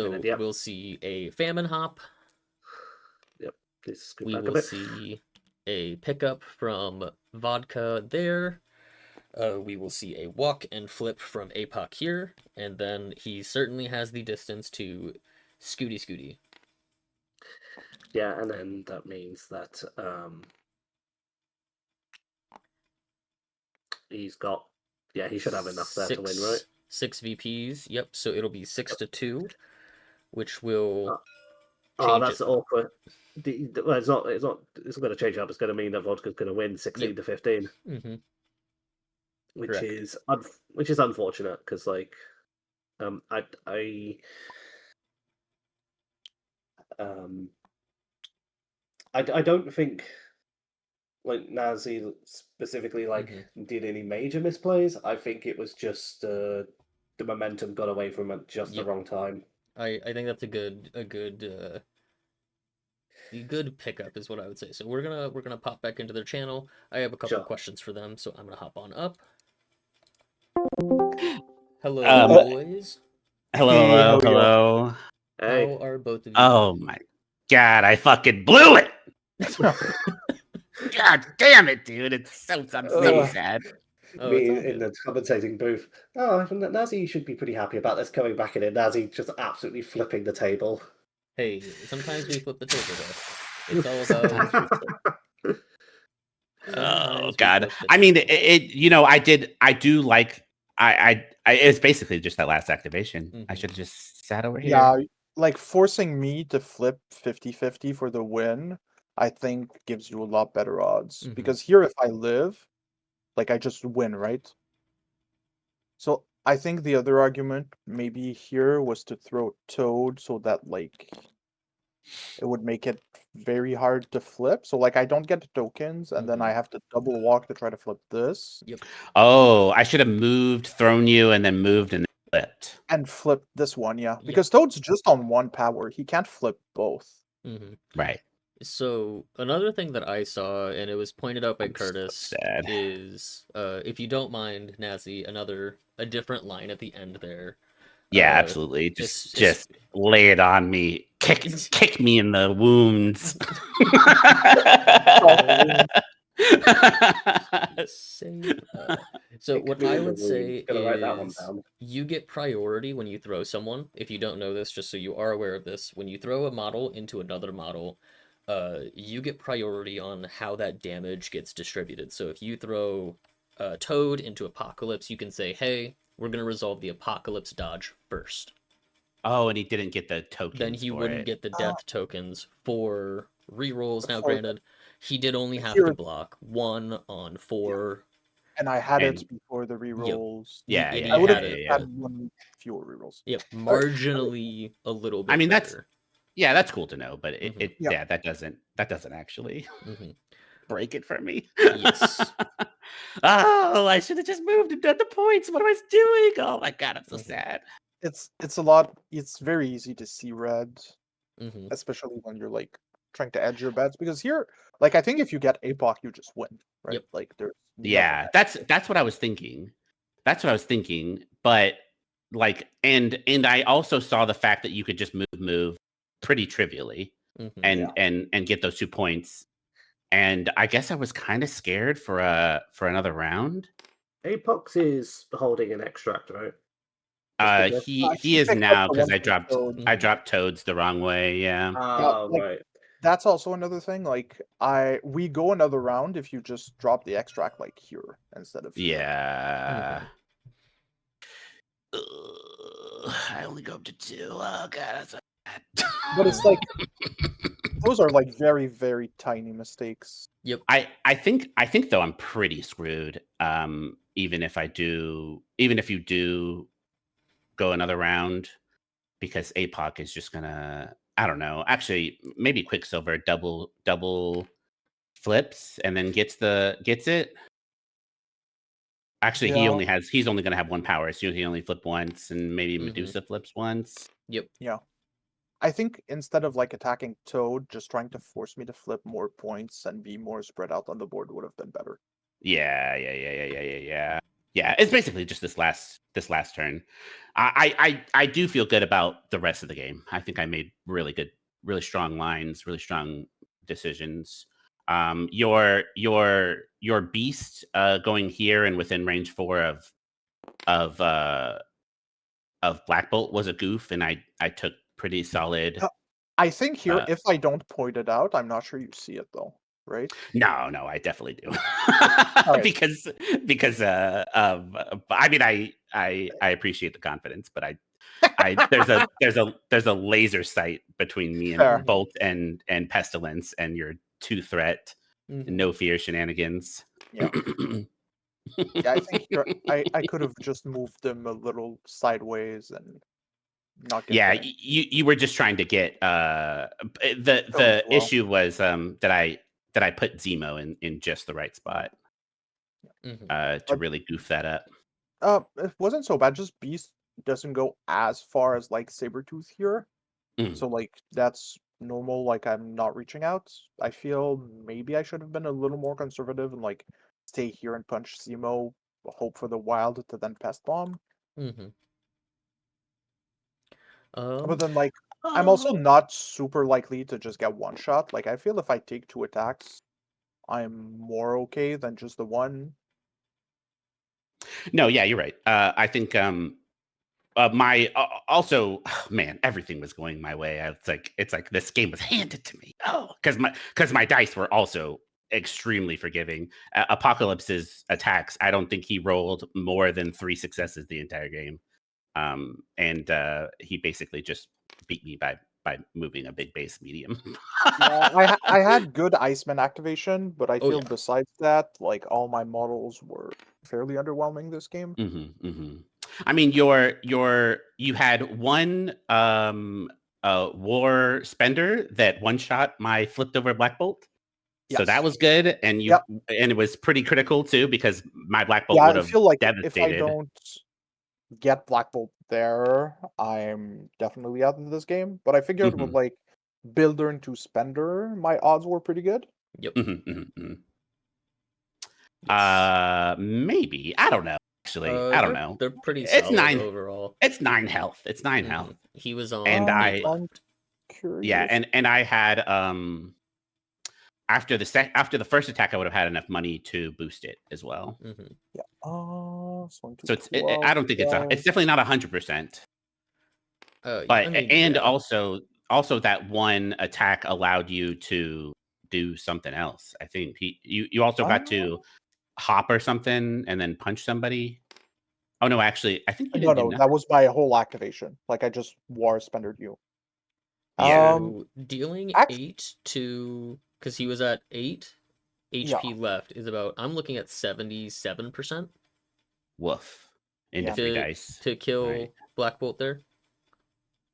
[SPEAKER 2] And then
[SPEAKER 1] So
[SPEAKER 2] yep,
[SPEAKER 1] we'll see a Famine Hop.
[SPEAKER 2] yep. Let's scoot
[SPEAKER 1] We
[SPEAKER 2] back a
[SPEAKER 1] will
[SPEAKER 2] bit.
[SPEAKER 1] see a pickup from Vodka there. We will see a walk and flip from APOC here. And then he certainly has the distance to Scooty Scooty.
[SPEAKER 2] Yeah, and then that means that he's got yeah, he should have enough there to win, right?
[SPEAKER 1] Six VPs. Yep. So it'll be 6-2, which will
[SPEAKER 2] Uh, oh,
[SPEAKER 1] change it.
[SPEAKER 2] that's awkward. Well, it's not. It's not. It's going to change up. It's going to mean that Vodka's going to win
[SPEAKER 1] Yep.
[SPEAKER 2] 16-15,
[SPEAKER 1] Mm-hmm.
[SPEAKER 2] which
[SPEAKER 1] Correct.
[SPEAKER 2] is which is unfortunate because like um I I um I don't think like Nazi specifically like
[SPEAKER 1] Mm-hmm.
[SPEAKER 2] did any major misplays. I think it was just the momentum got away from him at just the
[SPEAKER 1] Yep.
[SPEAKER 2] wrong time.
[SPEAKER 1] I think that's a good pickup is what I would say. So we're gonna pop back into their channel. I have a couple
[SPEAKER 2] Sure.
[SPEAKER 1] questions for them, so I'm gonna hop on up. Hello,
[SPEAKER 3] Um,
[SPEAKER 1] boys.
[SPEAKER 3] hello,
[SPEAKER 4] Hey, how
[SPEAKER 3] hello,
[SPEAKER 4] are you?
[SPEAKER 3] hello.
[SPEAKER 2] Hey.
[SPEAKER 1] How are both of you
[SPEAKER 3] Oh
[SPEAKER 1] doing?
[SPEAKER 3] my god, I fucking blew it! God damn it, dude. I'm so
[SPEAKER 4] Uh,
[SPEAKER 3] sad.
[SPEAKER 1] Oh, it's
[SPEAKER 2] Me
[SPEAKER 1] all
[SPEAKER 2] in
[SPEAKER 1] good.
[SPEAKER 2] the commentating booth. Oh, Nazi should be pretty happy about this coming back in. Nazi just absolutely flipping the table.
[SPEAKER 1] Hey, sometimes we flip the table though. It's all about
[SPEAKER 3] Oh
[SPEAKER 1] sometimes we
[SPEAKER 3] god.
[SPEAKER 1] flip the
[SPEAKER 3] I mean,
[SPEAKER 1] table.
[SPEAKER 3] I do like it's basically just that last activation. I
[SPEAKER 1] Mm-hmm.
[SPEAKER 3] should have just sat over
[SPEAKER 4] yeah,
[SPEAKER 3] here.
[SPEAKER 4] like forcing me to flip 50-50 for the win, I think gives you a lot better odds.
[SPEAKER 1] Mm-hmm.
[SPEAKER 4] Because here, if I live, like I just win, right? So I think the other argument maybe here was to throw Toad so that like it would make it very hard to flip. So like I don't get the tokens, and then
[SPEAKER 1] Mm-hmm.
[SPEAKER 4] I have to double walk to try to flip this.
[SPEAKER 1] Yep.
[SPEAKER 3] Oh, I should have moved, thrown you, and then moved and flipped.
[SPEAKER 4] And flip this one, yeah. Because Toad's just on one power. He can't flip both.
[SPEAKER 1] Mhm.
[SPEAKER 3] Right.
[SPEAKER 1] So another thing that I saw, and it was pointed out by
[SPEAKER 3] I'm so
[SPEAKER 1] Curtis,
[SPEAKER 3] sad.
[SPEAKER 1] is if you don't mind, Nazi, a different line at the end there.
[SPEAKER 3] Yeah, absolutely.
[SPEAKER 1] it's-
[SPEAKER 3] Just lay it on me. Kick me in the wounds.
[SPEAKER 1] Save. So
[SPEAKER 2] It could
[SPEAKER 1] what
[SPEAKER 2] be
[SPEAKER 1] I
[SPEAKER 2] in the
[SPEAKER 1] would
[SPEAKER 2] wound.
[SPEAKER 1] say
[SPEAKER 2] Gotta write that one
[SPEAKER 1] is
[SPEAKER 2] down.
[SPEAKER 1] you get priority when you throw someone. If you don't know this, just so you are aware of this, when you throw a model into another model, you get priority on how that damage gets distributed. So if you throw Toad into Apocalypse, you can say, hey, we're going to resolve the Apocalypse dodge first.
[SPEAKER 3] Oh, and he didn't get the tokens.
[SPEAKER 1] Then he wouldn't get the death tokens for rerolls. Now, granted, he did only have to block 1 on 4.
[SPEAKER 4] And I had it before the rerolls.
[SPEAKER 3] Yeah,
[SPEAKER 4] I would have had 1 fewer rerolls.
[SPEAKER 1] Yep, marginally a little bit.
[SPEAKER 3] I mean,
[SPEAKER 1] better.
[SPEAKER 3] that's cool to know, but
[SPEAKER 1] Yeah.
[SPEAKER 3] that doesn't actually break it for me.
[SPEAKER 1] Yes.
[SPEAKER 3] Oh, I should have just moved and done the points. What am I doing? Oh my god, I'm so sad.
[SPEAKER 4] It's a lot. It's very easy to see red,
[SPEAKER 1] Mhm.
[SPEAKER 4] especially when you're like trying to edge your bets. Because here, like I think if you get APOC, you just win, right?
[SPEAKER 1] Yep.
[SPEAKER 4] Like there's
[SPEAKER 3] Yeah, that's what I was thinking. That's what I was thinking. But like, and I also saw the fact that you could just move pretty trivially and get those 2 points. And I guess I was kind of scared for another round.
[SPEAKER 2] Apox is holding an extract, right?
[SPEAKER 3] He is now because I dropped Toads the wrong way. Yeah.
[SPEAKER 2] Right.
[SPEAKER 4] That's also another thing. Like we go another round if you just drop the extract like here instead of here.
[SPEAKER 3] Yeah. I only go up to 2. Oh god, that's so bad.
[SPEAKER 4] But it's like those are like very, very tiny mistakes.
[SPEAKER 1] Yep.
[SPEAKER 3] I think though I'm pretty screwed. Even if you do go another round, because APOC is just gonna, I don't know. Actually, maybe Quicksilver double flips and then gets it. Actually, he's only gonna have 1 power, so he only flip once, and maybe Medusa flips once.
[SPEAKER 1] Yep.
[SPEAKER 4] Yeah. I think instead of like attacking Toad, just trying to force me to flip more points and be more spread out on the board would have been better.
[SPEAKER 3] Yeah. It's basically just this last turn. I do feel good about the rest of the game. I think I made really strong lines, really strong decisions. Your beast going here and within range 4 of Black Bolt was a goof, and I took pretty solid.
[SPEAKER 4] I think here, if I don't point it out, I'm not sure you see it though, right?
[SPEAKER 3] No, I definitely do. because I mean, I appreciate the confidence, but there's a laser sight between me and Bolt and Pestilence and your 2 threat, no fear shenanigans.
[SPEAKER 4] Yeah. Yeah, I think here I could have just moved them a little sideways and not get
[SPEAKER 3] Yeah, you were just trying to get the issue was that I put Zemo in just the right spot to really goof that up.
[SPEAKER 4] It wasn't so bad. Just Beast doesn't go as far as like Sabretooth here. So like that's normal. Like I'm not reaching out. I feel maybe I should have been a little more conservative and like stay here and punch Zemo, hope for the wild to then pest bomb. But then like I'm also not super likely to just get 1 shot. Like I feel if I take 2 attacks, I'm more okay than just the 1.
[SPEAKER 3] No, yeah, you're right. I think my also, man, everything was going my way. It's like this game was handed to me. Because my dice were also extremely forgiving. Apocalypse's attacks, I don't think he rolled more than 3 successes the entire game. And he basically just beat me by moving a big base medium.
[SPEAKER 4] Yeah, I had good Iceman activation, but I feel besides that, like all my models were fairly underwhelming this game.
[SPEAKER 3] I mean, you had 1 war spender that 1-shot my flipped over Black Bolt. Yes. So that was good, and and it was pretty critical too because my Black Bolt would have
[SPEAKER 4] I feel like
[SPEAKER 3] devastated.
[SPEAKER 4] get Black Bolt there, I'm definitely out of this game. But I figured with
[SPEAKER 3] Mhm.
[SPEAKER 4] like builder into spender, my odds were pretty good.
[SPEAKER 1] Yep.
[SPEAKER 3] Mhm, mhm, mhm.
[SPEAKER 1] Yes.
[SPEAKER 3] Maybe. I don't know. Actually, I don't know.
[SPEAKER 1] They're pretty
[SPEAKER 3] It's
[SPEAKER 1] solid
[SPEAKER 3] 9.
[SPEAKER 1] overall.
[SPEAKER 3] It's 9 health. It's 9 health.
[SPEAKER 1] He was on
[SPEAKER 3] And
[SPEAKER 1] 8
[SPEAKER 3] I
[SPEAKER 4] I'm
[SPEAKER 1] left.
[SPEAKER 3] yeah,
[SPEAKER 4] curious.
[SPEAKER 3] and I had after the first attack, I would have had enough money to boost it as well.
[SPEAKER 4] Yeah. Swing to
[SPEAKER 3] So it's
[SPEAKER 4] 12.
[SPEAKER 3] I don't think it's definitely not 100%.
[SPEAKER 1] Yeah,
[SPEAKER 3] But
[SPEAKER 1] I mean,
[SPEAKER 3] and
[SPEAKER 1] yeah.
[SPEAKER 3] also that one attack allowed you to do something else. I think you also got to hop or something and then punch somebody. Oh no, actually, I think you didn't do
[SPEAKER 4] No,
[SPEAKER 3] nothing.
[SPEAKER 4] that was my whole activation. Like I just war spendered you.
[SPEAKER 3] Yeah.
[SPEAKER 1] So dealing
[SPEAKER 4] act-
[SPEAKER 1] 8 to, because he was at 8
[SPEAKER 4] Yeah.
[SPEAKER 1] HP left, is about, I'm looking at 77%
[SPEAKER 3] Woof. Into
[SPEAKER 4] Yeah.
[SPEAKER 3] 3 dice.
[SPEAKER 1] to kill
[SPEAKER 3] Right.
[SPEAKER 1] Black Bolt there.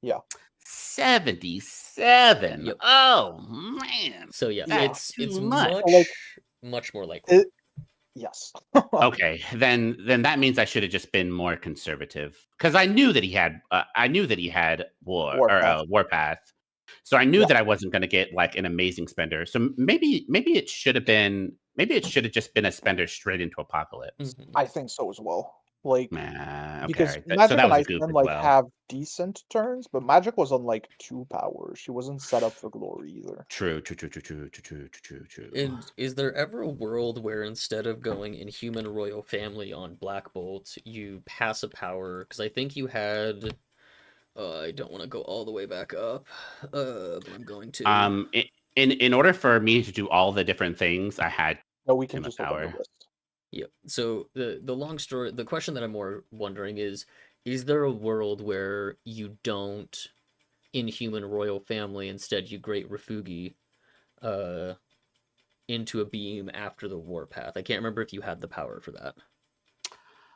[SPEAKER 4] Yeah.
[SPEAKER 3] 77.
[SPEAKER 1] Yep.
[SPEAKER 3] Oh man.
[SPEAKER 1] So yeah,
[SPEAKER 4] Yeah.
[SPEAKER 1] it's
[SPEAKER 3] Too much.
[SPEAKER 1] much
[SPEAKER 4] So, like,
[SPEAKER 1] much more likely.
[SPEAKER 4] Yes.
[SPEAKER 3] Okay, then that means I should have just been more conservative because I knew that he had
[SPEAKER 4] Warpath.
[SPEAKER 3] warpath, so I knew
[SPEAKER 4] Yeah.
[SPEAKER 3] that I wasn't going to get like an amazing spender. So maybe it should have just been a spender straight into Apocalypse.
[SPEAKER 4] I think so as well. Like because
[SPEAKER 3] Okay, so
[SPEAKER 4] Magic
[SPEAKER 3] that
[SPEAKER 4] and
[SPEAKER 3] was a goof
[SPEAKER 4] Iceman
[SPEAKER 3] as
[SPEAKER 4] like
[SPEAKER 3] well.
[SPEAKER 4] have decent turns, but Magic was on like 2 powers. She wasn't set up for glory either.
[SPEAKER 3] True.
[SPEAKER 1] And is there ever a world where instead of going Inhuman Royal Family on Black Bolt, you pass a power? Because I think you had. I don't want to go all the way back up, but I'm going to.
[SPEAKER 3] In order for me to do all the different things, I had
[SPEAKER 4] No, we can
[SPEAKER 3] him a
[SPEAKER 4] just open the
[SPEAKER 3] power.
[SPEAKER 4] list.
[SPEAKER 1] Yep. So the long story, the question that I'm more wondering is there a world where you don't Inhuman Royal Family, instead you Great Refugi, uh, into a beam after the Warpath? I can't remember if you had the power for that.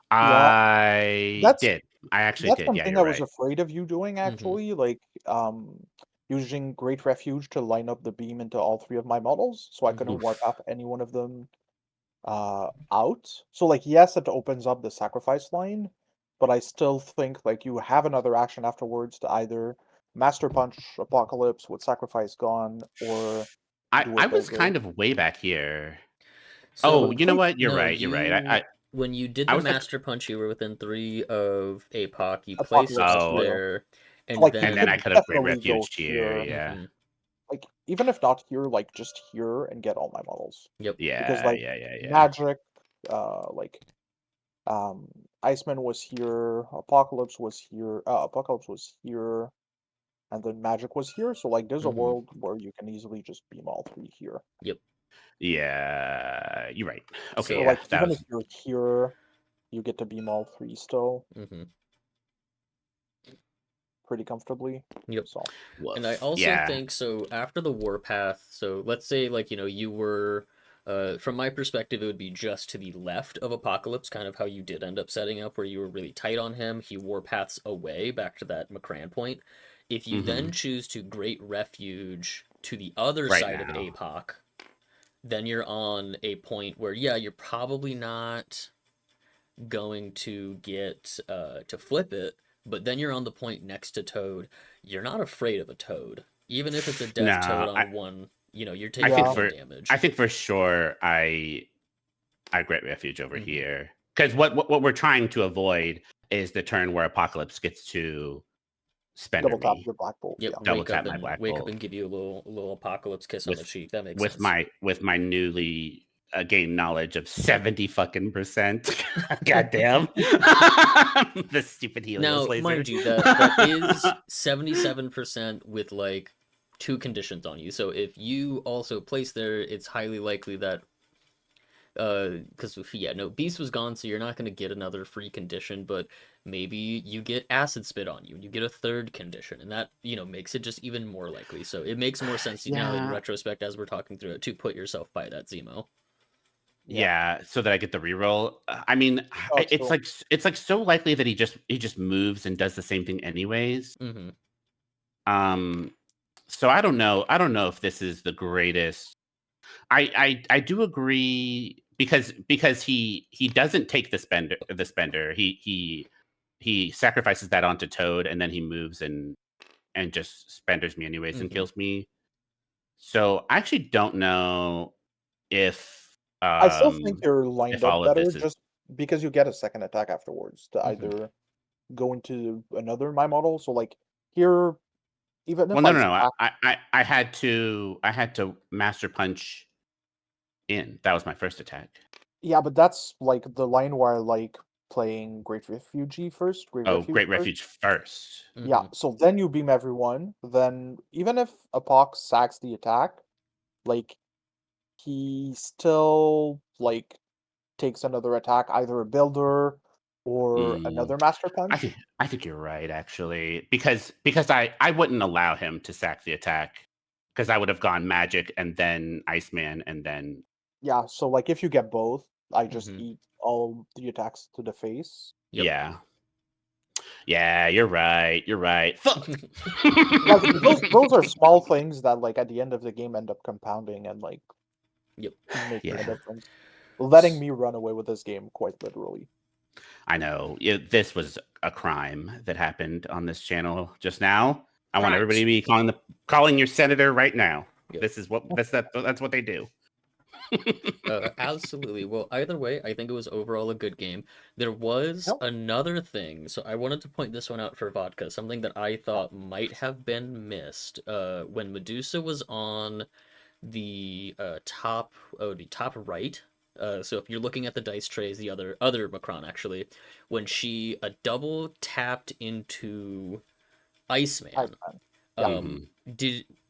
[SPEAKER 3] I
[SPEAKER 4] That's
[SPEAKER 3] did. I actually
[SPEAKER 4] that's
[SPEAKER 3] did. Yeah,
[SPEAKER 4] something
[SPEAKER 3] you're
[SPEAKER 4] I was
[SPEAKER 3] right.
[SPEAKER 4] afraid of you doing actually, like using Great Refuge to line up the beam into all 3 of my models, so I couldn't warp
[SPEAKER 3] Oof.
[SPEAKER 4] up any one of them out. So like yes, it opens up the sacrifice line, but I still think like you have another action afterwards to either Master Punch Apocalypse with sacrifice gone or do a
[SPEAKER 3] I was
[SPEAKER 4] builder.
[SPEAKER 3] kind of way back here. Oh,
[SPEAKER 1] So
[SPEAKER 3] you know what? You're
[SPEAKER 1] no,
[SPEAKER 3] right. You're right.
[SPEAKER 1] when you did
[SPEAKER 3] I
[SPEAKER 1] the
[SPEAKER 3] was like,
[SPEAKER 1] Master Punch, you were within 3 of APOC. You placed
[SPEAKER 4] Apocalypse
[SPEAKER 1] it
[SPEAKER 3] oh,
[SPEAKER 4] here.
[SPEAKER 1] there, and
[SPEAKER 4] Like you
[SPEAKER 3] and then I
[SPEAKER 1] then
[SPEAKER 4] could
[SPEAKER 3] could have great
[SPEAKER 4] definitely go
[SPEAKER 3] refuge here.
[SPEAKER 4] here.
[SPEAKER 3] Yeah.
[SPEAKER 1] Mhm.
[SPEAKER 4] Like even if not here, like just here and get all my models.
[SPEAKER 1] Yep.
[SPEAKER 4] Because
[SPEAKER 3] Yeah.
[SPEAKER 4] like
[SPEAKER 3] Yeah.
[SPEAKER 4] Magic, like um Iceman was here, Apocalypse was here, and then Magic was here. So like there's a
[SPEAKER 1] Mhm.
[SPEAKER 4] world where you can easily just beam all 3 here.
[SPEAKER 1] Yep.
[SPEAKER 3] Yeah. You're right. Okay.
[SPEAKER 1] So,
[SPEAKER 4] So
[SPEAKER 3] Yeah.
[SPEAKER 4] like
[SPEAKER 3] That
[SPEAKER 4] even if
[SPEAKER 3] was.
[SPEAKER 4] you're here, you get to beam all 3 still
[SPEAKER 1] mhm.
[SPEAKER 4] pretty comfortably.
[SPEAKER 1] Yep.
[SPEAKER 4] So
[SPEAKER 1] And I
[SPEAKER 3] Woof.
[SPEAKER 1] also
[SPEAKER 3] Yeah.
[SPEAKER 1] think so after the Warpath, so let's say like, you were from my perspective it would be just to the left of Apocalypse, kind of how you did end up setting up where you were really tight on him. He Warpaths away back to that McCran point. If you then
[SPEAKER 3] Hmm.
[SPEAKER 1] choose to Great Refuge to the other
[SPEAKER 3] Right
[SPEAKER 1] side of
[SPEAKER 3] now.
[SPEAKER 1] APOC, then you're on a point where yeah, you're probably not going to get to flip it, but then you're on the point next to Toad. You're not afraid of a Toad, even if it's a death Toad
[SPEAKER 3] No.
[SPEAKER 1] on one. You're
[SPEAKER 3] I
[SPEAKER 1] taking
[SPEAKER 3] think
[SPEAKER 1] a
[SPEAKER 4] yeah,
[SPEAKER 1] lot of
[SPEAKER 3] for. I
[SPEAKER 1] damage.
[SPEAKER 3] think for sure. I great refuge over
[SPEAKER 1] Hmm.
[SPEAKER 3] here because what we're trying to avoid is the turn where Apocalypse gets to spender
[SPEAKER 4] double tap
[SPEAKER 3] me,
[SPEAKER 4] your Black Bolt.
[SPEAKER 1] Yep,
[SPEAKER 4] Yeah.
[SPEAKER 3] double tap my Black
[SPEAKER 1] wake up
[SPEAKER 3] Bolt
[SPEAKER 1] and give you a little apocalypse kiss on the
[SPEAKER 3] with
[SPEAKER 1] cheek. That makes sense.
[SPEAKER 3] my newly gained knowledge of 70% goddamn the stupid Helios
[SPEAKER 1] Now,
[SPEAKER 3] laser.
[SPEAKER 1] mind you, that is 77% with like 2 conditions on you. So if you also place there, it's highly likely that because yeah, no, Beast was gone, so you're not going to get another free condition, but maybe you get Acid Spit on you and you get a 3rd condition, and that makes it just even more likely. So it makes more sense now in
[SPEAKER 3] Yeah,
[SPEAKER 1] retrospect as we're talking through it to put yourself by that Zemo.
[SPEAKER 4] Yeah.
[SPEAKER 3] yeah, so that I get the reroll. I mean,
[SPEAKER 4] Oh,
[SPEAKER 3] it's
[SPEAKER 4] true.
[SPEAKER 3] like so likely that he just moves and does the same thing anyways.
[SPEAKER 1] Mm-hmm.
[SPEAKER 3] Um, so I don't know. I don't know if this is the greatest. I do agree because he doesn't take the spender. he sacrifices that onto Toad, and then he moves and just spenders me anyways and kills me. So I actually don't know if
[SPEAKER 4] I still think you're lined up
[SPEAKER 3] all of
[SPEAKER 4] better
[SPEAKER 3] this is
[SPEAKER 4] just because you get a second attack afterwards to either go into another my model. So like here, even if
[SPEAKER 3] well, no,
[SPEAKER 4] I
[SPEAKER 3] no, no.
[SPEAKER 4] stack,
[SPEAKER 3] I had to master punch in. That was my first attack.
[SPEAKER 4] yeah, but that's like the line where I like playing Great Refugee first.
[SPEAKER 3] Oh, Great
[SPEAKER 4] First.
[SPEAKER 3] Refuge first.
[SPEAKER 4] Yeah, so then you beam everyone. Then even if Apox sacks the attack, like he still like takes another attack, either a builder or another master punch.
[SPEAKER 3] I think you're right, actually, because I wouldn't allow him to sack the attack because I would have gone magic and then Iceman and then
[SPEAKER 4] Yeah, so like if you get both, I just eat all the attacks to the face.
[SPEAKER 3] yeah. Yeah, you're right. You're right. Fuck.
[SPEAKER 4] Like those are small things that like at the end of the game end up compounding and like making a difference. Letting me run away with this game quite literally.
[SPEAKER 3] I know. This was a crime that happened on this channel just now. I want everybody to be calling your senator right now. This is what that's what they do.
[SPEAKER 1] Absolutely. Well, either way, I think it was overall a good game. There was another thing, so I wanted to point this one out for Vodka, something that I thought might have been missed. When Medusa was on the top right. So if you're looking at the dice trays, the other Macron actually, when she double tapped into Iceman,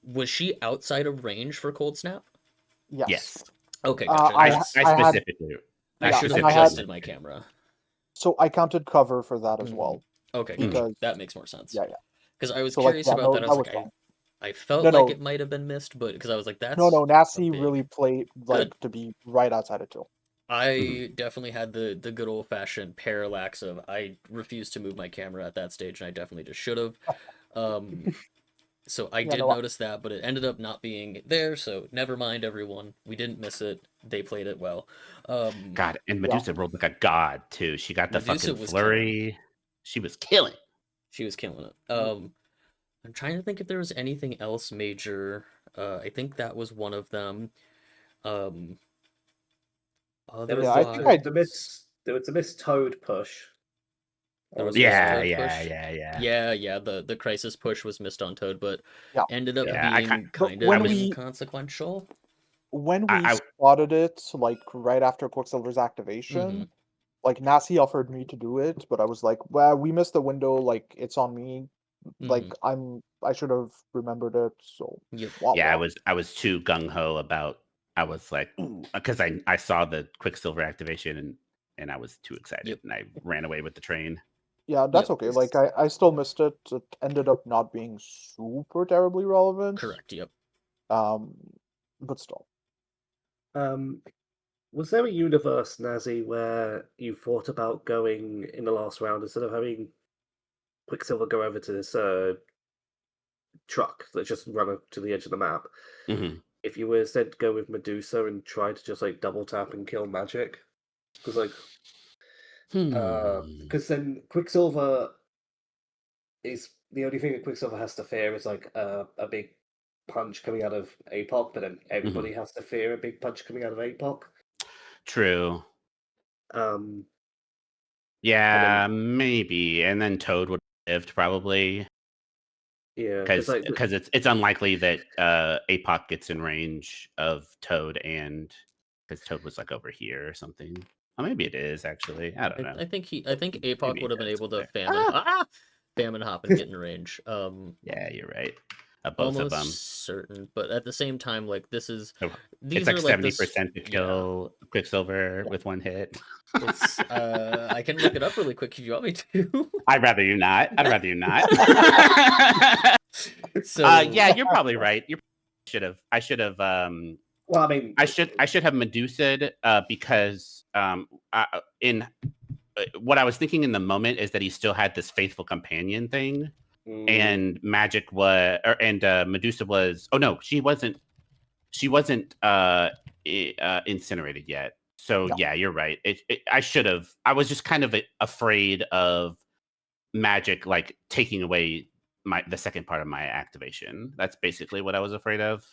[SPEAKER 1] was she outside of range for Cold Snap?
[SPEAKER 4] Yes.
[SPEAKER 1] Okay, gotcha.
[SPEAKER 3] I specifically
[SPEAKER 1] should have adjusted my camera.
[SPEAKER 4] So I counted cover for that as well.
[SPEAKER 1] Okay, because that makes more sense.
[SPEAKER 4] Yeah.
[SPEAKER 1] Because I was curious about that. I was like, I felt like it might have been missed, but because I was like, that's
[SPEAKER 4] no. Nasse really played like to be right outside of two.
[SPEAKER 1] I definitely had the good old fashioned parallax of I refused to move my camera at that stage, and I definitely just should have. So I did notice that, but it ended up not being there. So never mind, everyone. We didn't miss it. They played it well.
[SPEAKER 3] God, and Medusa rolled like a god too. She got the fucking flurry. She was killing.
[SPEAKER 1] She was killing it. I'm trying to think if there was anything else major. I think that was one of them.
[SPEAKER 2] There was the missed Toad push.
[SPEAKER 1] Yeah. The crisis push was missed on Toad, but ended up being kind of inconsequential.
[SPEAKER 4] When we spotted it, like right after Quicksilver's activation, like Nasse offered me to do it, but I was like, "Well, we missed the window. Like it's on me. Like I should have remembered it." So
[SPEAKER 3] I was too gung ho about. I was like, because I saw the Quicksilver activation and I was too excited and I ran away with the train.
[SPEAKER 4] Yeah, that's okay. Like I still missed it. It ended up not being super terribly relevant.
[SPEAKER 1] Correct. Yep.
[SPEAKER 4] But still.
[SPEAKER 2] Was there a universe, Nasse, where you thought about going in the last round instead of having Quicksilver go over to this truck that just run up to the edge of the map? If you were instead go with Medusa and try to just like double tap and kill magic, because like. Because then Quicksilver is the only thing that Quicksilver has to fear is like a big punch coming out of APOC, but then everybody has to fear a big punch coming out of APOC.
[SPEAKER 3] True. Yeah, maybe, and then Toad would have lived probably.
[SPEAKER 2] Yeah,
[SPEAKER 3] because it's unlikely that APOC gets in range of Toad, and because Toad was like over here or something. Oh, maybe it is actually. I don't know.
[SPEAKER 1] I think APOC would have been able to famine hop and get in range.
[SPEAKER 3] Yeah, you're right. Both
[SPEAKER 1] almost
[SPEAKER 3] of them
[SPEAKER 1] certain, but at the same time, like this is
[SPEAKER 3] it's like 70% to kill Quicksilver with one hit.
[SPEAKER 1] It's I can look it up really quick if you want me to.
[SPEAKER 3] I'd rather you not. So yeah, you're probably right. I should have.
[SPEAKER 2] Well, I mean,
[SPEAKER 3] I should have Medusa'd because in what I was thinking in the moment is that he still had this faithful companion thing, and Magic was, Medusa was. Oh no, she wasn't incinerated yet. So yeah, you're right. I should have. I was just kind of afraid of magic like taking away the second part of my activation. That's basically what I was afraid of.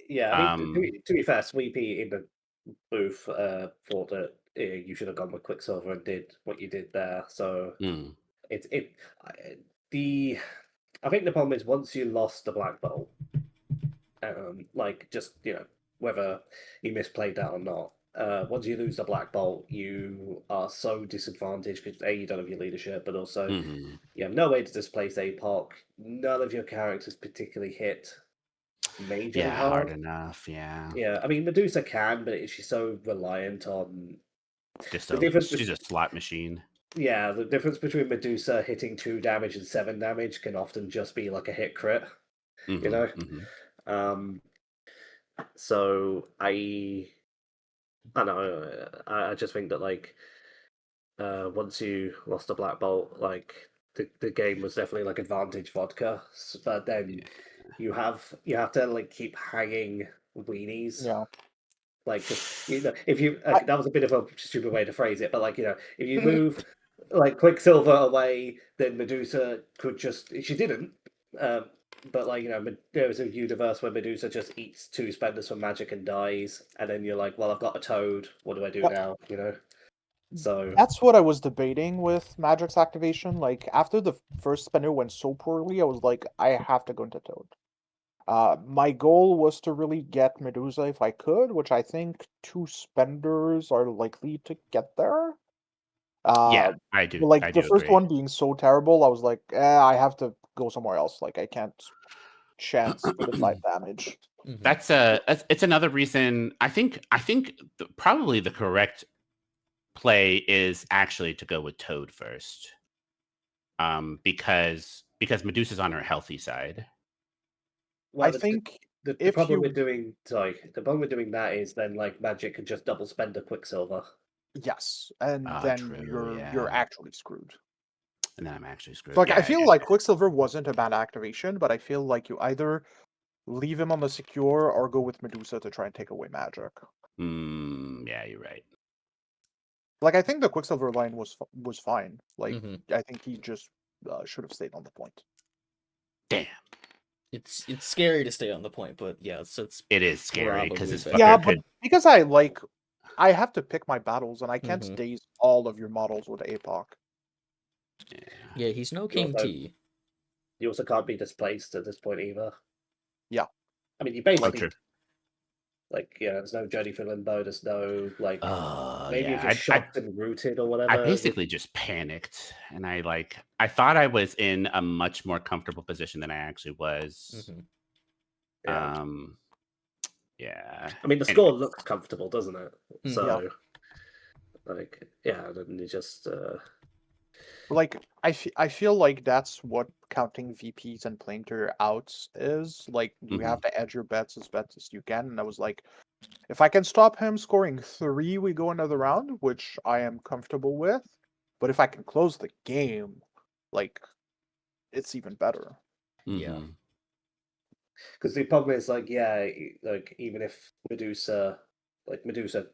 [SPEAKER 2] Yeah, I mean, to be fair, Sweepy in the booth thought that you should have gone with Quicksilver and did what you did there. So
[SPEAKER 3] Mm,
[SPEAKER 2] I- the I think the problem is once you lost the Black Bolt, like just whether you misplayed that or not. Once you lose the Black Bolt, you are so disadvantaged because you don't have your leadership, but also
[SPEAKER 3] mhm.
[SPEAKER 2] you have no way to displace APOC. None of your characters particularly hit majorly
[SPEAKER 3] Yeah, hard
[SPEAKER 2] hard.
[SPEAKER 3] enough. Yeah,
[SPEAKER 2] Yeah, I mean Medusa can, but she's so reliant on
[SPEAKER 3] just
[SPEAKER 2] the
[SPEAKER 3] so
[SPEAKER 2] difference.
[SPEAKER 3] she's a slot machine.
[SPEAKER 2] Yeah, the difference between Medusa hitting 2 damage and 7 damage can often just be like a hit crit. You know. Um, so I don't know. I just think that like once you lost the Black Bolt, like the game was definitely like advantage vodka. But then you have to like keep hanging weenies.
[SPEAKER 4] Yeah.
[SPEAKER 2] Like, because if you
[SPEAKER 4] I-
[SPEAKER 2] that was a bit of a stupid way to phrase it, but like if you move like Quicksilver away, then Medusa could just she didn't. But like there was a universe where Medusa just eats 2 spenders from magic and dies, and then you're like, well, I've got a Toad. What do I do
[SPEAKER 4] Yep.
[SPEAKER 2] now? So
[SPEAKER 4] That's what I was debating with Magic's activation. Like after the first spender went so poorly, I was like, I have to go into Toad. My goal was to really get Medusa if I could, which I think 2 spenders are likely to get there.
[SPEAKER 3] Yeah, I do.
[SPEAKER 4] Like
[SPEAKER 3] I
[SPEAKER 4] the
[SPEAKER 3] do
[SPEAKER 4] first
[SPEAKER 3] agree.
[SPEAKER 4] one being so terrible, I was like, I have to go somewhere else. Like I can't chance for the 5 damage.
[SPEAKER 1] Mhm.
[SPEAKER 3] It's another reason. I think probably the correct play is actually to go with Toad first. Because Medusa's on her healthy side.
[SPEAKER 2] well,
[SPEAKER 4] I think
[SPEAKER 2] the
[SPEAKER 4] if
[SPEAKER 2] problem
[SPEAKER 4] you
[SPEAKER 2] with doing the problem with doing that is then like Magic could just double spend a Quicksilver.
[SPEAKER 4] yes, and then
[SPEAKER 3] True,
[SPEAKER 4] you're
[SPEAKER 3] yeah.
[SPEAKER 4] actually screwed.
[SPEAKER 3] And then I'm actually screwed.
[SPEAKER 4] So like I
[SPEAKER 3] Yeah,
[SPEAKER 4] feel like Quicksilver wasn't a bad activation, but I feel like you either leave him on the secure or go with Medusa to try and take away magic.
[SPEAKER 3] yeah, you're right.
[SPEAKER 4] Like I think the Quicksilver line was fine. Like
[SPEAKER 1] Mhm.
[SPEAKER 4] I think he just should have stayed on the point.
[SPEAKER 3] Damn,
[SPEAKER 1] It's scary to stay on the point, but yeah, so it's
[SPEAKER 3] it is scary because
[SPEAKER 1] probably
[SPEAKER 3] this
[SPEAKER 1] better.
[SPEAKER 4] Yeah,
[SPEAKER 3] fucker
[SPEAKER 4] but
[SPEAKER 3] could.
[SPEAKER 4] because I have to pick my battles, and I can't
[SPEAKER 1] Mhm.
[SPEAKER 4] daze all of your models with APOC.
[SPEAKER 1] Yeah, he's no
[SPEAKER 2] You
[SPEAKER 1] King
[SPEAKER 2] also,
[SPEAKER 1] T.
[SPEAKER 2] you also can't be displaced at this point either.
[SPEAKER 4] Yeah.
[SPEAKER 2] I mean, you
[SPEAKER 3] Oh,
[SPEAKER 2] basically
[SPEAKER 3] true.
[SPEAKER 2] like there's no journey for limbo. There's no like maybe if
[SPEAKER 3] Yeah.
[SPEAKER 2] you're shocked and rooted or whatever.
[SPEAKER 3] I basically just panicked, and I thought I was in a much more comfortable position than I actually was.
[SPEAKER 1] Mhm.
[SPEAKER 2] Yeah.
[SPEAKER 3] Yeah.
[SPEAKER 2] I mean, the
[SPEAKER 3] Anyway.
[SPEAKER 2] score looks comfortable, doesn't it?
[SPEAKER 1] Mhm.
[SPEAKER 2] So, like, yeah, then you just
[SPEAKER 4] Like I feel like that's what counting VPs and playing to your outs is. Like you have to edge your bets as best as you can. And I was like, if I can stop him scoring 3, we go another round, which I am comfortable with. But if I can close the game, like it's even better.
[SPEAKER 1] Yeah.
[SPEAKER 2] because the problem is like like even if Medusa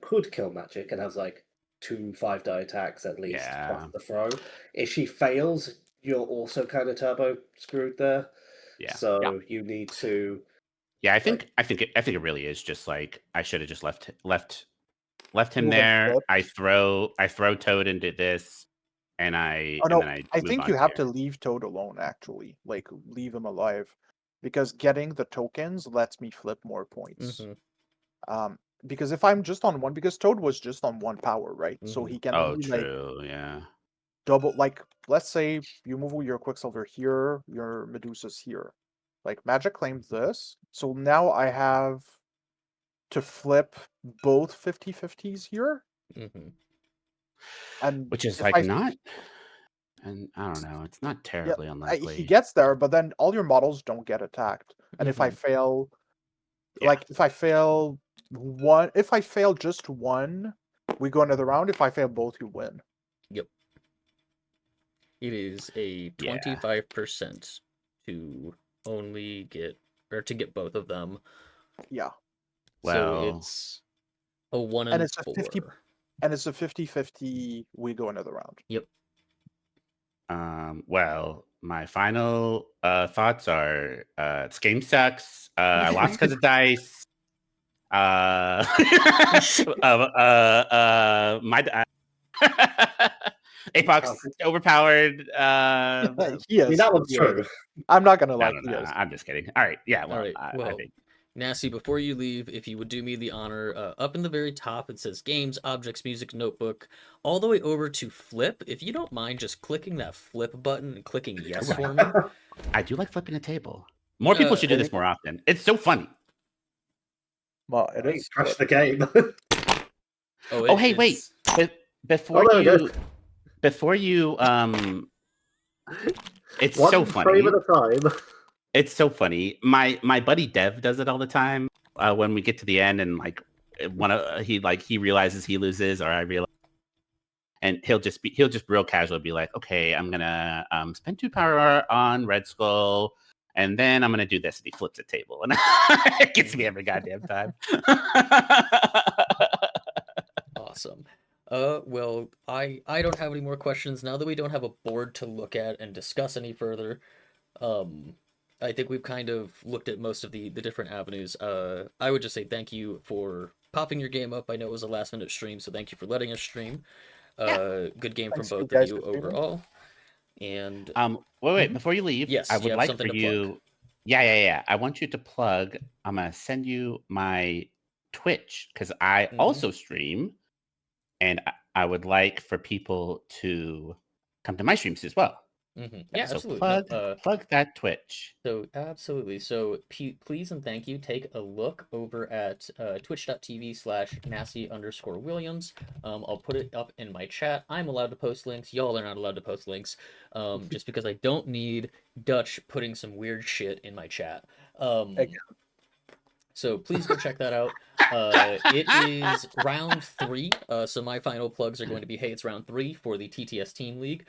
[SPEAKER 2] could kill Magic and has like 2 5-die attacks at least plus
[SPEAKER 3] Yeah.
[SPEAKER 2] the throw. If she fails, you're also kind of turbo screwed there.
[SPEAKER 3] Yeah.
[SPEAKER 2] So you need to.
[SPEAKER 3] Yeah, I
[SPEAKER 2] like,
[SPEAKER 3] think it really is just like I should have just left him
[SPEAKER 4] Move and
[SPEAKER 3] there.
[SPEAKER 4] flip.
[SPEAKER 3] I throw Toad into this, and
[SPEAKER 4] Oh
[SPEAKER 3] then
[SPEAKER 4] no,
[SPEAKER 3] I
[SPEAKER 4] I
[SPEAKER 3] move
[SPEAKER 4] think
[SPEAKER 3] on
[SPEAKER 4] you
[SPEAKER 3] to
[SPEAKER 4] have
[SPEAKER 3] here.
[SPEAKER 4] to leave Toad alone actually. Like leave him alive. Because getting the tokens lets me flip more points.
[SPEAKER 1] Mhm.
[SPEAKER 4] Because if I'm just on one, because Toad was just on 1 power, right? So
[SPEAKER 1] Mhm.
[SPEAKER 4] he can
[SPEAKER 3] Oh,
[SPEAKER 4] only like
[SPEAKER 3] true. Yeah.
[SPEAKER 4] double. Like let's say you move your Quicksilver here, your Medusa's here. Like Magic claimed this, so now I have to flip both 50/50s here,
[SPEAKER 1] Mhm.
[SPEAKER 4] and
[SPEAKER 3] Which is
[SPEAKER 4] if
[SPEAKER 3] like
[SPEAKER 4] I
[SPEAKER 3] not, and I don't know. It's not
[SPEAKER 4] yeah,
[SPEAKER 3] terribly
[SPEAKER 4] he
[SPEAKER 3] unlikely.
[SPEAKER 4] gets there, but then all your models don't get attacked. And if I
[SPEAKER 1] Mhm.
[SPEAKER 4] fail,
[SPEAKER 3] Yeah.
[SPEAKER 4] like if I fail just one, we go another round. If I fail both, you win.
[SPEAKER 1] Yep. It is a
[SPEAKER 3] Yeah.
[SPEAKER 1] 25% to only get or to get both of them.
[SPEAKER 4] Yeah.
[SPEAKER 1] So
[SPEAKER 3] Well,
[SPEAKER 1] it's a 1
[SPEAKER 4] And
[SPEAKER 1] in
[SPEAKER 4] it's a
[SPEAKER 1] 4.
[SPEAKER 4] 50/50. We go another round.
[SPEAKER 1] Yep.
[SPEAKER 3] Well, my final thoughts are this game sucks. I lost because of dice. My Apox overpowered.
[SPEAKER 4] He
[SPEAKER 2] I mean,
[SPEAKER 4] is.
[SPEAKER 2] that one's
[SPEAKER 4] He is.
[SPEAKER 2] true.
[SPEAKER 4] I'm not gonna lie.
[SPEAKER 3] No,
[SPEAKER 4] He is.
[SPEAKER 3] I'm just kidding. All right, yeah. Well,
[SPEAKER 1] All right.
[SPEAKER 3] I
[SPEAKER 1] Well,
[SPEAKER 3] think
[SPEAKER 1] Nasse, before you leave, if you would do me the honor, up in the very top it says games, objects, music, notebook, all the way over to flip. If you don't mind just clicking that flip button and clicking yes
[SPEAKER 3] Right.
[SPEAKER 1] for me.
[SPEAKER 3] I do like flipping a table. More people should do this more often. It's so funny.
[SPEAKER 4] Well, it is.
[SPEAKER 2] Crash the game.
[SPEAKER 3] Oh, hey, wait. Before
[SPEAKER 2] there we go.
[SPEAKER 3] it's
[SPEAKER 2] One
[SPEAKER 3] so funny.
[SPEAKER 2] frame at a time.
[SPEAKER 3] It's so funny. My buddy Dev does it all the time. When we get to the end and like he realizes he loses, or I realize, and he'll just real casual be like, okay, I'm gonna spend 2 power on Red Skull, and then I'm gonna do this, and he flips a table, and it gets me every goddamn time.
[SPEAKER 1] Awesome. Well, I don't have any more questions now that we don't have a board to look at and discuss any further. I think we've kind of looked at most of the different avenues. I would just say thank you for popping your game up. I know it was a last minute stream, so thank you for letting us stream. Good game
[SPEAKER 4] Thanks
[SPEAKER 1] from
[SPEAKER 4] to
[SPEAKER 1] both
[SPEAKER 4] you
[SPEAKER 1] of
[SPEAKER 4] guys
[SPEAKER 1] you
[SPEAKER 4] for streaming.
[SPEAKER 1] overall. And
[SPEAKER 3] wait, before you leave,
[SPEAKER 1] yes,
[SPEAKER 3] I
[SPEAKER 1] you
[SPEAKER 3] would
[SPEAKER 1] have
[SPEAKER 3] like
[SPEAKER 1] something
[SPEAKER 3] for
[SPEAKER 1] to plug.
[SPEAKER 3] you. Yeah. I want you to plug. I'm gonna send you my Twitch because I also stream, and I would like for people to come to my streams as well.
[SPEAKER 1] Yeah,
[SPEAKER 3] so
[SPEAKER 1] absolutely.
[SPEAKER 3] plug that Twitch.
[SPEAKER 1] So absolutely. So please and thank you. Take a look over at twitch.tv/Nasse_Williams. I'll put it up in my chat. I'm allowed to post links. Y'all are not allowed to post links. Just because I don't need Dutch putting some weird shit in my chat. So please go check that out. It is round 3. So my final plugs are going to be, hey, it's round 3 for the TTS Team League.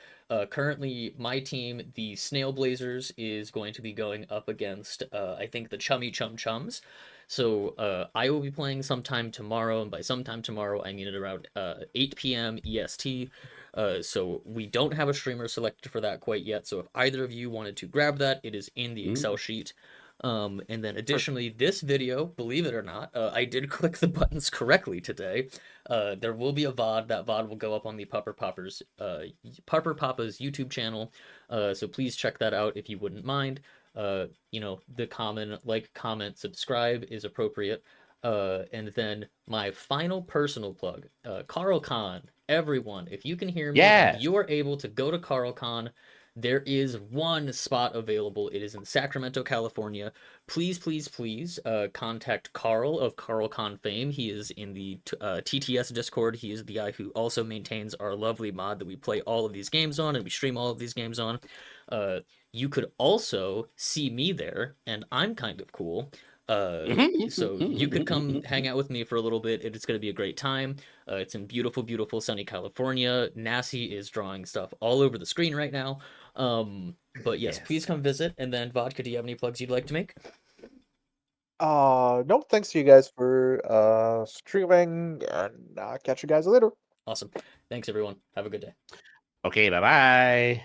[SPEAKER 1] Currently, my team, the Snail Blazers, is going to be going up against, I think, the Chummy Chum Chums. So I will be playing sometime tomorrow, and by sometime tomorrow, I mean at around 8 p.m. EST. So we don't have a streamer selected for that quite yet. So if either of you wanted to grab that, it is in the Excel sheet. And then additionally, this video, believe it or not, I did click the buttons correctly today. There will be a VOD. That VOD will go up on the Pupper Papa's YouTube channel. So please check that out if you wouldn't mind. The common comment, subscribe is appropriate. And then my final personal plug, CarlCon. Everyone, if you can hear me, and you are able to go to CarlCon, there is one spot available. It is in Sacramento, California. Please contact Carl of CarlCon fame. He is in the TTS Discord. He is the guy who also maintains our lovely mod that we play all of these games on, and we stream all of these games on. You could also see me there, and I'm kind of cool. So you could come hang out with me for a little bit. It's going to be a great time. It's in beautiful, beautiful sunny California. Nasse is drawing stuff all over the screen right now. But yes, please come visit. And then Vodka, do you have any plugs you'd like to make?
[SPEAKER 4] No, thanks to you guys for streaming, and catch you guys later.
[SPEAKER 1] Awesome. Thanks everyone. Have a good day.
[SPEAKER 3] Okay, bye-bye.